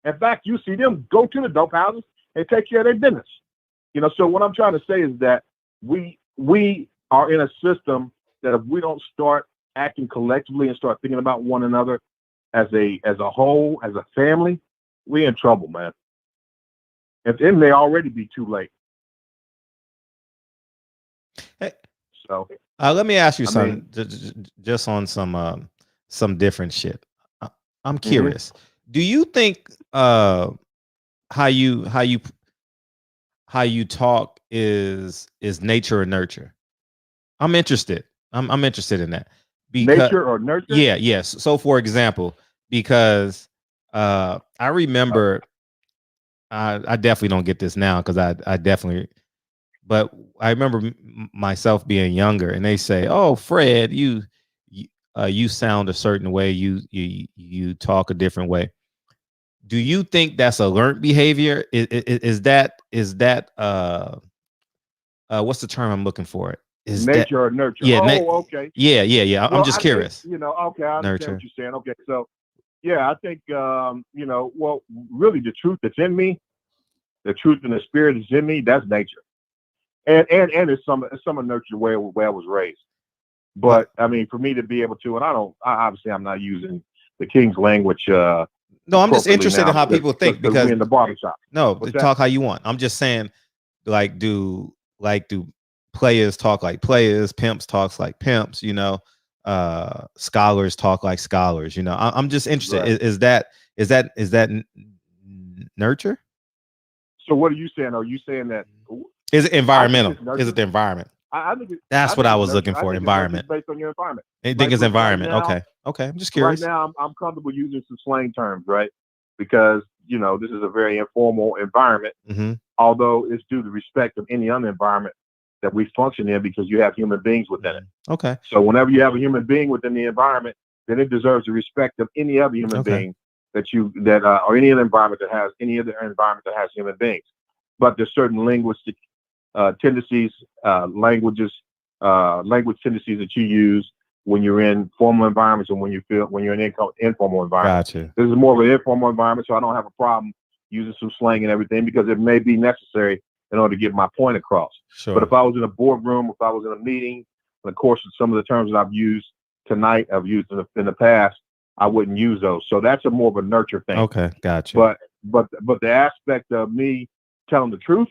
In fact, you see them go to the dope houses and take care of their business. So what I'm trying to say is that we are in a system that if we don't start acting collectively and start thinking about one another as a whole, as a family, we're in trouble, man. It may already be too late. Hey, so let me ask you something, just on some different shit. I'm curious. Do you think how you talk is nature or nurture? I'm interested. I'm interested in that. Because, nature or nurture? Yeah, yes. So for example, because I remember I definitely don't get this now because I definitely, but I remember myself being younger and they say, "Oh, Fred, you sound a certain way, you talk a different way." Do you think that's a learned behavior? Is that what's the term I'm looking for? Is nature that, or nurture? Yeah, okay. Yeah. Well, I'm just curious. Think, okay, I understand Nurture. what you're saying. Okay, so yeah, I think well, really the truth that's in me, the truth and the spirit is in me, that's nature. And it's some of nurture where I was raised. But I mean, for me to be able to, and obviously I'm not using the King's language. No, I'm just interested in how people think because we're in the barbershop. No, talk how you want. I'm just saying, do players talk like players, pimps talks like pimps, scholars talk like scholars, I'm just interested. Right. Is that nurture? So what are you saying? Are you saying that is it environmental? Is it the environment? I think that's what I was looking for. Environment. Based on your environment. You think it's environment? Right now, okay. I'm just curious. Right now, I'm comfortable using some slang terms, right? Because this is a very informal environment. Although it's due to respect of any other environment that we function in, because you have human beings within it. Okay. So whenever you have a human being within the environment, then it deserves the respect of any other human being or any other environment that has human beings. But there's certain linguistic tendencies, languages, language tendencies that you use when you're in formal environments and when you're in informal environments. Gotcha. This is more of an informal environment, so I don't have a problem using some slang and everything because it may be necessary in order to get my point across. Sure. But if I was in a boardroom, if I was in a meeting, and of course, some of the terms that I've used tonight, I've used in the past, I wouldn't use those. So that's more of a nurture thing. Okay, gotcha. But the aspect of me telling the truth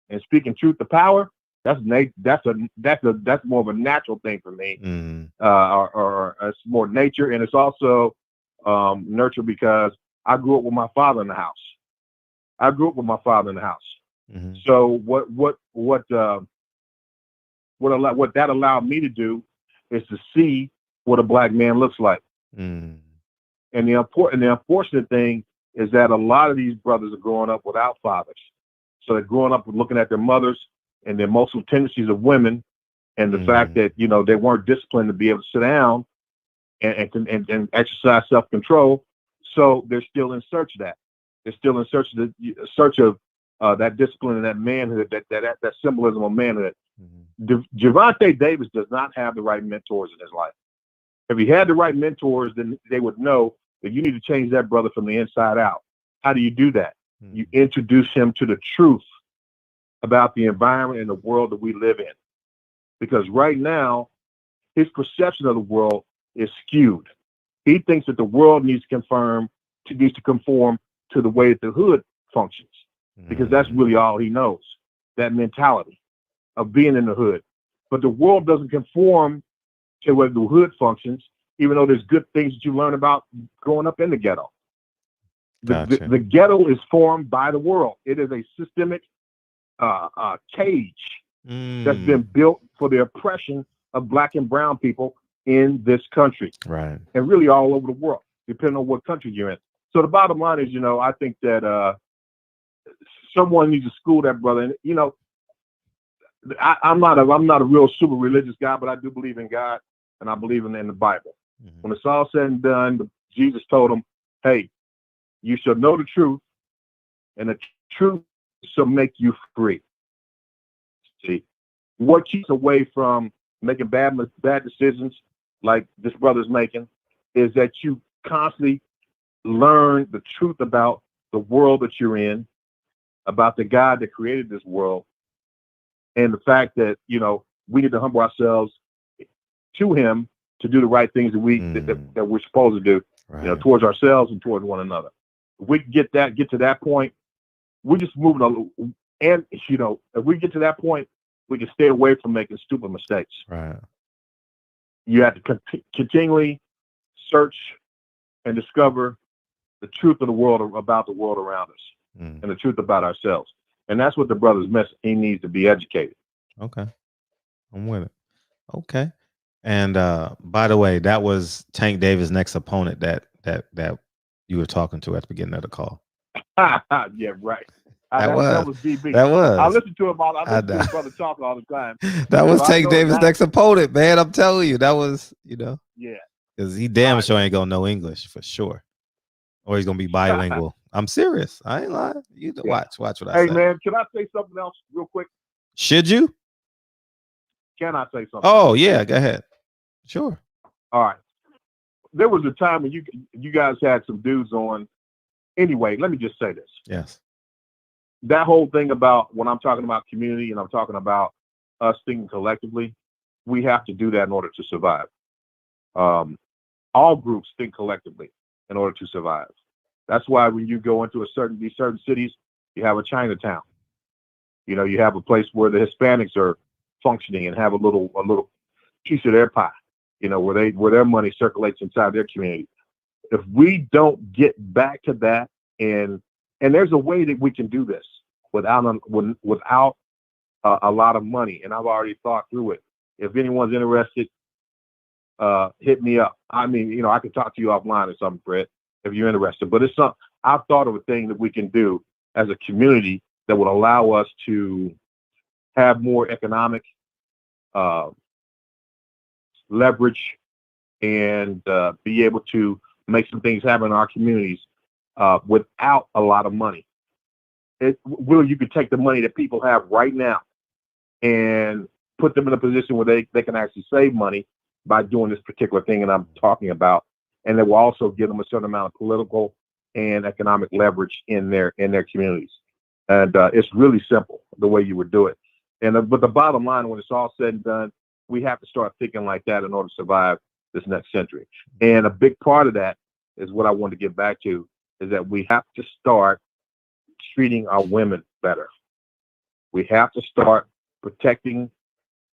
and speaking truth to power, that's more of a natural thing for me. Or it's more nature, and it's also nurture because I grew up with my father in the house. Mm-hmm. So what that allowed me to do is to see what a black man looks like. Mm. And the unfortunate thing is that a lot of these brothers are growing up without fathers. So they're growing up looking at their mothers and the emotional tendencies of women, and the fact that they weren't disciplined to be able to sit down and exercise self-control. So they're still in search of that. They're still in search of that discipline and that manhood, that symbolism of manhood. Javante Davis does not have the right mentors in his life. If he had the right mentors, then they would know that you need to change that brother from the inside out. How do you do that? You introduce him to the truth about the environment and the world that we live in. Because right now, his perception of the world is skewed. He thinks that the world needs to conform to the way that the hood functions. Because that's really all he knows, that mentality of being in the hood. But the world doesn't conform to where the hood functions, even though there's good things that you learn about growing up in the ghetto. Gotcha. The ghetto is formed by the world. It is a systemic cage that's been built for the oppression of black and brown people in this country. Right. And really all over the world, depending on what country you're in. So the bottom line is, I think that someone needs to school that brother. And, I'm not a real super religious guy, but I do believe in God and I believe in the Bible. Mm-hmm. When it's all said and done, Jesus told him, hey, you shall know the truth, and the truth shall make you free. See, what keeps away from making bad decisions like this brother's making is that you constantly learn the truth about the world that you're in, about the God that created this world, and the fact that, we need to humble ourselves to him to do the right things that we're supposed to do, right, towards ourselves and towards one another. If we get to that point, we're just moving on. And, if we get to that point, we can stay away from making stupid mistakes. Right. You have to continually search and discover the truth of the world, about the world around us, and the truth about ourselves. And that's what the brother's missing. He needs to be educated. Okay. I'm with it. Okay. And by the way, that was Tank Davis' next opponent that you were talking to at the beginning of the call. Yeah, right. That was DB. That was. I listen to him I listen to his brother talk all the time. That was Tank Davis' next opponent, man. I'm telling you, that was, Yeah. Because he damn sure ain't gonna know English for sure. Or he's gonna be bilingual. I'm serious. I ain't lying. You watch what I say. Hey man, can I say something else real quick? Should you? Can I say something? Oh yeah, go ahead. Sure. All right. There was a time when you guys had some dudes on. Anyway, let me just say this. Yes. That whole thing about when I'm talking about community and I'm talking about us thinking collectively, we have to do that in order to survive. All groups think collectively in order to survive. That's why when you go into these certain cities, you have a Chinatown. You have a place where the Hispanics are functioning and have a little piece of their pie. Where their money circulates inside their community. If we don't get back to that, and there's a way that we can do this without a lot of money, and I've already thought through it. If anyone's interested, hit me up. I mean, I can talk to you offline or something, Fred, if you're interested. But it's something I've thought of a thing that we can do as a community that would allow us to have more economic leverage and be able to make some things happen in our communities without a lot of money. You could take the money that people have right now and put them in a position where they can actually save money by doing this particular thing that I'm talking about. And they will also give them a certain amount of political and economic leverage in their communities. And it's really simple the way you would do it. But the bottom line, when it's all said and done, we have to start thinking like that in order to survive this next century. And a big part of that is what I want to get back to, is that we have to start treating our women better. We have to start protecting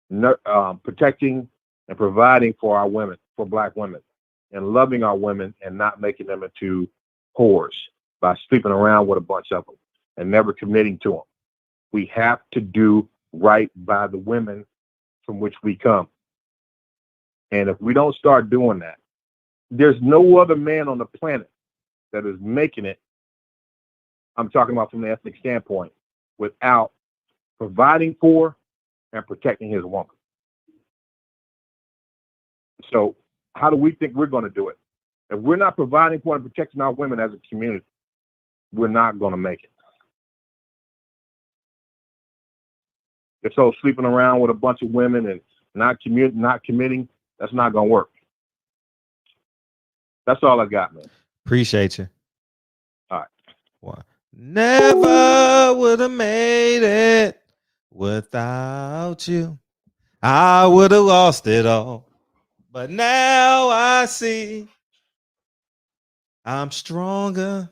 and providing for our women, for Black women, and loving our women and not making them into whores by sleeping around with a bunch of them and never committing to them. We have to do right by the women from which we come. And if we don't start doing that, there's no other man on the planet that is making it, I'm talking about from the ethnic standpoint, without providing for and protecting his woman. So how do we think we're going to do it? If we're not providing for and protecting our women as a community, we're not going to make it. If so, sleeping around with a bunch of women and not committing, that's not going to work. That's all I got, man. Appreciate you. All right. Well, never would have made it without you. I would have lost it all. But now I see I'm stronger.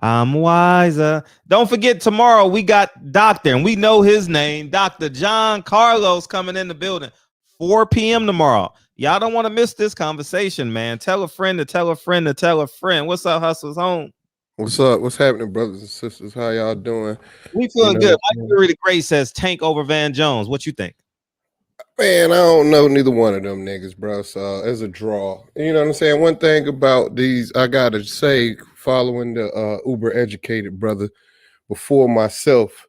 I'm wiser. Don't forget, tomorrow we got Doctor, and we know his name, Dr. John Carlos, coming in the building. 4 p.m. tomorrow. Y'all don't want to miss this conversation, man. Tell a friend to tell a friend to tell a friend. What's up, Hustles Home? What's up? What's happening, brothers and sisters? How y'all doing? We feeling good. Mike Fury the Great says Tank over Van Jones. What you think? Man, I don't know neither one of them niggas, bro. So as a draw, you know what I'm saying? One thing about these, I gotta say, following the uber educated brother before myself,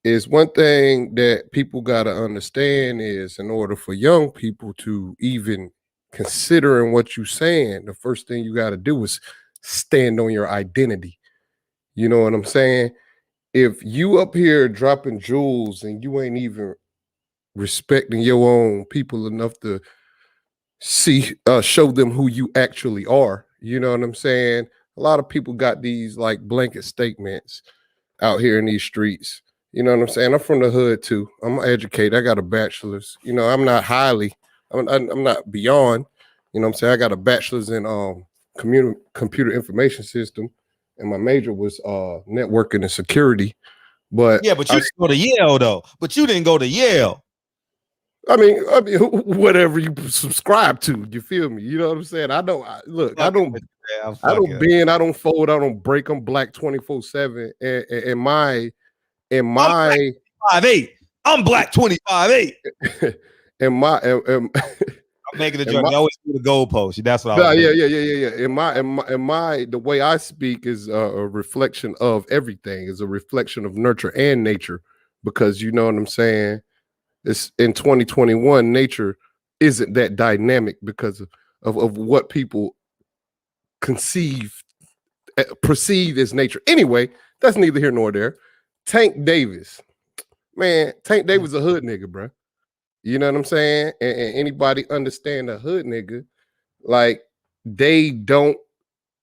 is one thing that people gotta understand is, in order for young people to even considering what you're saying, the first thing you gotta do is stand on your identity. You know what I'm saying? If you up here dropping jewels and you ain't even respecting your own people enough to show them who you actually are, you know what I'm saying? A lot of people got these like blanket statements out here in these streets. You know what I'm saying? I'm from the hood too. I'm educated. I got a bachelor's. You know, I'm not I'm not beyond. You know what I'm saying? I got a bachelor's in computer information system, and my major was networking and security. But yeah, but you didn't go to Yale though. But you didn't go to Yale. I mean, whatever you subscribe to, you feel me? You know what I'm saying? I don't bend, I don't fold, I don't break. I'm Black 24/7. And my 5'8". I'm Black 25'8". And my I'm making the joke. I always do the goalpost. That's what I was yeah. And my the way I speak is a reflection of everything, is a reflection of nurture and nature, because you know what I'm saying? It's in 2021, nature isn't that dynamic because of what people perceive as nature. Anyway, that's neither here nor there. Tank Davis, man, Tank Davis a hood nigga, bro. You know what I'm saying? And anybody understand a hood nigga, like they don't.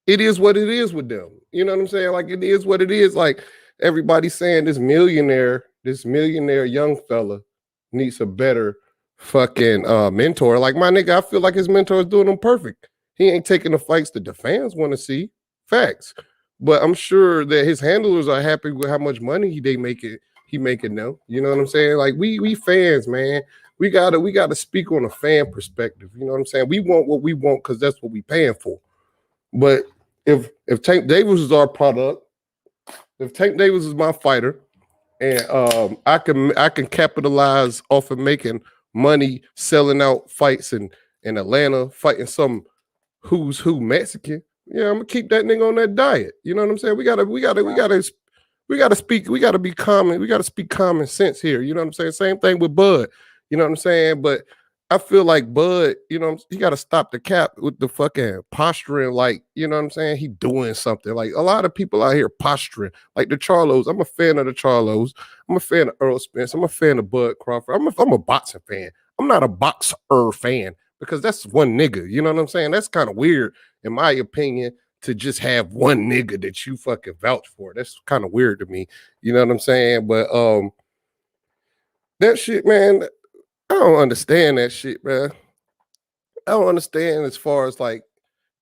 It is what it is with them. You know what I'm saying? Like it is what it is. Like everybody's saying, this millionaire young fella needs a better fucking mentor. Like my nigga, I feel like his mentor is doing him perfect. He ain't taking the fights that the fans want to see. Facts. But I'm sure that his handlers are happy with how much money he making now. You know what I'm saying? Like we fans, man. We gotta speak on a fan perspective. You know what I'm saying? We want what we want because that's what we paying for. But if Tank Davis is our product, if Tank Davis is my fighter, and I can capitalize off of making money selling out fights in Atlanta, fighting some who's who Mexican. Yeah, I'm gonna keep that nigga on that diet. You know what I'm saying? We gotta speak. We gotta be common. We gotta speak common sense here. You know what I'm saying? Same thing with Bud. You know what I'm saying? But I feel like Bud, you know, he got to stop the cap with the fucking posturing. Like, you know what I'm saying? He doing something. Like a lot of people out here posturing. Like the Charlos. I'm a fan of the Charlos. I'm a fan of Earl Spence. I'm a fan of Bud Crawford. I'm a boxing fan. I'm not a boxer fan because that's one nigga. You know what I'm saying? That's kind of weird, in my opinion, to just have one nigga that you fucking vouch for. That's kind of weird to me. You know what I'm saying? But that shit, man, I don't understand that shit, man. I don't understand as far as like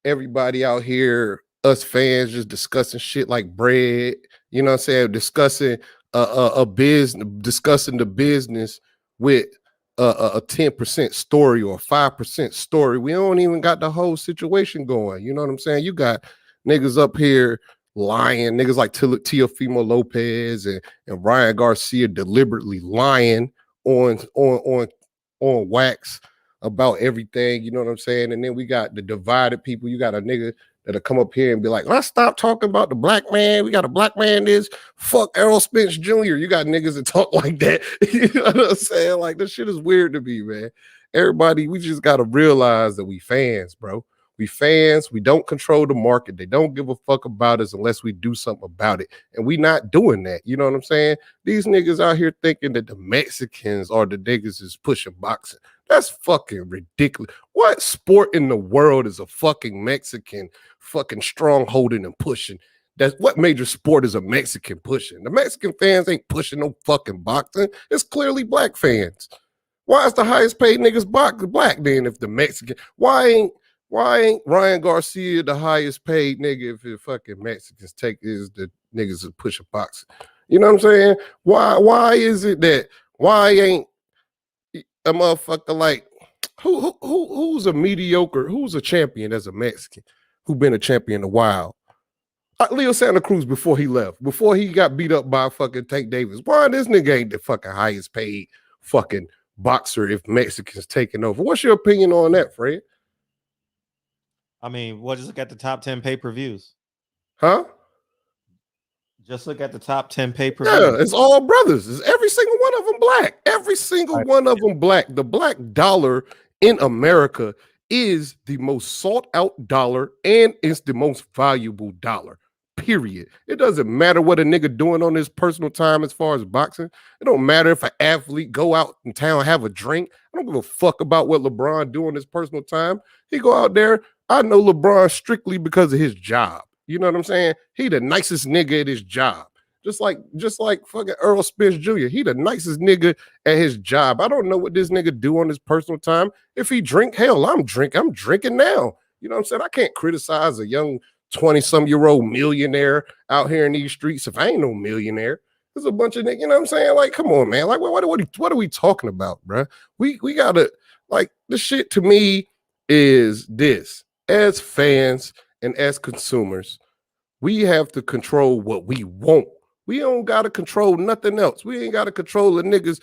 everybody out here, us fans just discussing shit like bread, you know what I'm saying? Discussing a business, discussing the business with a 10% story or a 5% story. We don't even got the whole situation going. You know what I'm saying? You got niggas up here lying, niggas like Teofimo Lopez and Ryan Garcia deliberately lying on wax about everything, you know what I'm saying? And then we got the divided people. You got a nigga that'll come up here and be like, let's stop talking about the black man. We got a black man this. Fuck Errol Spence Jr. You got niggas that talk like that. You know what I'm saying? Like, this shit is weird to me, man. Everybody, we just got to realize that we fans, bro. We fans. We don't control the market. They don't give a fuck about us unless we do something about it. And we not doing that. You know what I'm saying? These niggas out here thinking that the Mexicans are the niggas is pushing boxing. That's fucking ridiculous. What sport in the world is a fucking Mexican fucking strongholding and pushing? That's what major sport is a Mexican pushing? The Mexican fans ain't pushing no fucking boxing. It's clearly black fans. Why is the highest paid niggas black then if the Mexican? Why ain't Ryan Garcia the highest paid nigga if the fucking Mexicans take is the niggas that push a boxing? You know what I'm saying? Why is it that why ain't a motherfucker like who's a mediocre, who's a champion as a Mexican, who been a champion a while? Leo Santa Cruz before he left, before he got beat up by fucking Tank Davis. Why this nigga ain't the fucking highest paid fucking boxer if Mexicans taking over? What's your opinion on that, Fred? I mean, well, just look at the top 10 pay-per-views. Huh? Just look at the top 10 pay-per-views. Yeah, it's all brothers. It's every single one of them black. Every single one of them black. The black dollar in America is the most sought out dollar and it's the most valuable dollar. Period. It doesn't matter what a nigga doing on his personal time as far as boxing. It don't matter if an athlete go out in town, have a drink. I don't give a fuck about what LeBron do on his personal time. He go out there. I know LeBron strictly because of his job. You know what I'm saying? He the nicest nigga at his job. Just like fucking Earl Spence Jr. He the nicest nigga at his job. I don't know what this nigga do on his personal time. If he drink, hell, I'm drinking now. You know what I'm saying? I can't criticize a young 20-some-year-old millionaire out here in these streets if I ain't no millionaire. There's a bunch of niggas, you know what I'm saying? Like, come on, man. Like, what are we talking about, bro? We gotta, like, the shit to me is this. As fans and as consumers, we have to control what we want. We don't gotta control nothing else. We ain't gotta control a nigga's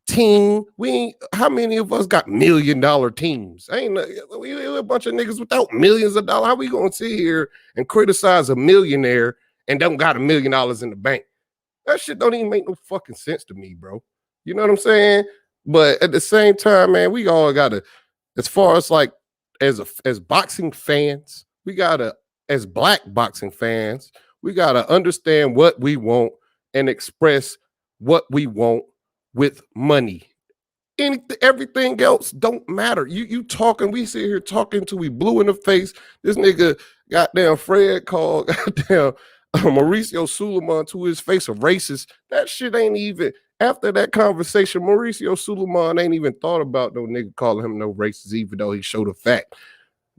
team. How many of us got $1 million teams? We a bunch of niggas without millions of dollars. How we gonna sit here and criticize a millionaire and don't got $1 million in the bank? That shit don't even make no fucking sense to me, bro. You know what I'm saying? But at the same time, man, we all gotta, as far as like as boxing fans, we gotta, as black boxing fans, we gotta understand what we want and express what we want with money. Everything else don't matter. You talking, we sit here talking till we blue in the face. This nigga goddamn Fred called goddamn Mauricio Suleiman to his face a racist. That shit ain't even, after that conversation, Mauricio Suleiman ain't even thought about no nigga calling him no racist, even though he showed the fact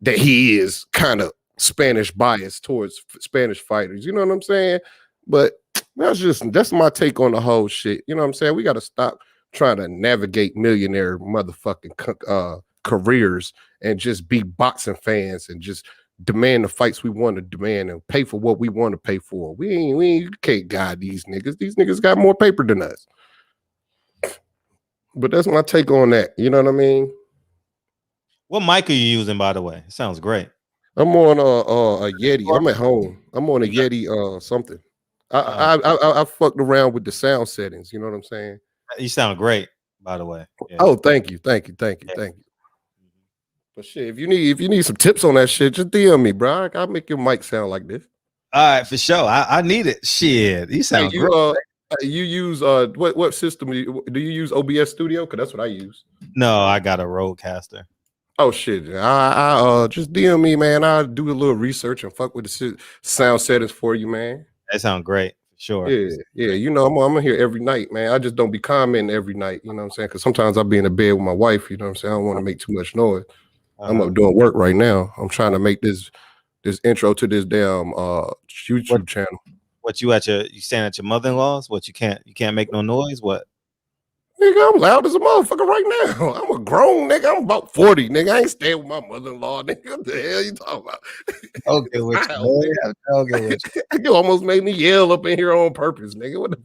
that he is kind of Spanish bias towards Spanish fighters. You know what I'm saying? But that's my take on the whole shit. You know what I'm saying? We got to stop trying to navigate millionaire motherfucking careers and just be boxing fans and just demand the fights we want to demand and pay for what we want to pay for. We can't guide these niggas. These niggas got more paper than us. But that's my take on that. You know what I mean? What mic are you using, by the way? It sounds great. I'm on a Yeti. I'm at home. I'm on a Yeti something. I fucked around with the sound settings. You know what I'm saying? You sound great, by the way. Yeah. Oh, thank you. But shit, if you need some tips on that shit, just DM me, bro. I'll make your mic sound like this. All right, for sure. I need it. Shit, you sound Hey, great. you use what system do you use? OBS Studio? Because that's what I use. No, I got a Rodecaster. Oh shit! I just DM me, man. I'll do a little research and fuck with the sound settings for you, man. That sounds great. Sure. Yeah. You know, I'm here every night, man. I just don't be commenting every night. You know what I'm saying? Because sometimes I'll be in the bed with my wife. You know what I'm saying? I don't want to make too much noise. I'm up doing work right now. I'm trying to make this intro to this damn YouTube channel. What you staying at your mother-in-law's? What you can't make no noise? What? Nigga, I'm loud as a motherfucker right now. I'm a grown nigga. I'm about 40, nigga. I ain't staying with my mother-in-law, nigga. What the hell you talking about? Okay, with you, okay, with you. You almost made me yell up in here on purpose, nigga. What the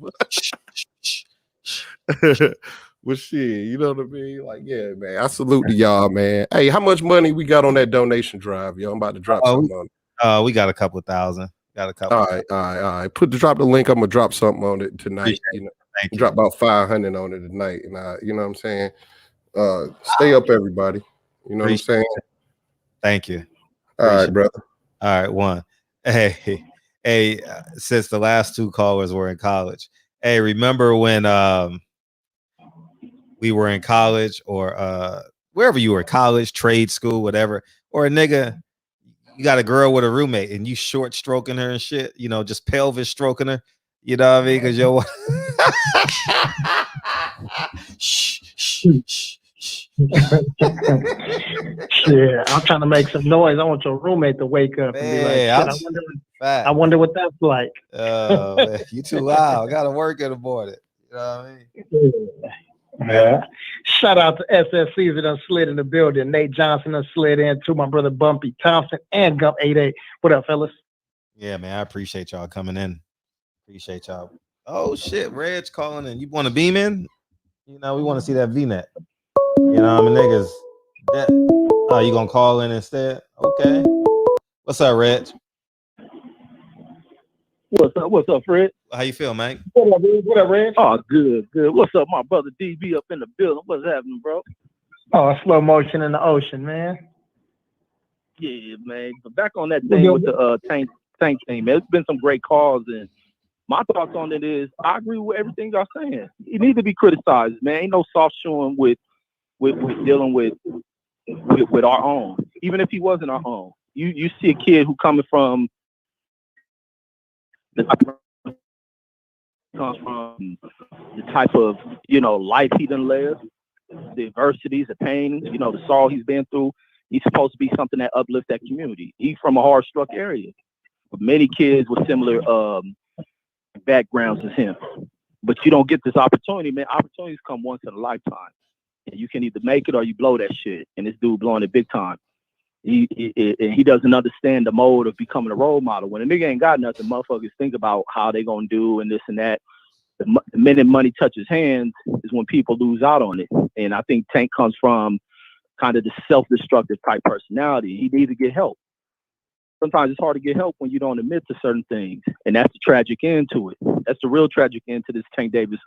fuck? Well, shit, you know what I mean? Like, yeah, man. I salute to y'all, man. Hey, how much money we got on that donation drive? Yo, I'm about to drop something on it. We got a couple thousand. Got a couple. All right. Drop the link. I'm gonna drop something on it tonight. You know, drop about 500 on it tonight, and you know what I'm saying. Stay up, everybody. You know what I'm saying. Thank you. All right, brother. All right, one. Hey, since the last two callers were in college, hey, remember when we were in college or wherever you were, college, trade school, whatever, or a nigga, you got a girl with a roommate and you short stroking her and shit, you know, just pelvis stroking her, you know what I mean? Because yo, Shit, I'm trying to make some noise. I want your roommate to wake up and be like, shit, I wonder what that's like. Oh, man, you too loud. I got to work in the morning. You know what I mean? Yeah. Shout out to SSCs that done slid in the building. Nate Johnson done slid in to my brother Bumpy Thompson and Gump 88. What up, fellas? Yeah, man. I appreciate y'all coming in. Appreciate y'all. Oh shit, Red's calling in. You want to beam in? You know, we want to see that V-net. You know, I mean, niggas. Oh, you gonna call in instead? Okay. What's up, Reg? What's up, Fred? How you feel, man? What up, Reg? Oh, good. What's up, my brother DB up in the building? What's happening, bro? Oh, slow motion in the ocean, man. Yeah, man. But back on that thing with the tank thing, man. It's been some great calls, and my thoughts on it is I agree with everything y'all saying. It needs to be criticized, man. Ain't no soft shoeing with dealing with our own. Even if he wasn't our own, you see a kid who coming from the type of life he done lived, the adversities, the pain, the sorrow he's been through. He's supposed to be something that uplifts that community. He's from a hard struck area. Many kids with similar backgrounds as him, but you don't get this opportunity, man. Opportunities come once in a lifetime, and you can either make it or you blow that shit. And this dude blowing it big time. He doesn't understand the mode of becoming a role model. When a nigga ain't got nothing, motherfuckers think about how they gonna do and this and that. The minute money touches hands is when people lose out on it. And I think Tank comes from kind of the self-destructive type personality. He needs to get help. Sometimes it's hard to get help when you don't admit to certain things, and that's the tragic end to it. That's the real tragic end to this Tank Davis,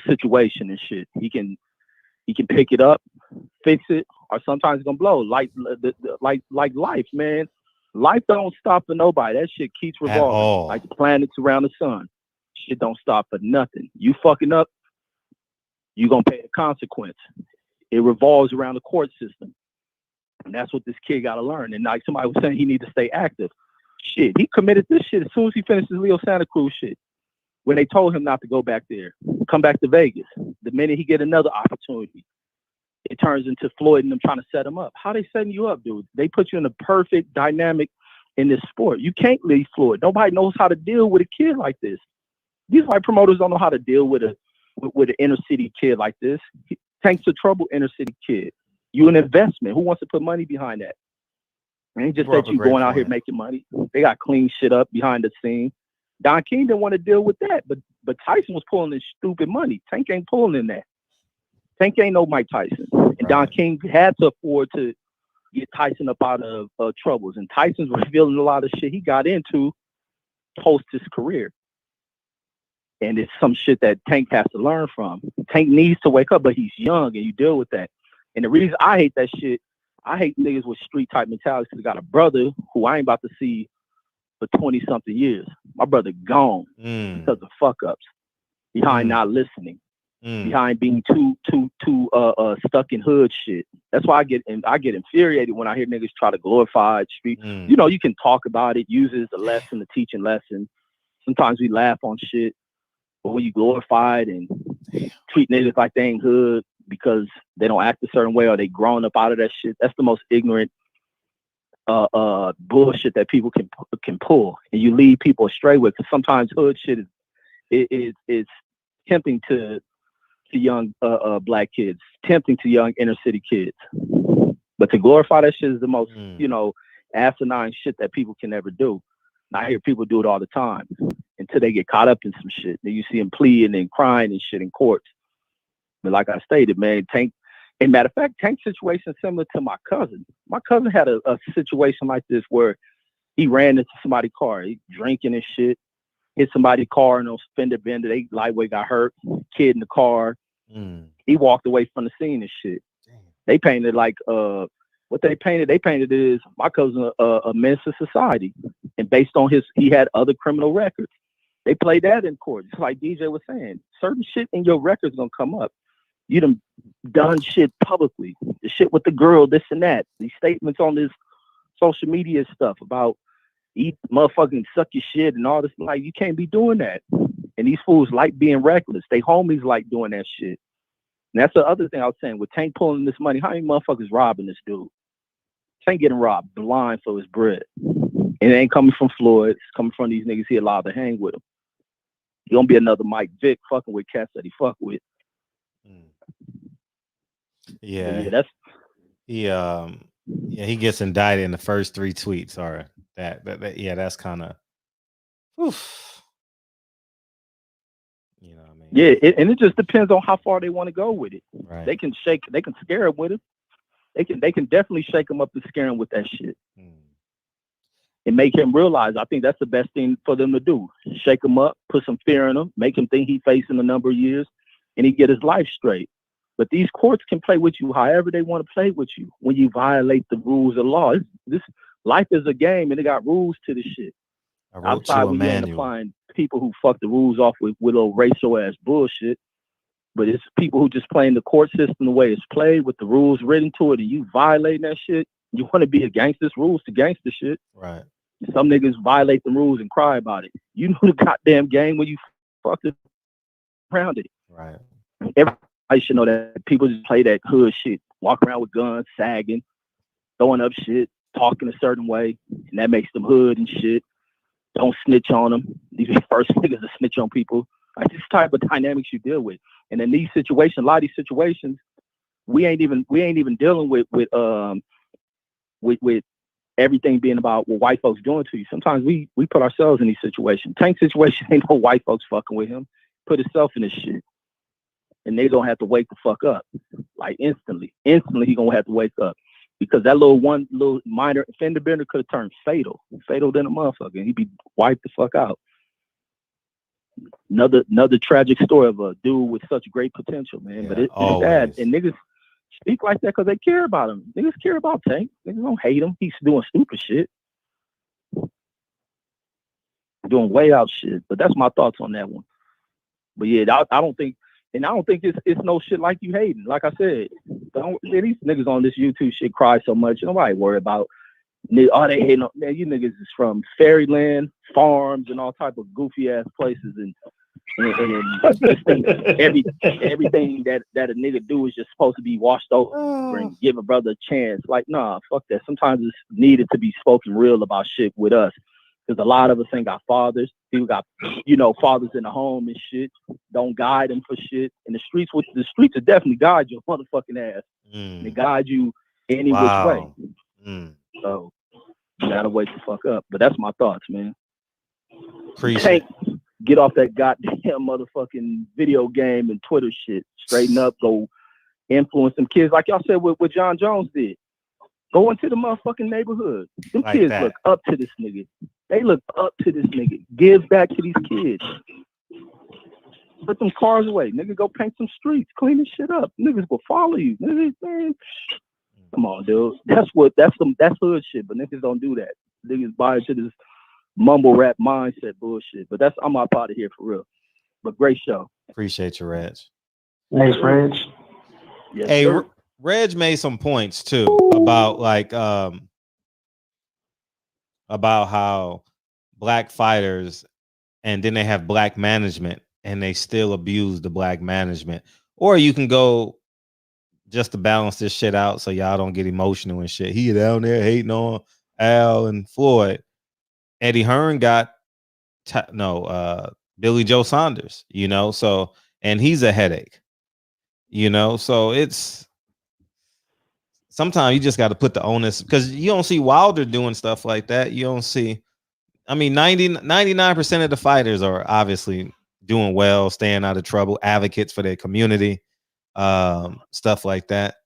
situation and shit. He can pick it up, fix it, or sometimes it's gonna blow. Like life, man. Life don't stop for nobody. That shit keeps revolving. Like the planets around the sun. Shit don't stop for nothing. You fucking up, you gonna pay the consequence. It revolves around the court system. And that's what this kid gotta learn. And like somebody was saying, he needs to stay active. Shit, he committed this shit as soon as he finished his Leo Santa Cruz shit. When they told him not to go back there, come back to Vegas. The minute he get another opportunity, it turns into Floyd and them trying to set him up. How they setting you up, dude? They put you in a perfect dynamic in this sport. You can't leave Floyd. Nobody knows how to deal with a kid like this. These white promoters don't know how to deal with an inner city kid like this. Tank's a troubled inner city kid. You an investment. Who wants to put money behind that? It ain't just that you going out here making money. They got clean shit up behind the scene. Don King didn't want to deal with that, but Tyson was pulling this stupid money. Tank ain't pulling in that. Tank ain't no Mike Tyson. And Don King had to afford to get Tyson up out of troubles. And Tyson's revealing a lot of shit he got into post his career. And it's some shit that Tank has to learn from. Tank needs to wake up, but he's young and you deal with that. And the reason I hate that shit, I hate niggas with street type mentality because I got a brother who I ain't about to see for 20 something years. My brother gone because of fuck ups, behind not listening, behind being too stuck in hood shit. That's why I get infuriated when I hear niggas try to glorify street. You know, you can talk about it, use it as a lesson, a teaching lesson. Sometimes we laugh on shit, but when you glorify it and treat niggas like they ain't hood because they don't act a certain way or they grown up out of that shit, that's the most ignorant bullshit that people can pull, and you lead people astray with. Because sometimes hood shit is tempting to young black kids, tempting to young inner city kids. But to glorify that shit is the most asinine shit that people can ever do. And I hear people do it all the time until they get caught up in some shit. Then you see them pleading and crying and shit in courts. But like I stated, man, Tank. And matter of fact, Tank's situation is similar to my cousin. My cousin had a situation like this where he ran into somebody's car, he drinking and shit, hit somebody's car and those fender bender, they lightweight got hurt, kid in the car. He walked away from the scene and shit. They painted like what they painted is my cousin a menace to society. And based on he had other criminal records. They played that in court. Just like DJ was saying, certain shit in your record's gonna come up. You done shit publicly. The shit with the girl, this and that. These statements on this social media stuff about eat motherfucking suck your shit and all this. Like, you can't be doing that. And these fools like being reckless. They homies like doing that shit. And that's the other thing I was saying. With Tank pulling this money, how many motherfuckers robbing this dude? Tank getting robbed blind for his bread. And it ain't coming from Floyd. It's coming from these niggas he allowed to hang with him. He gonna be another Mike Vick fucking with cats that he fuck with. Yeah, he gets indicted in the first 3 tweets. Or that's kind of, you know what I mean? Yeah, and it just depends on how far they want to go with it. Right. They can scare him with it. They can definitely shake him up and scare him with that shit. And make him realize, I think that's the best thing for them to do. Shake him up, put some fear in him, make him think he's facing a number of years, and he get his life straight. But these courts can play with you however they want to play with you when you violate the rules of law. This life is a game, and they got rules to this shit. Outside, we ain't to find people who fuck the rules off with little racial ass bullshit. But it's people who just playing the court system the way it's played with the rules written to it, and you violating that shit. You want to be against this rules to gangster shit. Right. Some niggas violate the rules and cry about it. You know the goddamn game when you fucked it around it. Right. Everybody should know that people just play that hood shit. Walk around with guns, sagging, throwing up shit, talking a certain way, and that makes them hood and shit. Don't snitch on them. These are the first niggas to snitch on people. Like, this type of dynamics you deal with. And in these situations, a lot of these situations, we ain't even dealing with everything being about what white folks doing to you. Sometimes we put ourselves in these situations. Tank's situation ain't no white folks fucking with him. Put himself in this shit. And they gonna have to wake the fuck up. Like, instantly. Instantly he gonna have to wake up. Because that little minor fender bender could have turned fatal. Fatal than a motherfucker. And he'd be wiped the fuck out. Another tragic story of a dude with such great potential, man. But it's sad. And niggas speak like that because they care about him. Niggas care about Tank. Niggas don't hate him. He's doing stupid shit. Doing way out shit. But that's my thoughts on that one. But yeah, I don't think it's no shit like you hating. Like I said, these niggas on this YouTube shit cry so much. Nobody worry about they hating. Man, you niggas is from fairyland, farms, and all type of goofy ass places, and everything that a nigga do is just supposed to be washed over and give a brother a chance. Like, nah, fuck that. Sometimes it's needed to be spoken real about shit with us. Because a lot of us ain't got fathers. People got, fathers in the home and shit. Don't guide them for shit. And the streets will definitely guide your motherfucking ass. They guide you any which way. So you gotta wake the fuck up. But that's my thoughts, man. Appreciate it. Get off that goddamn motherfucking video game and Twitter shit. Straighten up. Go influence some kids, like y'all said what John Jones did. Go into the motherfucking neighborhood. Them like kids that. look up to this nigga. They look up to this nigga. Give back to these kids. Put them cars away. Nigga, go paint some streets. Clean this shit up. Niggas will follow you. Niggas, man. Come on, dude. That's hood shit. But niggas don't do that. Niggas buy into this mumble rap mindset bullshit. But I'm up out of here for real. But great show. Appreciate you, Reg. Thanks, Reg. Yes, Hey, sir. Reg made some points too about about how black fighters, and then they have black management, and they still abuse the black management. Or you can go just to balance this shit out so y'all don't get emotional and shit. He down there hating on Al and Floyd. Eddie Hearn got Billy Joe Saunders, you know, so, and he's a headache, you know, so it's sometimes you just got to put the onus, because you don't see Wilder doing stuff like that. You don't see, I mean, 99% of the fighters are obviously doing well, staying out of trouble, advocates for their community, stuff like that.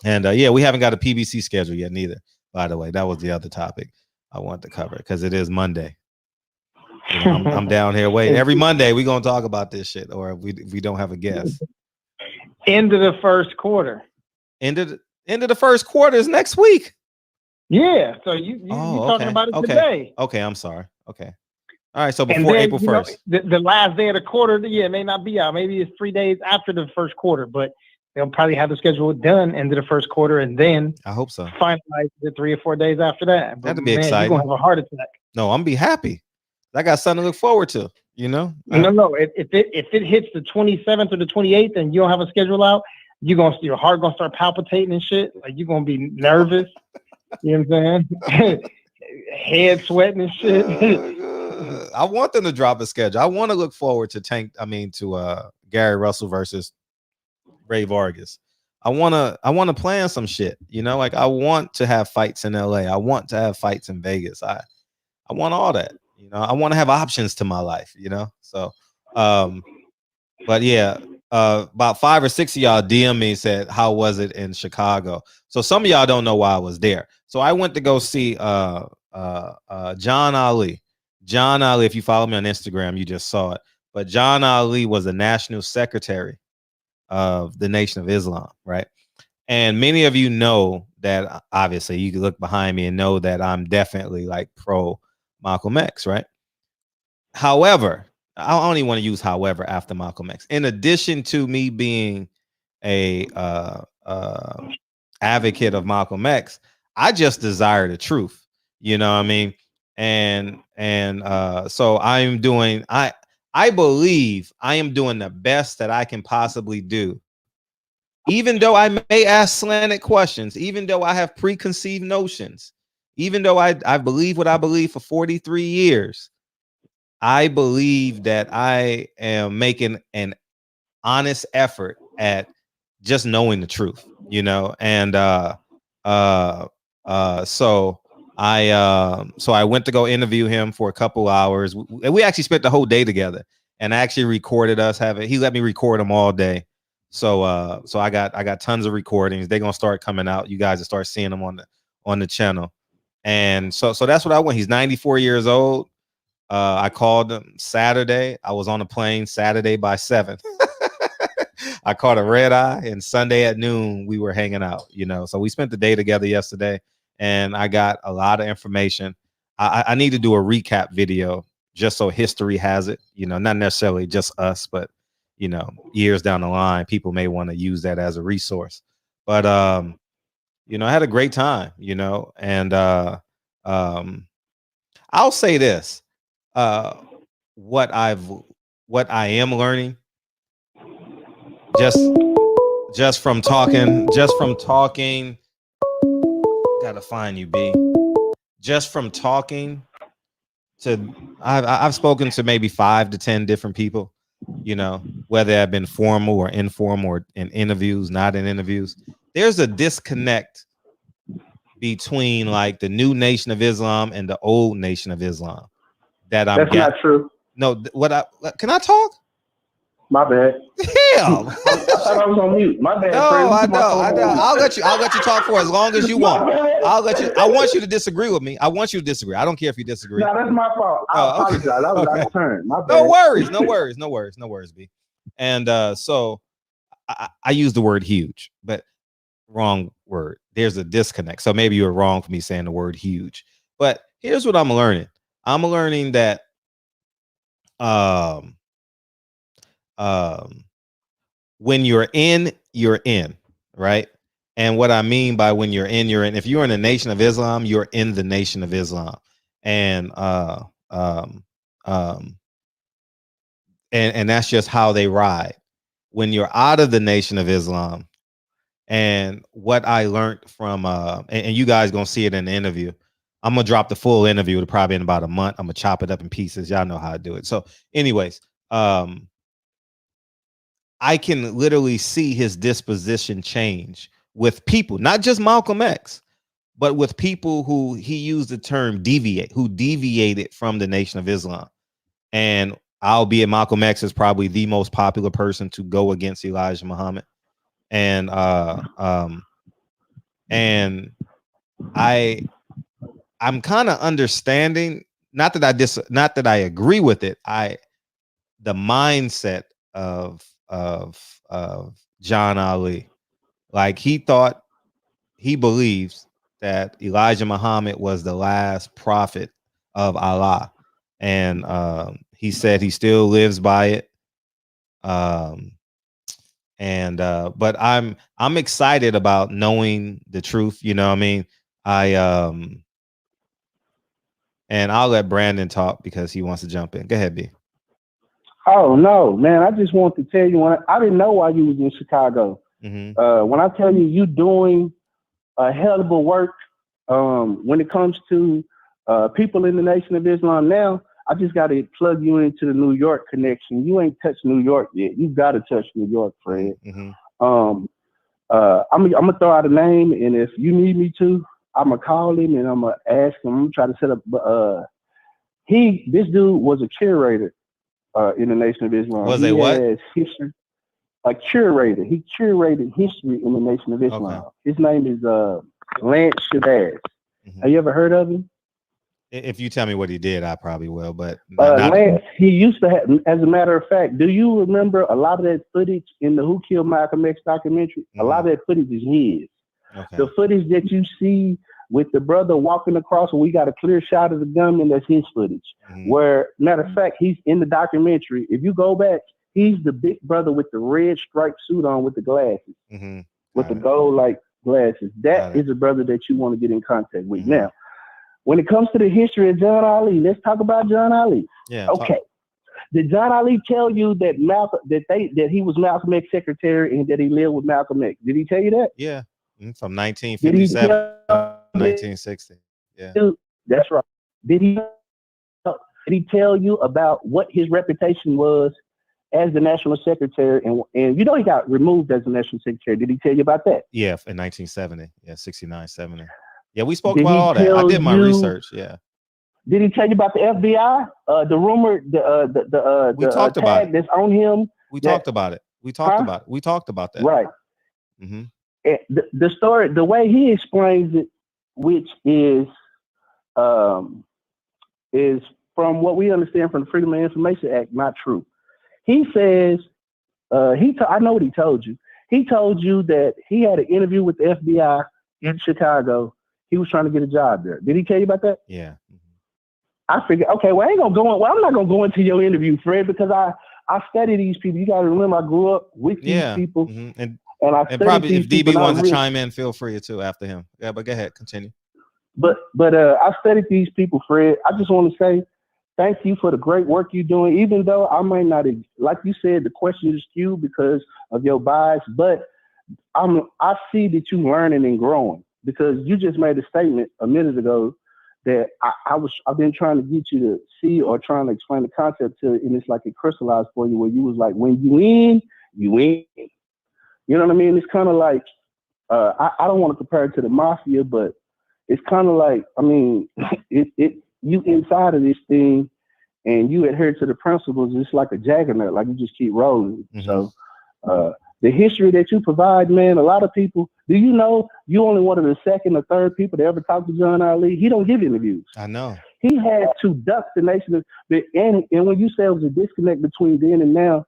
And yeah, we haven't got a PBC schedule yet neither, by the way. That was the other topic I wanted to cover, because it is Monday. You know, I'm down here waiting. Every Monday we're gonna talk about this shit, or if we don't have a guest. End of the first quarter. End of the first quarter is next week. Yeah. So you talking about it today. Okay, I'm sorry. Okay. All right. So before April 1st. The last day of the quarter, yeah, it may not be out. Maybe it's 3 days after the first quarter, but they'll probably have the schedule done into the first quarter, and then I hope so. Finalize it 3 or 4 days after that. That'd be exciting. You're gonna have a heart attack. No, I'm be happy. I got something to look forward to, you know? No. If it hits the 27th or the 28th and you don't have a schedule out, your heart gonna start palpitating and shit. Like, you're gonna be nervous. You know what I'm saying? Head sweating and shit. I want them to drop a schedule. I want to look forward to Gary Russell versus Ray Vargas. I want to plan some shit, you know, like I want to have fights in LA. I want to have fights in Vegas. I want all that, you know. I want to have options to my life, you know. So but yeah, about 5 or 6 of y'all DM me and said, how was it in Chicago? So some of y'all don't know why I was there. So I went to go see John Ali. John Ali, if you follow me on Instagram, you just saw it. But John Ali was the national secretary of the Nation of Islam, right? And many of you know that, obviously you can look behind me and know that I'm definitely like pro Malcolm X, right? However, I only want to use however after Malcolm X. In addition to me being a advocate of Malcolm X, I just desire the truth, you know what I mean? And so I believe I am doing the best that I can possibly do. Even though I may ask slanted questions, even though I have preconceived notions, even though I believe what I believe for 43 years, I believe that I am making an honest effort at just knowing the truth, you know? And so I went to go interview him for a couple hours. We actually spent the whole day together, and I actually recorded us having. He let me record him all day. So I got tons of recordings. They're gonna start coming out. You guys will start seeing them on the channel. And so that's what I went. He's 94 years old. I called him Saturday. I was on a plane Saturday by 7. I caught a red eye, and Sunday at noon we were hanging out, you know. So we spent the day together yesterday, and I got a lot of information. I need to do a recap video just so history has it, you know, not necessarily just us, but you know, years down the line, people may want to use that as a resource. But you know, I had a great time, you know, and I'll say this. What I am learning just from talking, gotta find you, B. Just from talking to, I've spoken to maybe 5 to 10 different people, you know, whether they've been formal or informal or in interviews, not in interviews. There's a disconnect between like the new Nation of Islam and the old Nation of Islam. That's not true. No, can I talk? My bad. Hell, I thought I was on mute. My bad. No, I know. I'll let you talk for as long as you want. I want you to disagree with me. I want you to disagree. I don't care if you disagree. No, that's my fault. I apologize. That was out of turn. My bad. No worries, B. And so I use the word huge, but wrong word. There's a disconnect. So maybe you're wrong for me saying the word huge. But here's what I'm learning. I'm learning that when you're in, right? And what I mean by when you're in, you're in. If you're in the Nation of Islam, you're in the Nation of Islam. And and that's just how they ride. When you're out of the Nation of Islam, and what I learned from and you guys gonna see it in the interview. I'm gonna drop the full interview probably in about a month. I'm gonna chop it up in pieces. Y'all know how to do it. So, anyways, I can literally see his disposition change with people, not just Malcolm X, but with people who he used the term deviate, who deviated from the Nation of Islam. And albeit Malcolm X is probably the most popular person to go against Elijah Muhammad. And I'm kind of understanding, not that I agree with it. The mindset of John Ali, like he believes that Elijah Muhammad was the last prophet of Allah, and he said he still lives by it. But I'm excited about knowing the truth. You know what I mean? And I'll let Brandon talk because he wants to jump in. Go ahead, B. Oh no, man! I just want to tell you, I didn't know why you was in Chicago. Mm-hmm. When I tell you, you doing a hell of a work when it comes to people in the Nation of Islam. Now, I just got to plug you into the New York connection. You ain't touched New York yet. You got to touch New York, Fred. Mm-hmm. I'm gonna throw out a name, and if you need me to, I'm gonna call him and I'm gonna ask him. I'm gonna try to set up. This dude was a curator in the Nation of Islam. Was they what? History. A curator. He curated history in the Nation of Islam. Okay. His name is Lance Shabazz. Mm-hmm. Have you ever heard of him? If you tell me what he did, I probably will. But Lance, he used to have. As a matter of fact, do you remember a lot of that footage in the Who Killed Malcolm X documentary? Mm-hmm. A lot of that footage is his. Okay. The footage that you see with the brother walking across, and we got a clear shot of the gunman, that's his footage. Mm-hmm. Where, matter of fact, he's in the documentary. If you go back, he's the big brother with the red striped suit on with the glasses, mm-hmm. with the gold like glasses. That is a brother that you want to get in contact with. Mm-hmm. Now, when it comes to the history of John Ali, let's talk about John Ali. Yeah. Okay. Did John Ali tell you that that he was Malcolm X's secretary and that he lived with Malcolm X? Did he tell you that? Yeah. From 1957 to 1960. Yeah. That's right. Did he tell you about what his reputation was as the national secretary? And you know he got removed as the national secretary. Did he tell you about that? Yeah, in 1970. Yeah, 69, 70. Yeah, we spoke about all that. I did my research. Yeah. Did he tell you about the FBI? The rumor, we talked about it. That's on him. We talked about it. We talked about that. Right. Mm-hmm. The story, the way he explains it, which is from what we understand from the Freedom of Information Act, not true. He says, I know what he told you. He told you that he had an interview with the FBI in Chicago. He was trying to get a job there. Did he tell you about that? Yeah. I figured, okay, well, I'm not gonna go into your interview, Fred, because I study these people. You got to remember, I grew up with these people. Mm-hmm. And I probably if DB wants to chime in, feel free to after him. Yeah, but go ahead, continue. But I studied these people, Fred. I just want to say thank you for the great work you're doing, even though I might not, like you said, the question is skewed because of your bias, but I see that you're learning and growing, because you just made a statement a minute ago that I've been trying to get you to see or trying to explain the concept to, and it's like it crystallized for you, where you was like, when you in, you in. You know what I mean? It's kind of like, I don't want to compare it to the mafia, but it's kind of like, I mean, you inside of this thing and you adhere to the principles. It's like a juggernaut, like you just keep rolling. Mm-hmm. So the history that you provide, man, a lot of people, do you know you only one of the second or third people to ever talk to John Ali? He don't give interviews. I know. He had to duck the nation. And when you say it was a disconnect between then and now,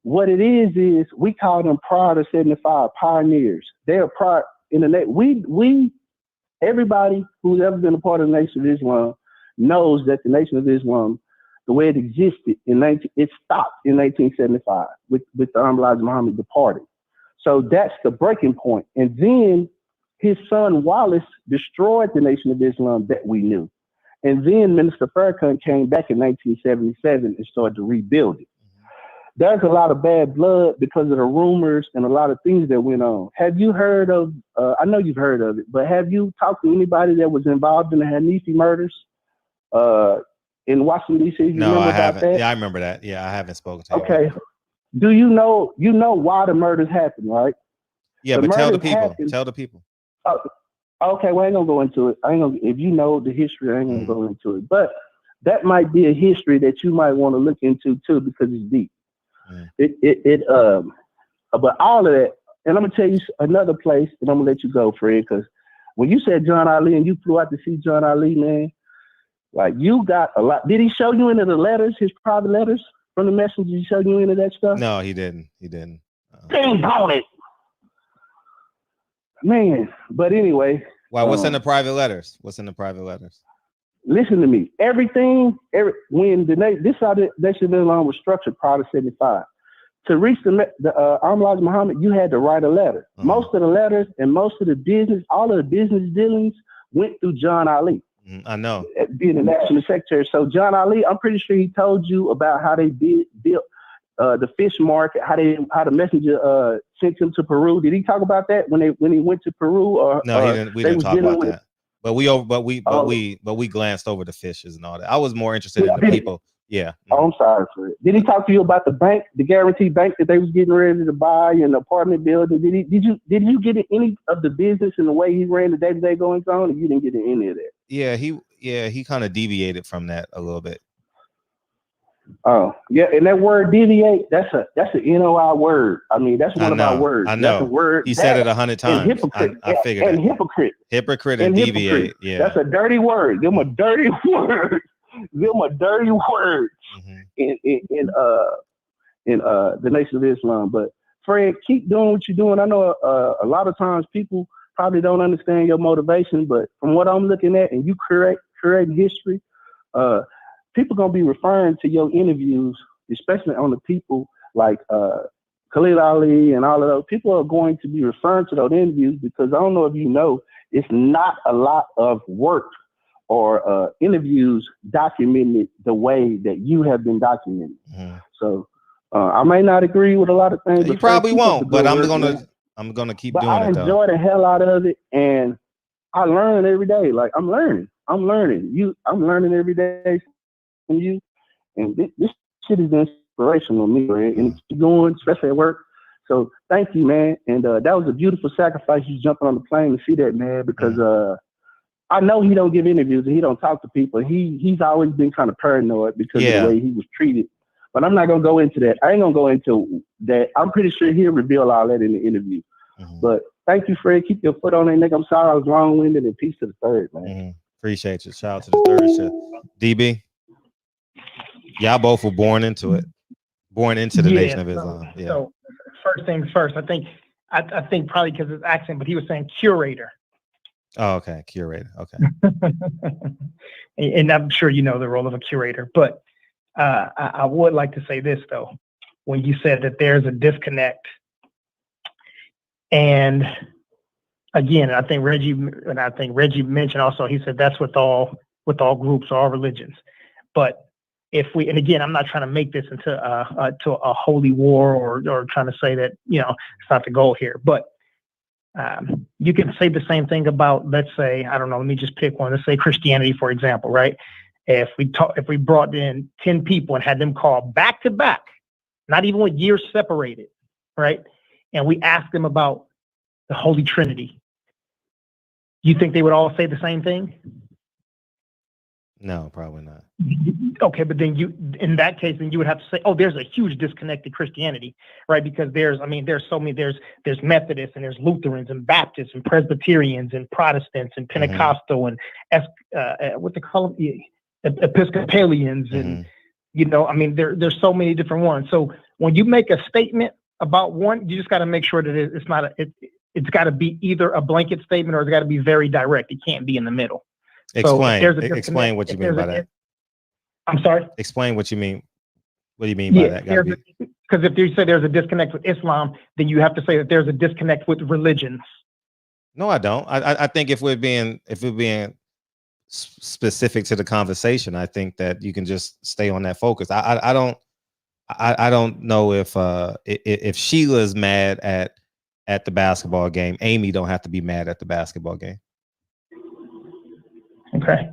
what it is we call them prior to 75 pioneers. they are part in the we everybody who's ever been a part of the Nation of Islam knows that the Nation of Islam, the way it existed it stopped in 1975 with the Elijah Muhammad departed. So that's the breaking point. And then his son Wallace destroyed the Nation of Islam that we knew. And then Minister Farrakhan came back in 1977 and started to rebuild it. There's a lot of bad blood because of the rumors and a lot of things that went on. Have you heard of, I know you've heard of it, but have you talked to anybody that was involved in the Hanifi murders in Washington, D.C.? No, I haven't. Yeah, I remember that. Yeah, I haven't spoken to you. Okay. Do you know why the murders happened, right? Yeah, but tell the people. Okay, well, I ain't gonna go into it. If you know the history, I ain't gonna go into it. But that might be a history that you might want to look into too, because it's deep. But all of that, and I'm gonna tell you another place, and I'm gonna let you go, Fred, because when you said John Ali and you flew out to see John Ali, man, like you got a lot. Did he show you into the letters, his private letters from the message? Did he show you into that stuff? No, he didn't. Dang on it, man. But anyway, why? What's in the private letters? Listen to me. When this how the Nation of Islam was structured prior to 75. To reach the Elijah Muhammad, you had to write a letter. Most of the letters and most of the business, all of the business dealings went through John Ali. I know. Being the national secretary. So John Ali, I'm pretty sure he told you about how they built the fish market, how the messenger sent him to Peru. Did he talk about that when he went to Peru? Or no, he didn't. We didn't talk about that. But we glanced over the fishes and all that. I was more interested in the people. Yeah. Oh, I'm sorry for it. Did he talk to you about the bank, the guaranteed bank that they was getting ready to buy and the apartment building? Did you get in any of the business and the way he ran the day-to-day goings on, or you didn't get in any of that? Yeah, he kind of deviated from that a little bit. Oh, yeah, and that word deviate, that's an NOI word. I mean, that's one of our words. I know. That's a word. He said it 100 times. Hypocrite. I figured and that. Hypocrite and deviate. Yeah. That's a dirty word. Give him a dirty word. Give them a dirty word in the Nation of Islam. But Fred, keep doing what you're doing. I know a lot of times people probably don't understand your motivation, but from what I'm looking at, and you create history, people gonna be referring to your interviews, especially on the people like Khalid Ali and all of those. People are going to be referring to those interviews because I don't know if you know, it's not a lot of work or interviews documented the way that you have been documented. So I may not agree with a lot of things. You probably won't, but I'm gonna keep doing it. I enjoy the hell out of it, and I learn every day. Like I'm learning. I'm learning every day from you, and this shit is inspirational to me, man. And it's going, especially at work. So thank you, man. And that was a beautiful sacrifice. You jumping on the plane to see that, man, because I know he don't give interviews and he don't talk to people. He's always been kind of paranoid because of the way he was treated. But I'm not gonna go into that. I ain't gonna go into that. I'm pretty sure he'll reveal all that in the interview. But thank you, Fred. Keep your foot on that, nigga. I'm sorry I was long-winded, and peace to the third, man. Appreciate you. Shout out to the third shift. DB. Y'all both were born into the Nation of Islam. Yeah. So first things first, I think probably because of his accent, but he was saying curator. Oh, okay. Curator. Okay. And I'm sure you know the role of a curator, but I would like to say this though, when you said that there's a disconnect, and again, I think Reggie mentioned also, he said that's with all groups, all religions. But and again, I'm not trying to make this into a holy war or trying to say that, it's not the goal here, but you can say the same thing about, let's say, I don't know, let me just pick one. Let's say Christianity, for example, right? If we brought in 10 people and had them call back to back, not even with years separated, right? And we asked them about the Holy Trinity, you think they would all say the same thing? No, probably not. Okay, but then in that case, then you would have to say, oh, there's a huge disconnect in Christianity, right? Because there's so many, there's Methodists and there's Lutherans and Baptists and Presbyterians and Protestants and Pentecostal and what they call them, Episcopalians and there's so many different ones. So when you make a statement about one, you just got to make sure that it's not it's got to be either a blanket statement or it's got to be very direct. It can't be in the middle. Explain what you mean by that. I'm sorry? Explain what you mean. What do you mean by that? Because if you say there's a disconnect with Islam, then you have to say that there's a disconnect with religions. No, I don't. I think if we're being specific to the conversation, I think that you can just stay on that focus. I don't know if Sheila's mad at the basketball game, Amy don't have to be mad at the basketball game. Okay.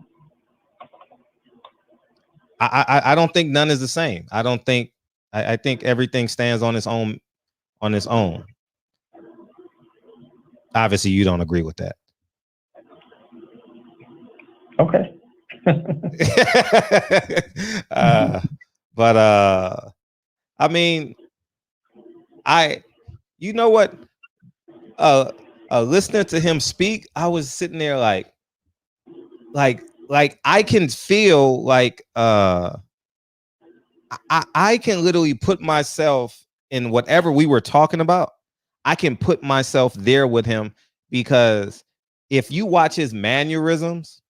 I don't think none is the same. I think everything stands on its own. Obviously, you don't agree with that. Okay. But I mean, you know what? Listening to him speak, I was sitting there like I can feel like I can literally put myself in whatever we were talking about. I can put myself there with him, because if you watch his mannerisms,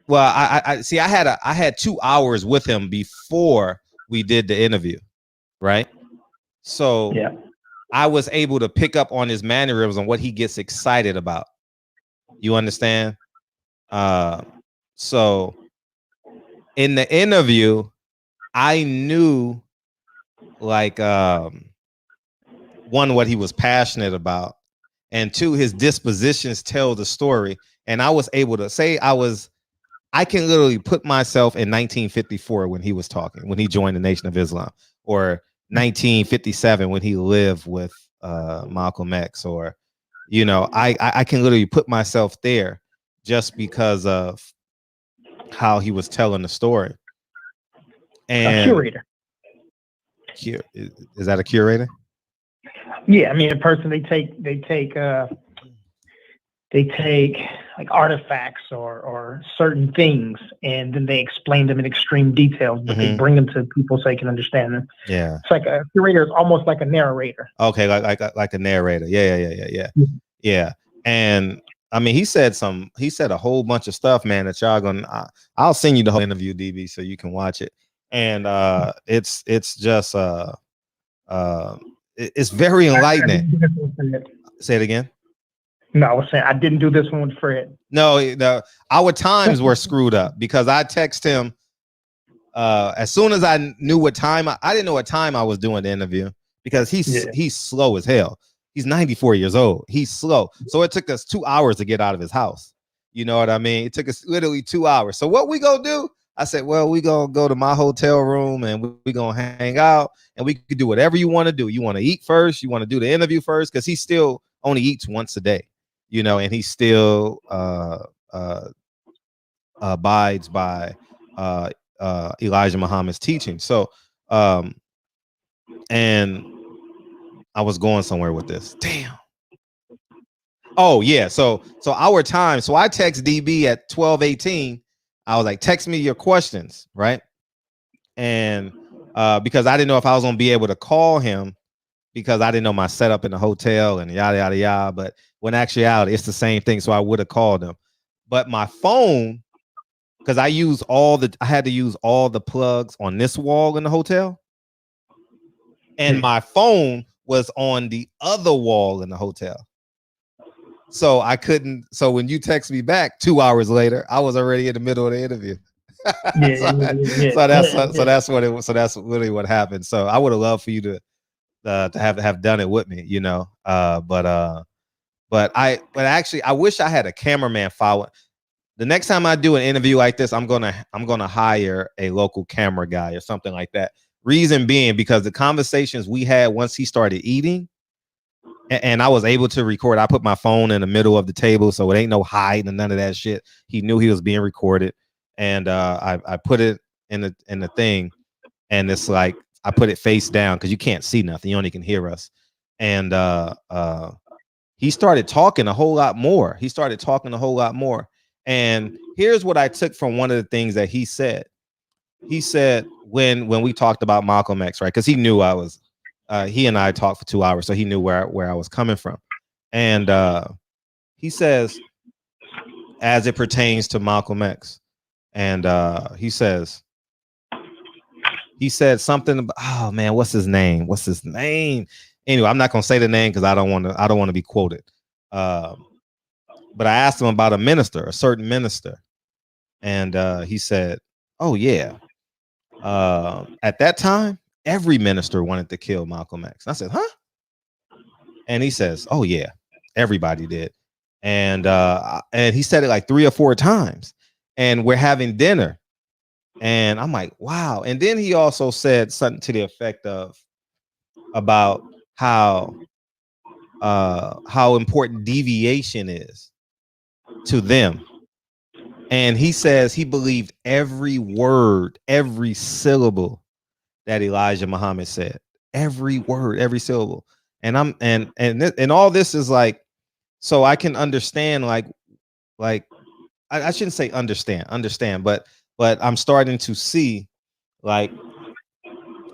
well, I see. I had 2 hours with him before we did the interview, right? So yeah, I was able to pick up on his mannerisms and what he gets excited about. You understand? So in the interview, I knew like one, what he was passionate about, and two, his dispositions tell the story. And I was able to say I can literally put myself in 1954 when he was talking, when he joined the Nation of Islam, or 1957 when he lived with Malcolm X, or I can literally put myself there just because of how he was telling the story. And a curator. Is that a curator? Yeah, I mean, a person they take like artifacts or certain things, and then they explain them in extreme details, but they bring them to people so they can understand them. Yeah, it's like a curator is almost like a narrator. Okay, like a narrator. Yeah. And I mean, he said a whole bunch of stuff, man, that y'all gonna. I'll send you the whole interview, DB, so you can watch it. And it's just it's very enlightening. Say it again. No, I was saying I didn't do this one with Fred. No, our times were screwed up because I text him as soon as I knew what time. I didn't know what time I was doing the interview because he's slow as hell. He's 94 years old. He's slow. So it took us 2 hours to get out of his house. You know what I mean? It took us literally 2 hours. So what we gonna do? I said, well, we gonna go to my hotel room and we gonna hang out and we could do whatever you want to do. You want to eat first? You want to do the interview first? Because he still only eats once a day, and he still abides by Elijah Muhammad's teaching. So, and I was going somewhere with this. Damn. Oh yeah. So our time. So I text DB at 12:18. I was like, text me your questions, right? And because I didn't know if I was gonna be able to call him because I didn't know my setup in the hotel and yada yada yada. But when actuality, it's the same thing. So I would have called him. But my phone, because I had to use all the plugs on this wall in the hotel. And my phone was on the other wall in the hotel. So I couldn't. So when you text me back 2 hours later, I was already in the middle of the interview. So that's what it was. So that's really what happened. So I would have loved for you to have done it with me, But actually, I wish I had a cameraman follow. The next time I do an interview like this, I'm gonna hire a local camera guy or something like that. Reason being, because the conversations we had once he started eating, and I was able to record. I put my phone in the middle of the table, so it ain't no hiding and none of that shit. He knew he was being recorded, and I put it in the thing, and it's like I put it face down because you can't see nothing. You only can hear us. And he started talking a whole lot more. And here's what I took from one of the things that he said. He said when we talked about Malcolm X, right? Because he knew I was he and I talked for 2 hours, so he knew where I was coming from. And he says, as it pertains to Malcolm X, and he said something about, oh man, what's his name? Anyway, I'm not gonna say the name because I don't want to be quoted. But I asked him about a certain minister, and he said, oh yeah, at that time every minister wanted to kill Malcolm X. And I said, huh? And he says, oh yeah, everybody did. And he said it like 3 or 4 times, and we're having dinner, and I'm like, wow. And then he also said something to the effect of about how important deviation is to them. And he says he believed every word, every syllable that Elijah Muhammad said, every word, every syllable. And all this is like, so I can understand, like I shouldn't say understand, but I'm starting to see like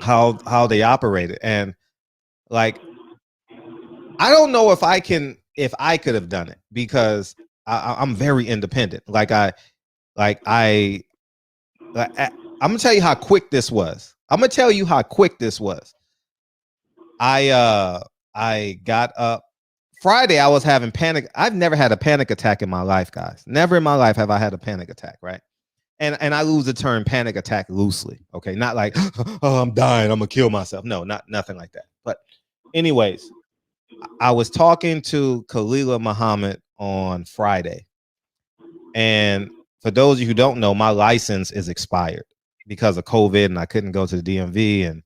how they operated. And like, I don't know if I could have done it, because I'm very independent. I'm gonna tell you how quick this was. I got up Friday. I was having panic. I've never had a panic attack in my life, guys. Never in my life have I had a panic attack, right? And I use the term panic attack loosely. Okay, not like, oh, I'm dying, I'm gonna kill myself. No, nothing like that. But anyways, I was talking to Khalila Muhammad on Friday. And for those of you who don't know, my license is expired because of COVID, and I couldn't go to the DMV. And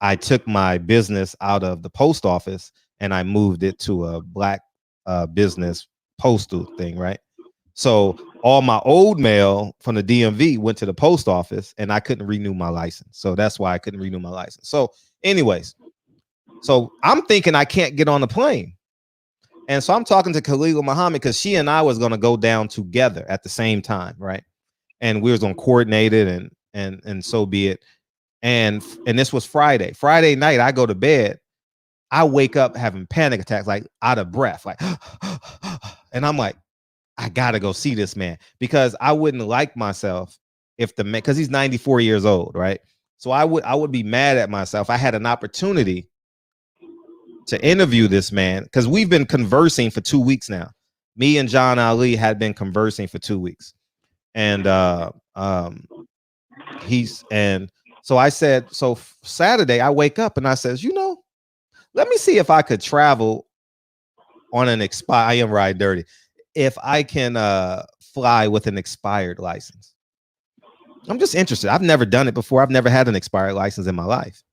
I took my business out of the post office and I moved it to a black business postal thing, right? So all my old mail from the DMV went to the post office, and I couldn't renew my license. So that's why I couldn't renew my license. So anyways, so I'm thinking I can't get on the plane. And so I'm talking to Khalila Muhammad because she and I was going to go down together at the same time, right? And we was going to coordinate it, and so be it. And this was Friday. Friday night, I go to bed. I wake up having panic attacks, like out of breath, like, and I'm like, I gotta go see this man, because I wouldn't like myself if the man, because he's 94 years old, right? So I would be mad at myself. I had an opportunity to interview this man, because we've been conversing for 2 weeks now. Me and John Ali had been conversing for 2 weeks, and so I said, so Saturday I wake up and I says, let me see if I could travel on an expired. I am ride dirty. If I can fly with an expired license. I'm just interested. I've never done it before. I've never had an expired license in my life.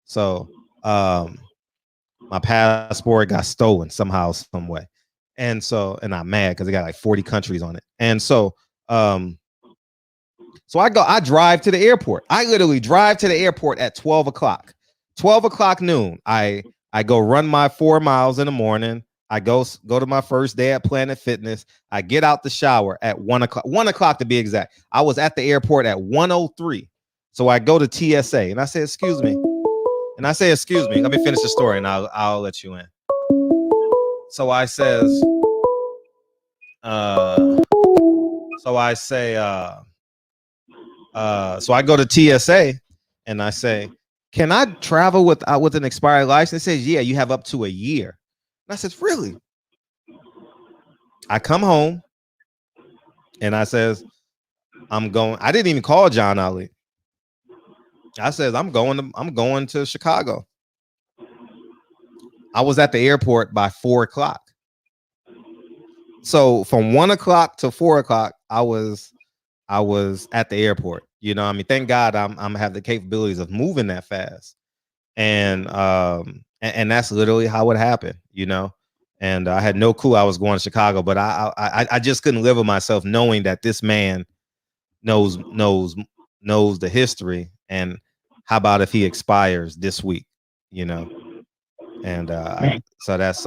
So my passport got stolen somehow, some way. And I'm mad because it got like 40 countries on it. And so I drive to the airport. I literally drive to the airport at 12 o'clock. 12 o'clock noon. I go run my 4 miles in the morning. I go to my first day at Planet Fitness. I get out the shower at 1 o'clock. 1 o'clock to be exact. I was at the airport at 1:03. So I go to TSA and I say, excuse me. And I say, excuse me. Let me finish the story and I'll let you in. So I says, so I go to TSA and I say, can I travel with an expired license? It says, yeah, you have up to a year. And I says, really? I come home and I says, I'm going. I didn't even call John Ali. I says, I'm going to Chicago. I was at the airport by 4 o'clock. So from 1 o'clock to 4 o'clock, I was at the airport. I mean, thank God I'm have the capabilities of moving that fast. And that's literally how it happened, And I had no clue I was going to Chicago, but I just couldn't live with myself knowing that this man knows the history. And how about if he expires this week, And so that's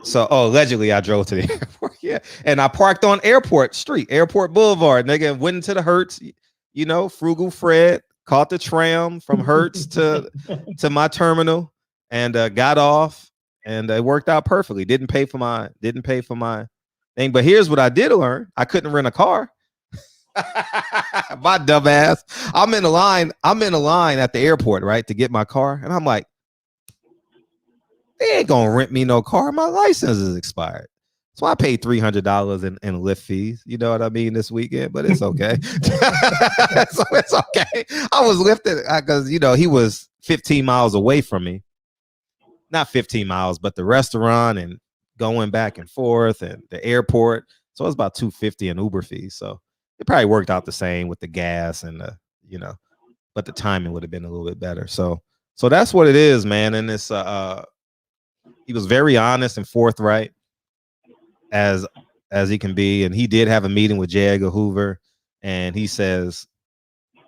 so allegedly I drove to the airport, yeah, and I parked on Airport Street, Airport Boulevard, nigga, and went into the Hertz, Frugal Fred, caught the tram from Hertz to my terminal, and got off, and it worked out perfectly. Didn't pay for my thing. But here's what I did learn: I couldn't rent a car. My dumb ass. I'm in a line at the airport, right, to get my car, and I'm like, they ain't gonna rent me no car. My license is expired. So I paid $300 in Lyft fees. You know what I mean, this weekend, but it's okay. So it's okay. I was lifted because he was 15 miles away from me. Not 15 miles, but the restaurant and going back and forth and the airport. So it was about $250 in Uber fees. So it probably worked out the same with the gas and but the timing would have been a little bit better. So that's what it is, man. And it's he was very honest and forthright as he can be, and he did have a meeting with J. Edgar Hoover, and he says,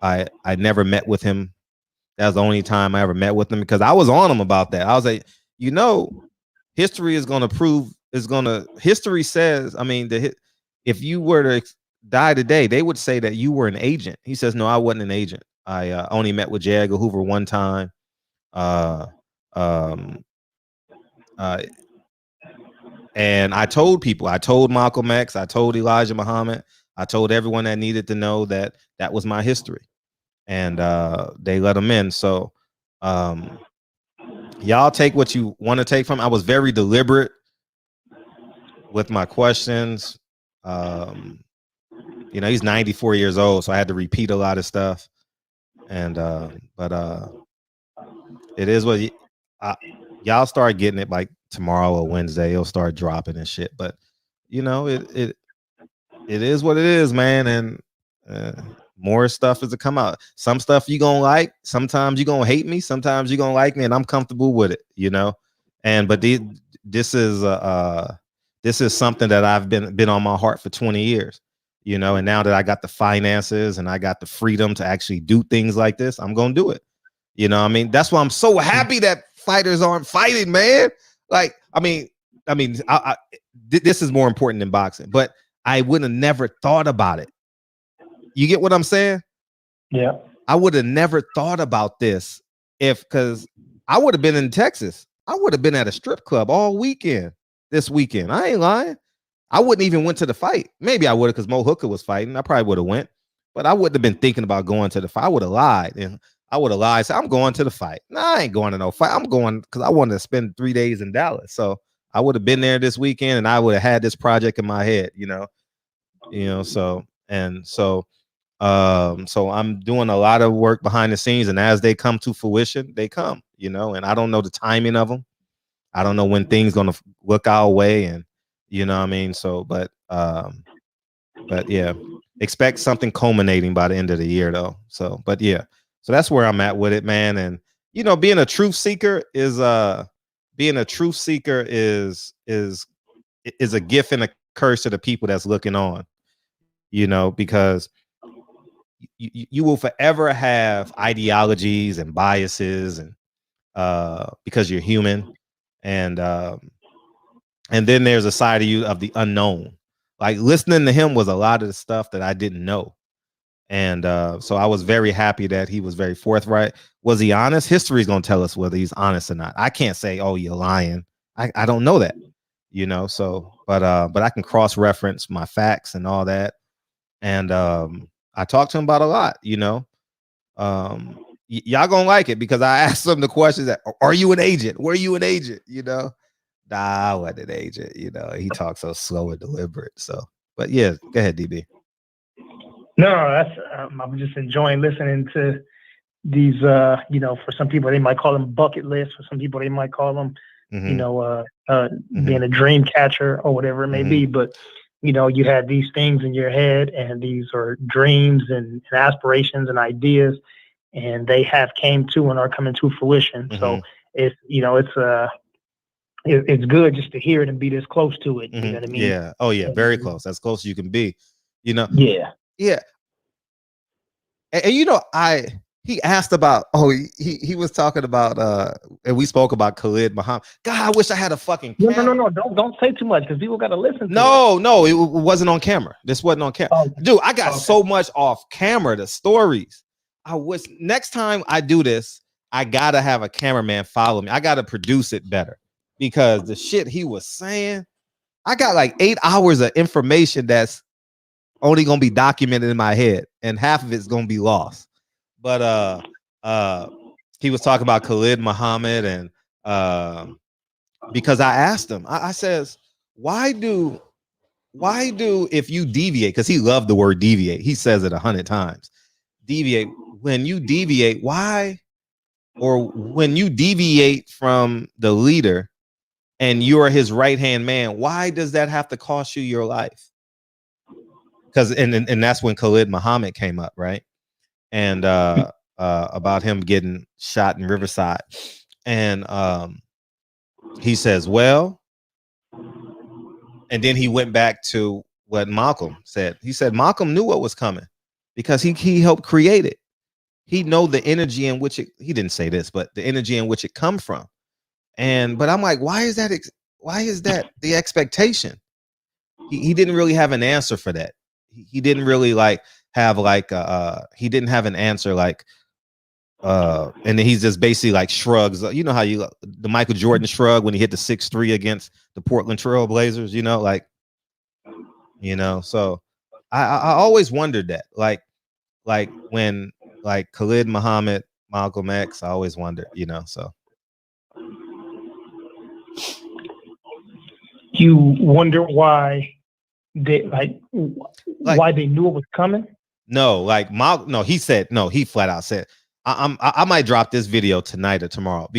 I never met with him. That was the only time I ever met with him, because I was on him about that. I was like, history is going to prove history says, if you were to die today, they would say that you were an agent. He says, no, I wasn't an agent. I only met with J. Edgar Hoover one time. And I told people, I told Malcolm X, I told Elijah Muhammad, I told everyone that needed to know that was my history, and they let them in. So y'all take what you want to take from. I was very deliberate with my questions. He's 94 years old, so I had to repeat a lot of stuff, and but it is what y'all start getting it like tomorrow or Wednesday. It'll start dropping and shit, but it is what it is, man. And more stuff is to come out. Some stuff you gonna like, sometimes you gonna hate me, sometimes you gonna like me, and I'm comfortable with it, but this is something that I've been on my heart for 20 years, and now that I got the finances and I got the freedom to actually do things like this, I'm gonna do it. That's why I'm so happy that fighters aren't fighting, man. Like, this is more important than boxing, but I would have never thought about it. You get what I'm saying? Yeah. I would have never thought about this because I would have been in Texas. I would have been at a strip club all weekend. This weekend, I ain't lying. I wouldn't even went to the fight. Maybe I would have, because Mo Hooker was fighting. I probably would have went, but I wouldn't have been thinking about going to the fight. I would have lied, and I would have lied. Said, I'm going to the fight. No, I ain't going to no fight. I'm going because I wanted to spend 3 days in Dallas. So I would have been there this weekend, and I would have had this project in my head, So I'm doing a lot of work behind the scenes, and as they come to fruition, they come, and I don't know the timing of them. I don't know when things gonna look our way, and So, but yeah, expect something culminating by the end of the year, though. So, but yeah. So that's where I'm at with it, man. And being a truth seeker is a gift and a curse to the people that's looking on. Because you will forever have ideologies and biases, and because you're human, and then there's a side of you of the unknown. Like, listening to him was a lot of the stuff that I didn't know. And so I was very happy that he was very forthright. Was he honest? History is going to tell us whether he's honest or not. I can't say, oh, you're lying. I don't know that, So, but I can cross-reference my facts and all that. And I talked to him about a lot, y'all gonna like it, because I asked him the questions that, are you an agent? Were you an agent? Nah, I wasn't an agent. He talks so slow and deliberate. So, but yeah, go ahead, DB. No, that's I'm just enjoying listening to these. For some people they might call them bucket lists. For some people they might call them, being a dream catcher or whatever it may be. But you had these things in your head, and these are dreams and aspirations and ideas, and they have came to and are coming to fruition. So it's it's good just to hear it and be this close to it. You know what I mean? Yeah. Oh yeah, very close. As close as you can be. Yeah. Yeah. And he asked about, he was talking about and we spoke about Khalid Muhammad. God, I wish I had a fucking camera. No, don't say too much, because people got to listen to it. No, it wasn't on camera. This wasn't on camera. Dude, I got so much off camera, the stories. I wish next time I do this, I gotta have a cameraman follow me. I gotta produce it better because the shit he was saying, I got like 8 hours of information that's only gonna be documented in my head, and half of it's gonna be lost. But he was talking about Khalid Muhammad, and because I asked him, I says, why do if you deviate, because he loved the word deviate, he says it 100 times. Deviate, when you deviate, why? Or when you deviate from the leader and you're his right-hand man, why does that have to cost you your life? Because and that's when Khalid Muhammad came up, right? And about him getting shot in Riverside. And he says, well, and then he went back to what Malcolm said. He said Malcolm knew what was coming because he helped create it. He know the energy in which it, he didn't say this, but the energy in which it come from. But I'm like, why is that the expectation? He didn't really have an answer for that. He didn't really have he didn't have an answer and then he's just basically like shrugs. You know how the Michael Jordan shrug when he hit the 6-3 against the Portland Trail Blazers, so I always wondered that, like when Khalid Muhammad, Malcolm X, I always wondered, so. You wonder why they why they knew it was coming? No, he said, no, he flat out said, I might drop this video tonight or tomorrow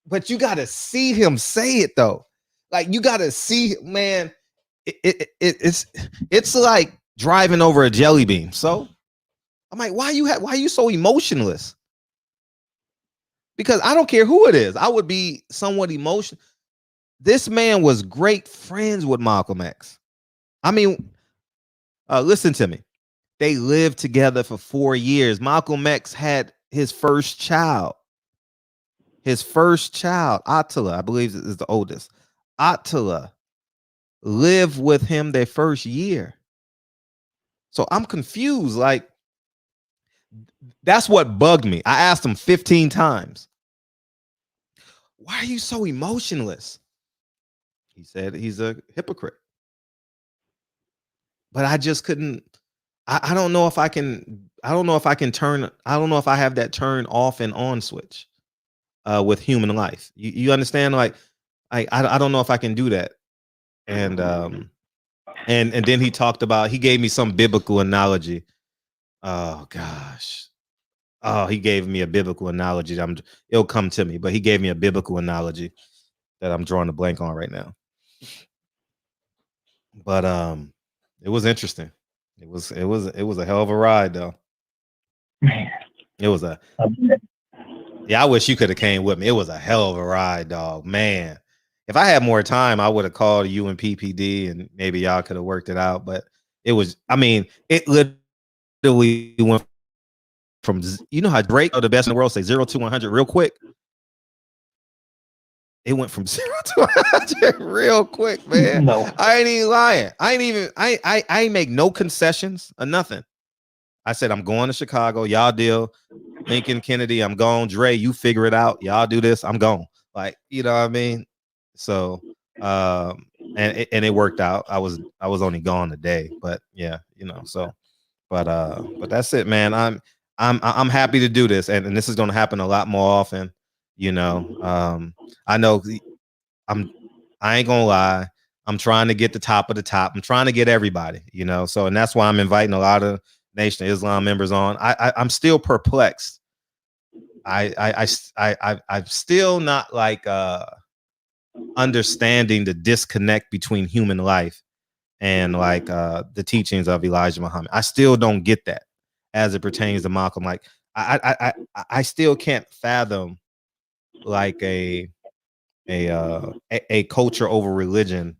but you got to see him say it though. Like you got to see, man, it's like driving over a jelly bean. So I'm like, why are you so emotionless? Because I don't care who it is. I would be somewhat emotional. This man was great friends with Malcolm X. I mean, listen to me. They lived together for 4 years. Malcolm X had his first child. Attila, I believe is the oldest. Attila lived with him their first year. So I'm confused. Like, that's what bugged me. I asked him 15 times, why are you so emotionless? He said he's a hypocrite. But I just couldn't. I don't know if I can. I don't know if I can turn. I don't know if I have that turn off and on switch with human life. You understand? Like, I don't know if I can do that. And then he talked about. He gave me some biblical analogy. Oh gosh. Oh, he gave me a biblical analogy. It'll come to me, but he gave me a biblical analogy that I'm drawing a blank on right now. But it was interesting. It was a hell of a ride though. Man. It was I wish you could have came with me. It was a hell of a ride, dog. Man. If I had more time, I would have called you and PPD and maybe y'all could have worked it out. But it literally went from, how Drake or the best in the world say 0 to 100 real quick. It went from 0 to 100 real quick, man. No. I ain't even lying. I ain't make no concessions or nothing. I said, I'm going to Chicago. Y'all deal. Lincoln, Kennedy, I'm gone. Dre, you figure it out. Y'all do this. I'm gone. Like, you know what I mean? So, and it worked out. I was only gone a day, but yeah, so, but that's it, man. I'm happy to do this. And this is going to happen a lot more often. I know I ain't gonna lie. I'm trying to get the top of the top. I'm trying to get everybody, so, and that's why I'm inviting a lot of Nation of Islam members on. I'm still perplexed. I'm still not understanding the disconnect between human life and the teachings of Elijah Muhammad. I still don't get that as it pertains to Malcolm. Like I still can't fathom a culture over religion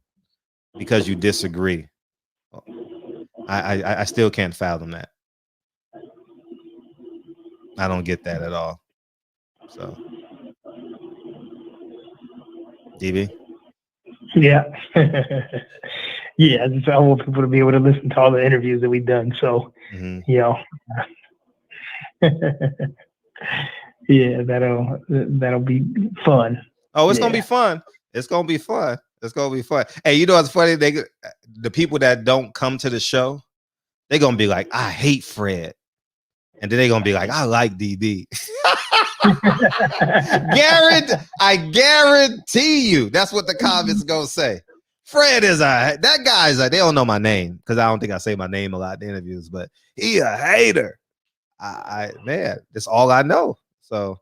because you disagree. I still can't fathom that. I don't get that at all. So, DB? Yeah. Yeah, I want people to be able to listen to all the interviews that we've done. So, Yeah, that'll be fun. Oh, it's gonna be fun. It's gonna be fun. It's gonna be fun. Hey, you know what's funny? The people that don't come to the show, they're gonna be like, I hate Fred. And then they're gonna be like, I like DB. I guarantee you that's what the comments gonna say. Fred is that guy's they don't know my name because I don't think I say my name a lot in interviews, but he a hater. Man, that's all I know. So,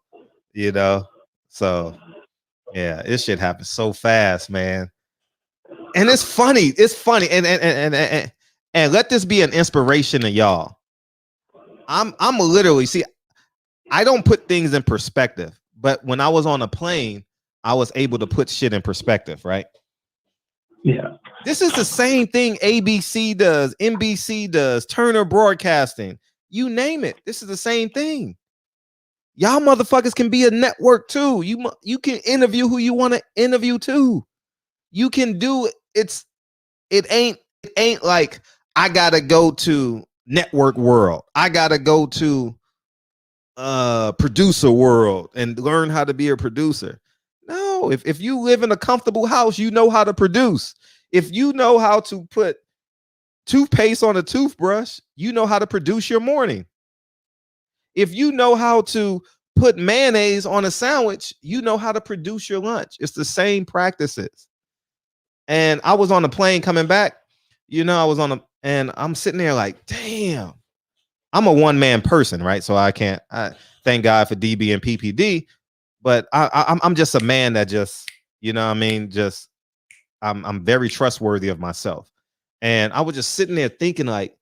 yeah, this shit happens so fast, man. And it's funny. It's funny. And let this be an inspiration to y'all. I'm literally I don't put things in perspective, but when I was on a plane, I was able to put shit in perspective, right? Yeah. This is the same thing ABC does, NBC does, Turner Broadcasting, you name it. This is the same thing. Y'all motherfuckers can be a network too. You can interview who you want to interview too. You can do it. It ain't like I gotta go to Network World. I gotta go to Producer World and learn how to be a producer. No, if you live in a comfortable house, you know how to produce. If you know how to put toothpaste on a toothbrush, you know how to produce your morning. If you know how to put mayonnaise on a sandwich, you know how to produce your lunch. It's the same practices. And I was on a plane coming back, and I'm sitting there like, damn, I'm a one-man person, right? So I thank God for DB and PPD, but I'm just a man that just, I'm very trustworthy of myself. And I was just sitting there thinking like,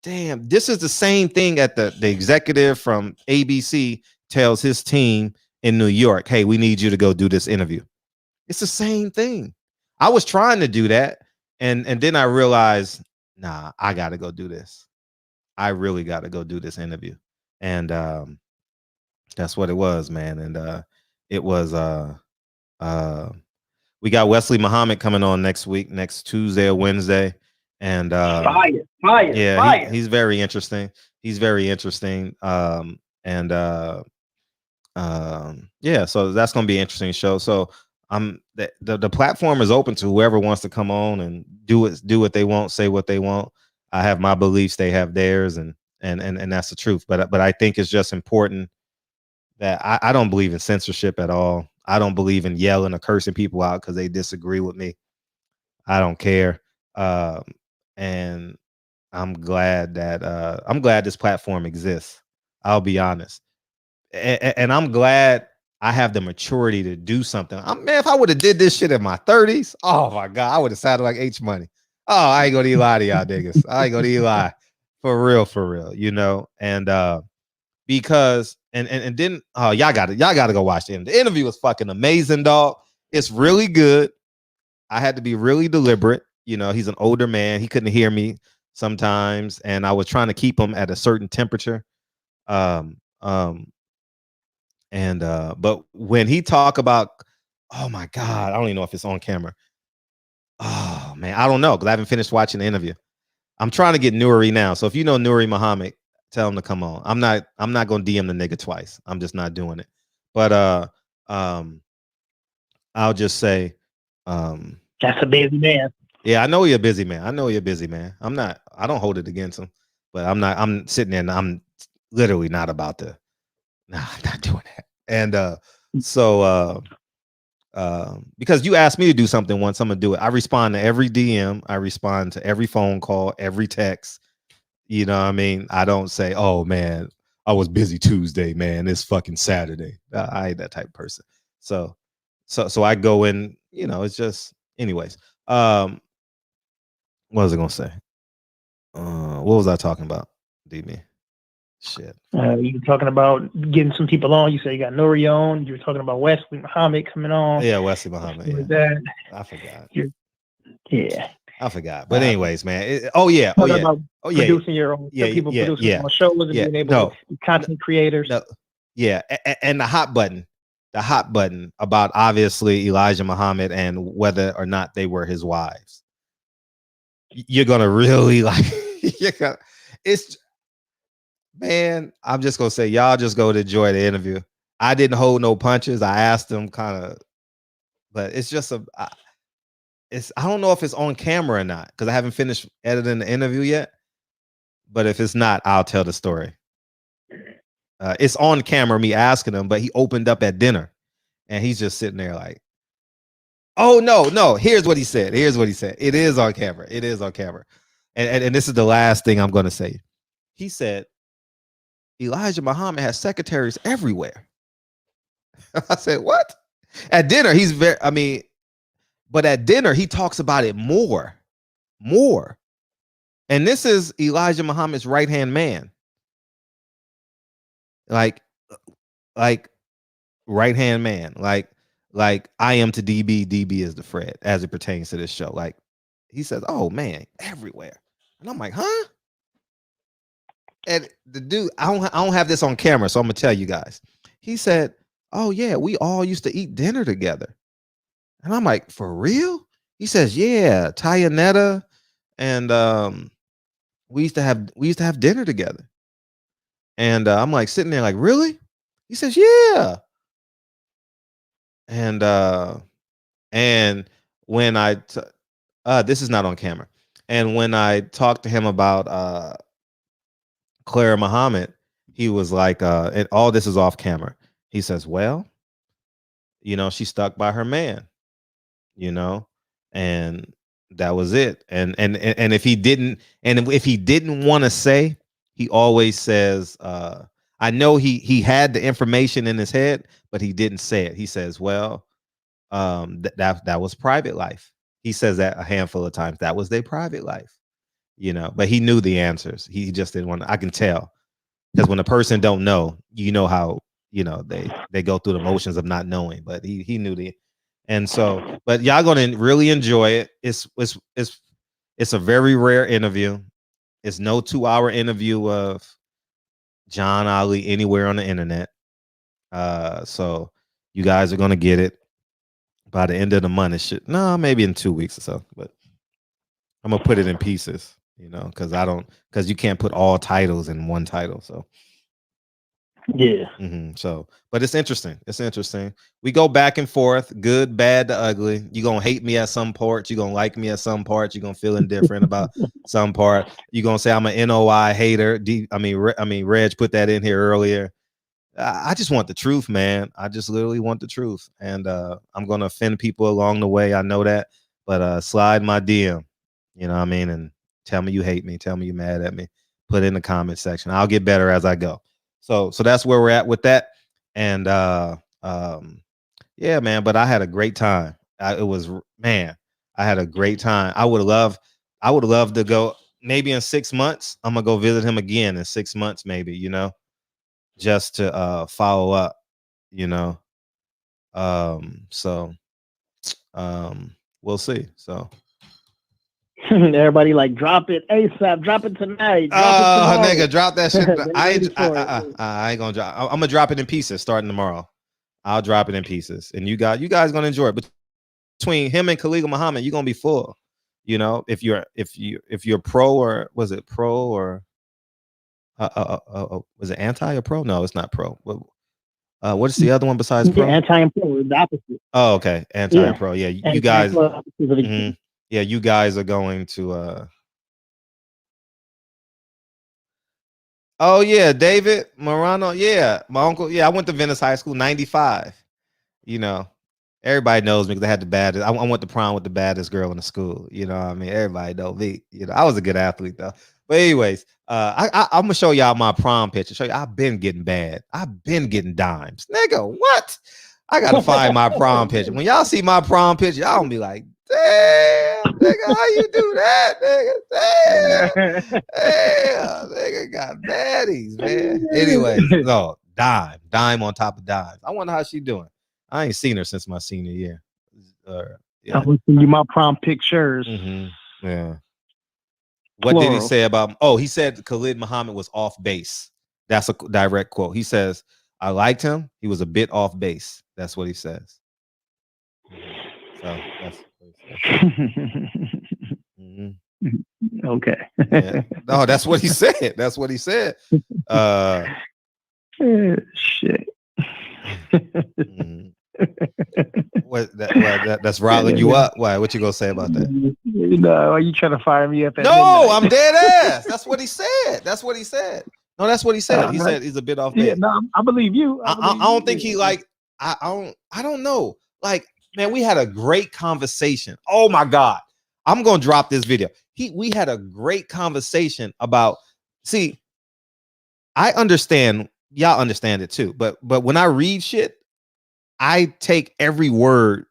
damn, this is the same thing that the executive from ABC tells his team in New York, hey, we need you to go do this interview. It's the same thing. I was trying to do that. And then I realized, nah, I got to go do this. I really got to go do this interview. And that's what it was, man. And it was, we got Wesley Muhammad coming on next Tuesday or Wednesday. And fire. He's very interesting. So that's gonna be an interesting show. So the platform is open to whoever wants to come on and do what they want, say what they want. I have my beliefs, they have theirs, and that's the truth. But I think it's just important that I don't believe in censorship at all. I don't believe in yelling or cursing people out because they disagree with me. I don't care. And I'm glad this platform exists. I'll be honest. And I'm glad I have the maturity to do something. Man, if I would have did this shit in my 30s, oh my God, I would have sounded like H Money. Oh, I ain't gonna lie to y'all niggas. I ain't gonna lie. For real. And because and then y'all gotta go watch the interview. The interview was fucking amazing, dog. It's really good. I had to be really deliberate. He's an older man. He couldn't hear me sometimes, and I was trying to keep him at a certain temperature. But when he talk about, oh my God, I don't even know if it's on camera. Oh man, I don't know because I haven't finished watching the interview. I'm trying to get Nuri now. So if you know Nuri Muhammad, tell him to come on. I'm not gonna DM the nigga twice. I'm just not doing it. But I'll just say, that's a busy man. Yeah, I know you're a busy man. I don't hold it against him, but I'm sitting there and I'm literally not about to. Nah, I'm not doing that. And because you asked me to do something once, I'm gonna do it. I respond to every DM, I respond to every phone call, every text. You know what I mean? I don't say, oh man, I was busy Tuesday, man. It's fucking Saturday. I ain't that type of person. So I go in, it's just anyways. What was I gonna say? What was I talking about, DB? Shit. You were talking about getting some people on. You said you got Nuri on. You were talking about Wesley Muhammad coming on. Yeah, Wesley Muhammad. Yeah. That. I forgot. Yeah. I forgot. But anyways, man. Producing your own. People producing on shows and being able to be content creators. Yeah, and the hot button about obviously Elijah Muhammad and whether or not they were his wives. You're gonna really it's Man, I'm just gonna say, y'all just go to enjoy the interview. I didn't hold no punches. I asked him kind of, but it's just I don't know if it's on camera or not because I haven't finished editing the interview yet. But if it's not, I'll tell the story. It's on camera, me asking him, but he opened up at dinner, and he's just sitting there like, "Oh no! Here's what he said. It is on camera. It is on camera." And this is the last thing I'm gonna say. He said, Elijah Muhammad has secretaries everywhere. I said, what? At dinner, but at dinner, he talks about it more. And this is Elijah Muhammad's right-hand man. Like right-hand man. Like I am to DB, DB is to Fred, as it pertains to this show. Like, he says, oh man, everywhere. And I'm like, huh? And the dude, I don't have this on camera, so I'm gonna tell you guys. He said, oh yeah, we all used to eat dinner together. And I'm like, for real? He says, yeah, Tayanetta, and we used to have dinner together. And I'm like sitting there like, really? He says, yeah. And when this is not on camera. And when I talked to him about Clara Muhammad, he was like, and all this is off camera. He says, well, she stuck by her man, and that was it. And if he didn't want to say, he always says, I know he had the information in his head, but he didn't say it. He says, well, that was private life. He says that a handful of times. That was their private life, but he knew the answers. He just didn't want to, I can tell, because when a person don't know, how, they go through the motions of not knowing, but he knew and so, but y'all gonna really enjoy it. It's a very rare interview. It's no 2-hour interview of John Ali anywhere on the internet. So you guys are gonna get it by the end of the month. It should, maybe in 2 weeks or so, but I'm gonna put it in pieces, because you can't put all titles in one title. So yeah. So, but it's interesting. We go back and forth, good, bad to ugly. You're gonna hate me at some parts, you're gonna like me at some parts, you're gonna feel indifferent about some part. You're gonna say I'm an NOI hater. Reg put that in here earlier. I just want the truth, man. I just literally want the truth. And I'm gonna offend people along the way. I know that, but slide my DM, and tell me you hate me, tell me you mad at me. Put it in the comment section. I'll get better as I go. So that's where we're at with that. And yeah, man, but I had a great time. I had a great time. I would love to go maybe in 6 months. I'm gonna go visit him again in 6 months, maybe, just to follow up, so we'll see. So everybody like, drop it ASAP, drop it tonight, nigga, drop that shit. I ain't gonna drop. I'm gonna drop it in pieces starting tomorrow. I'll drop it in pieces, and you guys gonna enjoy it. But between him and Khalil Muhammad, you're gonna be full. If you're pro, or was it pro, or was it anti or pro? No, it's not pro. What is the other one besides pro? Anti and pro, the opposite. Oh, okay, anti and pro. Yeah, you guys. Yeah, you guys are going to. Oh yeah, David Morano. Yeah, my uncle. Yeah, I went to Venice High School '95. Everybody knows me because I had the baddest. I went to prom with the baddest girl in the school. Everybody know me. I was a good athlete though. But anyways, I'm gonna show y'all my prom picture. Show you, I've been getting bad. I've been getting dimes, nigga. What? I gotta find my prom picture. When y'all see my prom picture, y'all gonna be like, damn, nigga, how you do that, nigga? Damn, nigga got baddies, man. Anyway, no, dime on top of dimes. I wonder how she doing. I ain't seen her since my senior year. Yeah. I will send you my prom pictures. Yeah. What did he say about? Oh, he said Khalid Muhammad was off base. That's a direct quote. He says, I liked him. He was a bit off base. That's what he says. So that's what he says. Okay. Yeah. No, that's what he said. That's what he said. Shit. That's riling you up. Why? What you gonna say about that? No, are you trying to fire me up? At No, midnight? I'm dead ass. That's what he said. That's what he said. No, that's what he said. He said he's a bit off base. Yeah, no, I believe you. I don't think he like. I don't know. Like, man, we had a great conversation. Oh my God, I'm gonna drop this video. We had a great conversation about. See, I understand. Y'all understand it too. But when I read shit, I take every word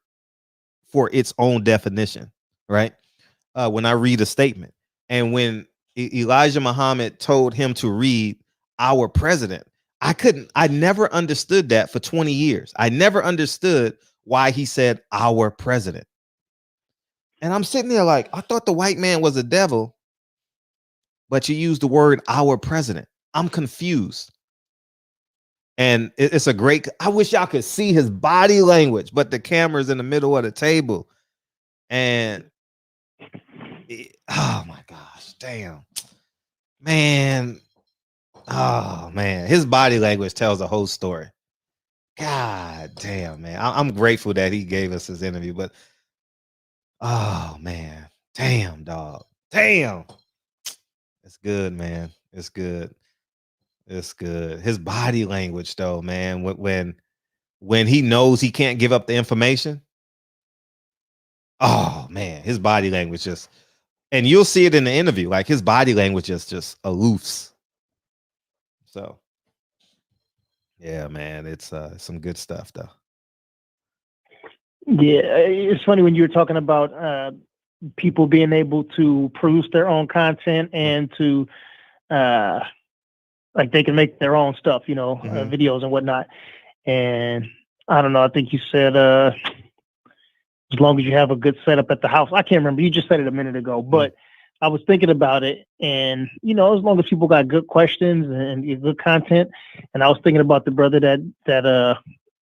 for its own definition, right? When I read a statement, and when Elijah Muhammad told him to read "our president," I never understood that for 20 years. I never understood why he said "our president." And I'm sitting there like, I thought the white man was a devil, but you used the word "our president." I'm confused. And it's a great, I wish y'all could see his body language, but the camera's in the middle of the table. And oh my gosh, damn. Man. Oh man, his body language tells a whole story. God damn, man. I'm grateful that he gave us his interview, but oh man, damn, dog. Damn. It's good, man. It's good. It's good. His body language, though, man, when he knows he can't give up the information. Oh man, his body language just, and you'll see it in the interview. Like his body language is just aloofs. So yeah, man, it's some good stuff though. Yeah, it's funny when you were talking about people being able to produce their own content and to like they can make their own stuff, you know, videos and whatnot. And I don't know, I think you said as long as you have a good setup at the house. I can't remember. You just said it a minute ago, but I was thinking about it, and you know, as long as people got good questions and good content. And I was thinking about the brother that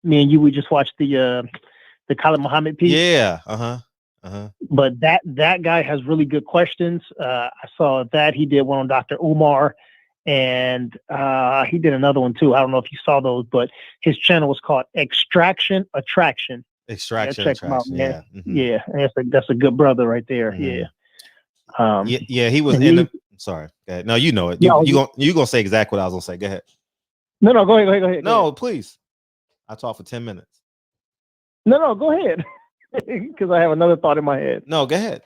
me and you, we just watched the Khalid Muhammad piece. Yeah. But that guy has really good questions. I saw that he did one on Dr. Umar, and he did another one too. I don't know if you saw those, but his channel was called Extraction Attraction. Extraction. Yeah, check him out, man. Yeah. Yeah, that's a good brother right there. Yeah. Yeah, he was in the. Sorry. Go ahead. No, you know it. You gonna say exactly what I was gonna say. Go ahead. No, go ahead. No, please. I talk for 10 minutes. No, go ahead. Because I have another thought in my head. No, go ahead.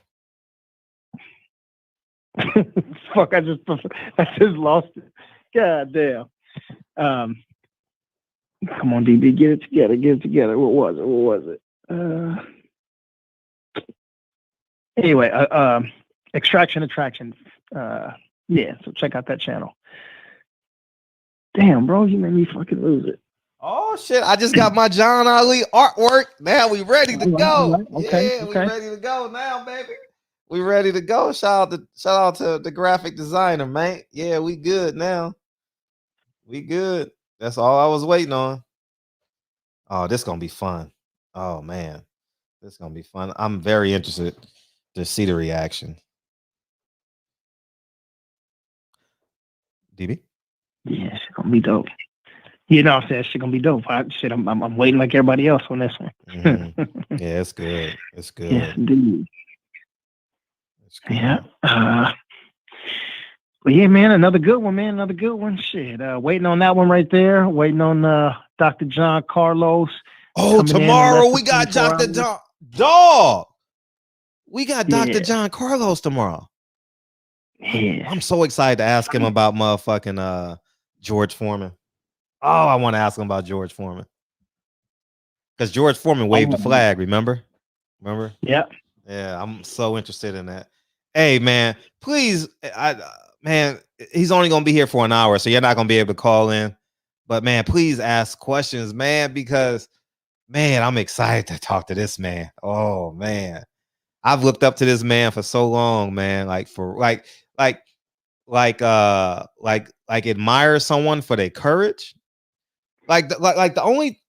Fuck, I just lost it. God damn. Come on, DB, get it together. What was it? Anyway, Extraction Attraction. Yeah, so check out that channel. Damn, bro, you made me fucking lose it. Oh shit! I just got my John Ali artwork. Now we ready to go. Okay. We ready to go now, baby. We ready to go. Shout out to the graphic designer, man. Yeah, we good now. We good. That's all I was waiting on. Oh, this gonna be fun. Oh man, this gonna be fun. I'm very interested to see the reaction. DB? Yeah, it's gonna be dope. You know, I said shit gonna be dope. I'm waiting like everybody else on this one. Yeah, it's good. It's good. Yes, indeed. Yeah. But yeah, man, another good one, man. Another good one. Shit. Waiting on that one right there. Waiting on Dr. John Carlos. Oh, tomorrow we got Dr. Dog. We got Dr. John Carlos tomorrow. Yeah. I'm so excited to ask him about motherfucking George Foreman. Oh, I want to ask him about George Foreman. Because George Foreman waved the flag, remember? Yeah. Yeah, I'm so interested in that. Hey, man, please, man, he's only going to be here for an hour, so you're not going to be able to call in. But, man, please ask questions, man, because, man, I'm excited to talk to this man. Oh, man. I've looked up to this man for so long, man, admire someone for their courage. Like the only,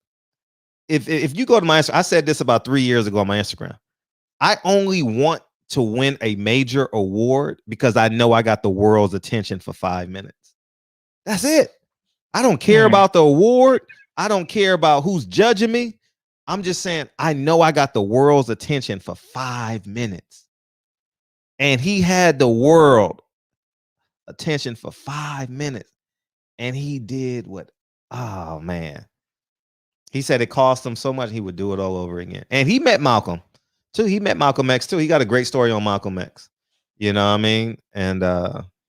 if you go to my Instagram, I said this about 3 years ago on my Instagram. I only want to win a major award because I know I got the world's attention for 5 minutes. That's it. I don't care about the award. I don't care about who's judging me. I'm just saying, I know I got the world's attention for 5 minutes. And he had the world attention for 5 minutes. And he did what? Oh, man. He said it cost him so much he would do it all over again. And he met Malcolm too. He met Malcolm X too. He got a great story on Malcolm X. You know what I mean? And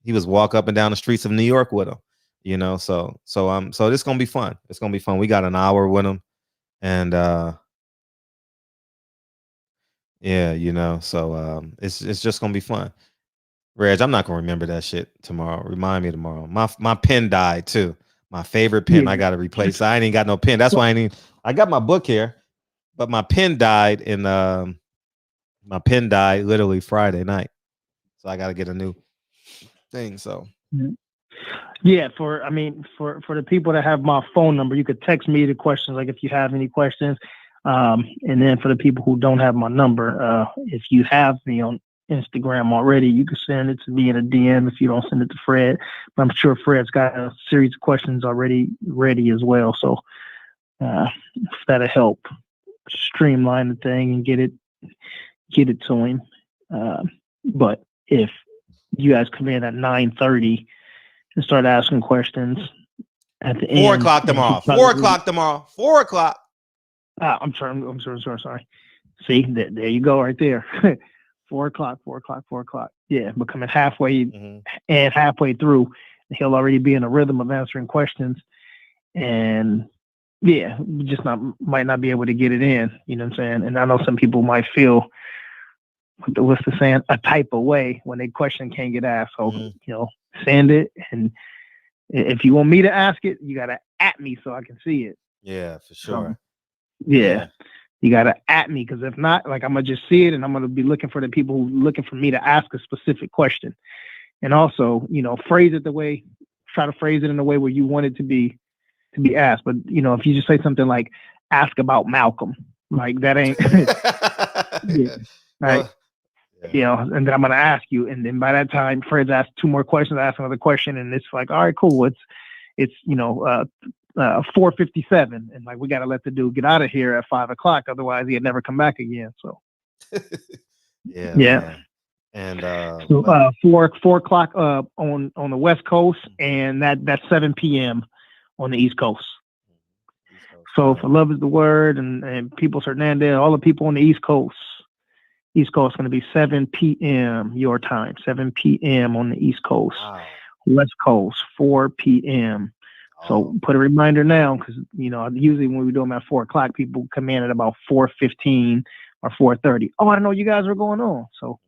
he was walk up and down the streets of New York with him. You know, so this gonna be fun. It's gonna be fun. We got an hour with him, and yeah, you know, so it's just gonna be fun. Reg, I'm not gonna remember that shit tomorrow. Remind me tomorrow. My pen died too. My favorite pen. I gotta replace. I ain't even got no pen. That's why I got my book here, but my pen died literally Friday night. So I gotta get a new thing. So yeah, for the people that have my phone number, you could text me the questions, like if you have any questions. And then for the people who don't have my number, if you have me on Instagram already, you can send it to me in a DM if you don't send it to Fred. But I'm sure Fred's got a series of questions already ready as well. So that'll help streamline the thing and get it to him. But if you guys come in at 9:30 and start asking questions at the end. 4 o'clock tomorrow. 4 o'clock tomorrow. 4 o'clock. I'm sorry. See, there you go right there. 4 o'clock. Yeah, but coming halfway and halfway through, he'll already be in a rhythm of answering questions. And yeah, just might not be able to get it in. You know what I'm saying? And I know some people might feel, what's the saying, a type of way when a question can't get asked. So, send it. And if you want me to ask it, you got to at me so I can see it. Yeah, for sure. Yeah. You got to at me, because if not, like, I'm going to just see it and I'm going to be looking for the people who looking for me to ask a specific question. And also, try to phrase it in a way where you want it to be asked. But, if you just say something like, ask about Malcolm, like that ain't, right. And then I'm going to ask you. And then by that time, Fred's asked 2 more questions, I ask another question. And it's like, all right, cool. It's 4:57, and like we got to let the dude get out of here at 5 o'clock, otherwise he'd never come back again. So yeah. Man. And 4 o'clock on the West Coast, and that's 7 p.m. on the East Coast. So for Love Is the Word and Peoples Hernandez, all the people on the East Coast is going to be 7 p.m. your time, 7 p.m. on the East Coast. Wow. West Coast, 4 p.m. So put a reminder now, because usually when we do them at 4 o'clock, people come in at about 4:15 or 4:30. Oh, I know you guys are going on. So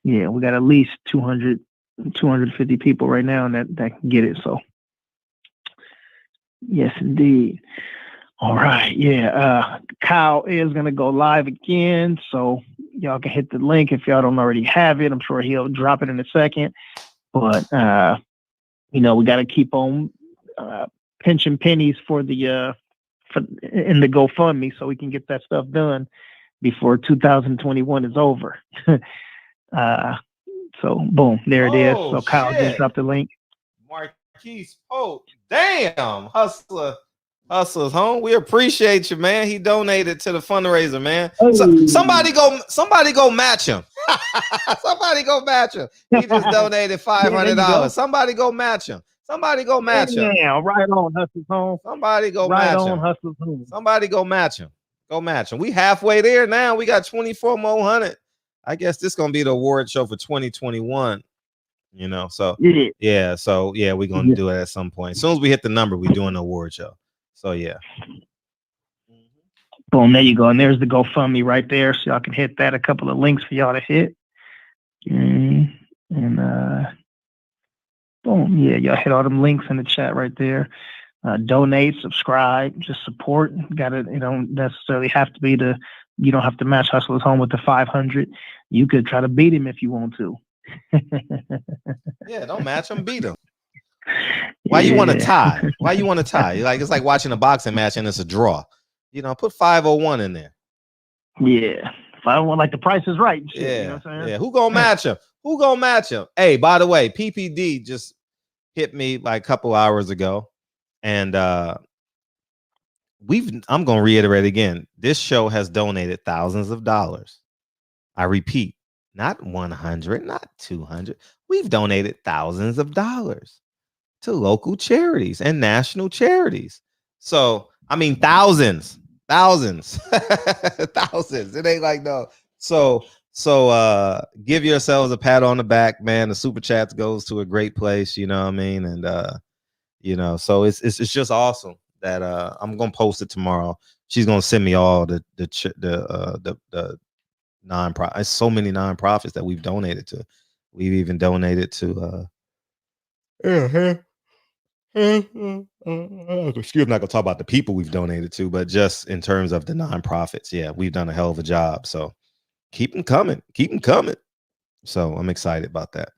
yeah, we got at least 250 people right now that can get it. So yes, indeed. All right, yeah. Kyle is gonna go live again, so y'all can hit the link if y'all don't already have it. I'm sure he'll drop it in a second. But we got to keep on pinching pennies for in the GoFundMe so we can get that stuff done before 2021 is over. So boom, there it is. So Kyle just dropped the link. Marquise, damn, Hustlers home. We appreciate you, man. He donated to the fundraiser, man. So, somebody go match him. Somebody go match him. He just donated $500. Somebody go match him. Yeah, right on, Hustlers home. Somebody go match him. Hustlers home. Somebody go match him. Go match him. We halfway there now. We got 24 more hundred. I guess this gonna be the award show for 2021. So yeah. So yeah, we're gonna do it at some point. As soon as we hit the number, we're doing the award show. So yeah. Boom, there you go. And there's the GoFundMe right there. So y'all can hit that. A couple of links for y'all to hit. And boom, yeah, y'all hit all them links in the chat right there. Donate, subscribe, just support. You don't necessarily have to be you don't have to match Hustlers Home with the 500. You could try to beat him if you want to. Yeah, don't match him, beat him. Why you want to tie? Why you want to tie? It's like watching a boxing match and it's a draw. Put 501 in there. Yeah, I don't want like the Price is Right and shit. Yeah, You know what I'm saying? yeah. Who gonna match him? Who gonna match him? Hey, by the way, PPD just hit me like a couple hours ago, and I'm gonna reiterate again. This show has donated thousands of dollars. I repeat, not 100, not 200. We've donated thousands of dollars to local charities and national charities. So, I mean, thousands. Thousands. It ain't like no. So give yourselves a pat on the back, man. The super chats goes to a great place, you know what I mean? And so it's just awesome that I'm gonna post it tomorrow. She's gonna send me all the non-profit. So many non-profits that we've donated to. We've even donated to excuse me, I'm not gonna talk about the people we've donated to, but just in terms of the nonprofits, yeah, we've done a hell of a job. So keep them coming. So I'm excited about that.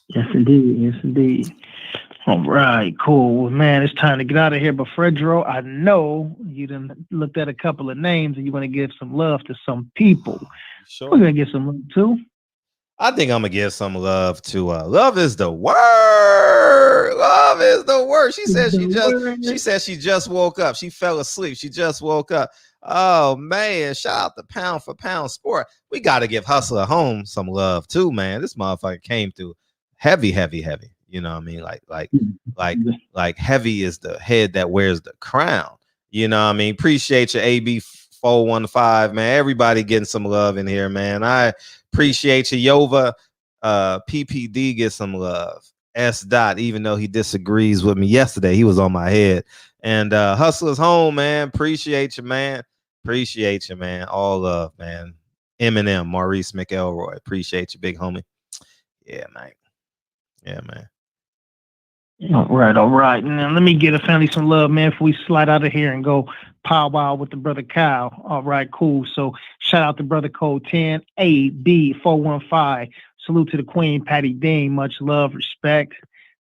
Yes, indeed. Yes, indeed. All right, cool. Well, man, it's time to get out of here. But Fredro, I know you done looked at a couple of names and you want to give some love to some people. Sure. We're gonna get some love too. I think I'm gonna give some love to love is the word. Love is the word. She said she just woke up. She fell asleep. She just woke up. Oh man, shout out to Pound for Pound Sport. We gotta give Hustler Home some love too, man. This motherfucker came through heavy. You know what I mean? Like heavy is the head that wears the crown. You know what I mean? Appreciate your AB 415, man. Everybody getting some love in here, man. I appreciate you, Yova. PPD get some love. S. Dot, even though he disagrees with me yesterday, he was on my head. And Hustlers Home, man. Appreciate you, man. All love, man. Eminem, Maurice McElroy. Appreciate you, big homie. Yeah, man. All right. Now let me get a family some love, man, before we slide out of here and go powwow with the brother Kyle. All right, cool. So shout out to brother Code 10 AB415. Salute to the Queen Patty Dean. Much love, respect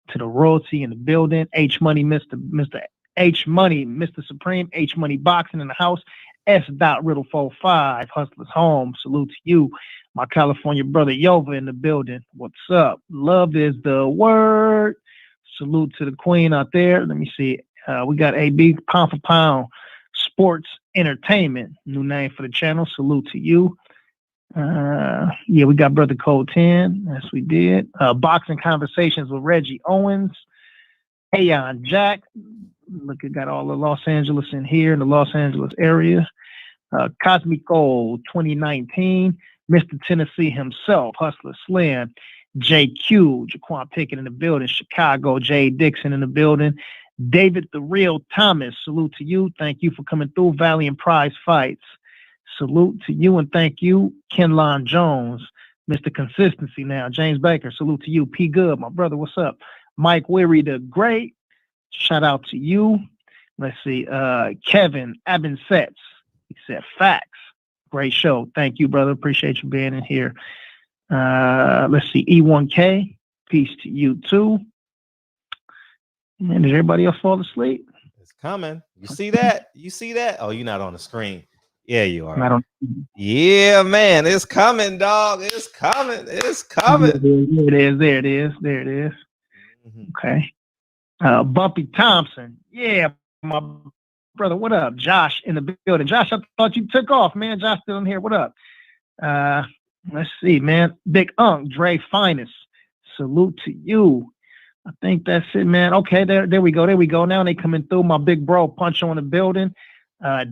to the royalty in the building. H Money, Mr. H Money, Mr. Supreme. H Money Boxing in the house. S. Riddle 45. Hustlers Home. Salute to you. My California brother Yova in the building. What's up? Love is the word. Salute to the Queen out there. Let me see. We got AB Pound for Pound Sports Entertainment. New name for the channel. Salute to you. Yeah, we got brother Code 10. Yes, we did. Boxing Conversations with Reggie Owens. Aeon Jack. Look, it got all of Los Angeles in here in the Los Angeles area. Cosmico 2019. Mr. Tennessee himself, Hustler Slim. JQ, Jaquan Pickett in the building. Chicago, Jay Dixon in the building. David the Real Thomas, salute to you. Thank you for coming through. Valiant Prize Fights. Salute to you and thank you. Kenlon Jones, Mr. Consistency now. James Baker, salute to you. P. Good, my brother, what's up? Mike Weary the Great, shout out to you. Let's see. Kevin Abinsets, he said facts. Great show. Thank you, brother. Appreciate you being in here. Let's see. E1K, peace to you too. And did everybody else fall asleep? It's coming. You see that? Oh, you're not on the screen. Yeah, you are. I don't. Yeah, man, it's coming, dog. It's coming. There it is. Mm-hmm. Okay. Bumpy Thompson. Yeah, my brother. What up? Josh in the building. Josh, I thought you took off, man. Josh still in here. What up? Let's see, man. Big Unk, Dre Finest. Salute to you. I think that's it, man. Okay, there we go. Now they coming through. My big bro, Punch on the building.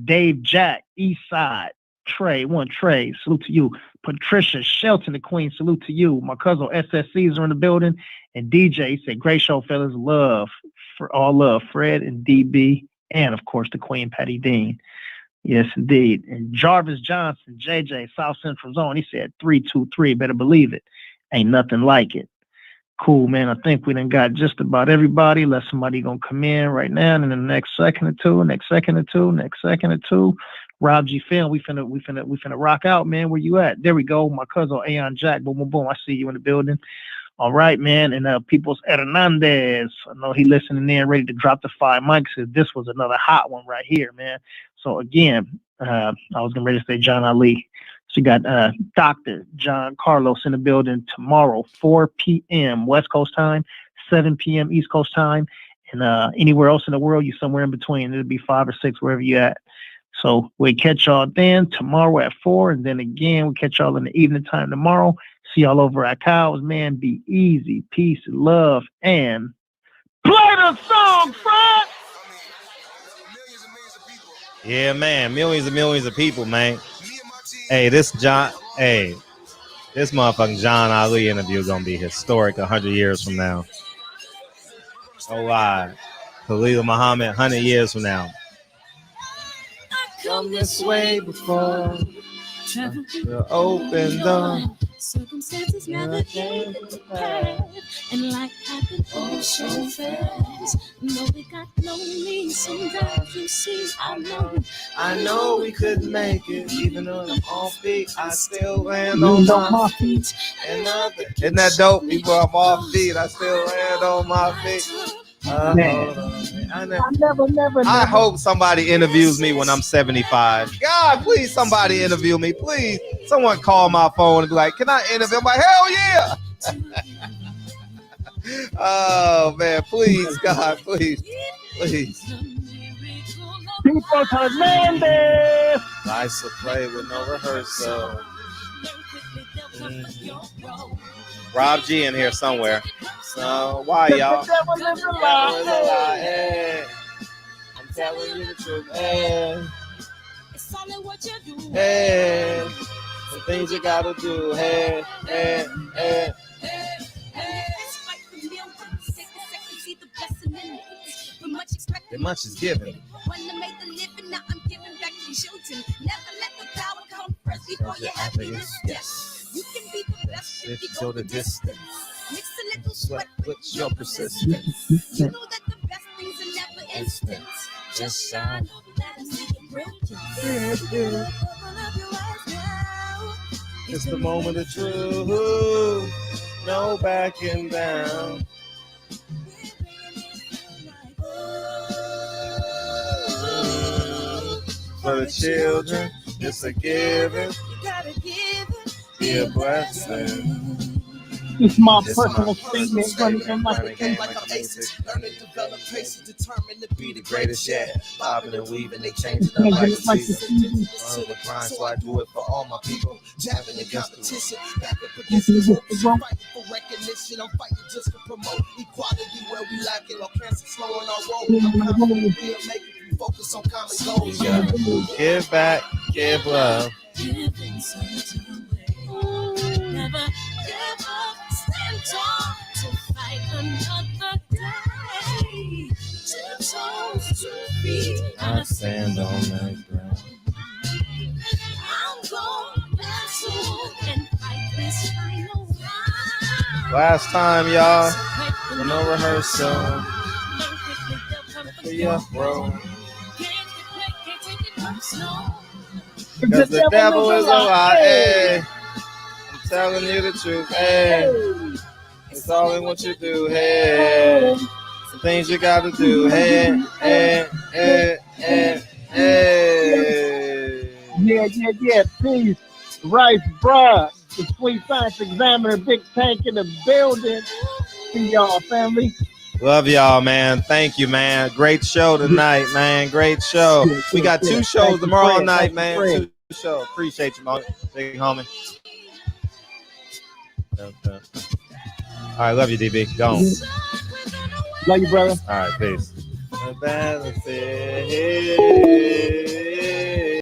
Dave Jack, Eastside. Trey, salute to you. Patricia Shelton, the Queen, salute to you. My cousin SSCs are in the building. And DJ said, great show, fellas. Love. Fred and DB. And, of course, the Queen, Patty Dean. Yes, indeed. And Jarvis Johnson, JJ, South Central Zone, he said 323. Better believe it. Ain't nothing like it. Cool, man. I think we done got just about everybody. Let somebody gonna come in right now, and in the next second or two. Rob G. Film, we finna rock out, man. Where you at? There we go. My cousin Aeon Jack. Boom, boom, boom. I see you in the building. All right, man. And Peoples Hernandez. I know he listening in, ready to drop the 5 mics. This was another hot one right here, man. So again, I was getting ready to say John Ali. So you got Dr. John Carlos in the building tomorrow, 4 p.m. West Coast time, 7 p.m. East Coast time. And anywhere else in the world, you somewhere in between. It'll be 5 or 6, wherever you at. So we catch y'all then tomorrow at 4. And then again, we catch y'all in the evening time tomorrow. See y'all over at Kyle's, man. Be easy. Peace, love, and play the song, Fred! Yeah, man. Millions and millions of people, man. Hey, this motherfucking John Ali interview gonna be historic 100 years from now. Oh, lie. Khalil Muhammad, 100 years from now. Come this way before. Open door. Circumstances never came prepared, and life happened all so fast. No, we got lonely. Sometimes you see, I know we couldn't make it. Even though I'm off beat, I still land on my feet. Isn't that dope? People, I'm off beat. I still land on my feet. I hope somebody interviews me when I'm 75. God, please, somebody interview me. Please, someone call my phone and be like, can I interview? I'm like, hell yeah. Oh, man, please, God, please. People Hernandez. Nice to play with no rehearsal. Rob G in here somewhere. So why y'all? Hey. I'm telling you the truth. Hey. Hey. The things you gotta do. Hey. Hey. Hey. The much is given. Yes. You can be the best if you go the distance. Mix a little sweat with your persistence. You know that the best things are never instant. Just shine and see the brilliance. It's the moment of truth. No backing down. For the children, it's a giving. You gotta give it. Be a blessing. It's my personal statement. Running in like a Like I'm aces, learn and develop paces, determined to be the greatest yet. Bobbing and weaving, they change it up like the season. So I do it for all my people. Jabbing the competition, back up against the ropes. Fighting for recognition, I'm fighting just to promote equality where we lack it. Or cancer slowing our road. I'm confident we'll make it. We focus on common goals. Give back, give love. Never give up, stand tall to fight another day. 2 toes, 2 feet, I stand on that ground. I'm going back soon and fight this final round. Last time, y'all. No rehearsal. Yeah, bro. Because the devil is a lie. Hey. Telling you the truth, hey. It's all in what you do, hey. The things you gotta do, hey, hey, hey, hey, hey. Yeah. Peace. Rice, bruh. The Sweet Science Examiner, Big Tank in the building. See y'all, family. Love y'all, man. Thank you, man. Great show tonight, man. Great show. We got 2 shows tomorrow night, man. 2 shows. Appreciate you, man. Big homie. All right, love you, DB. Go on. Love you, brother. All right, peace.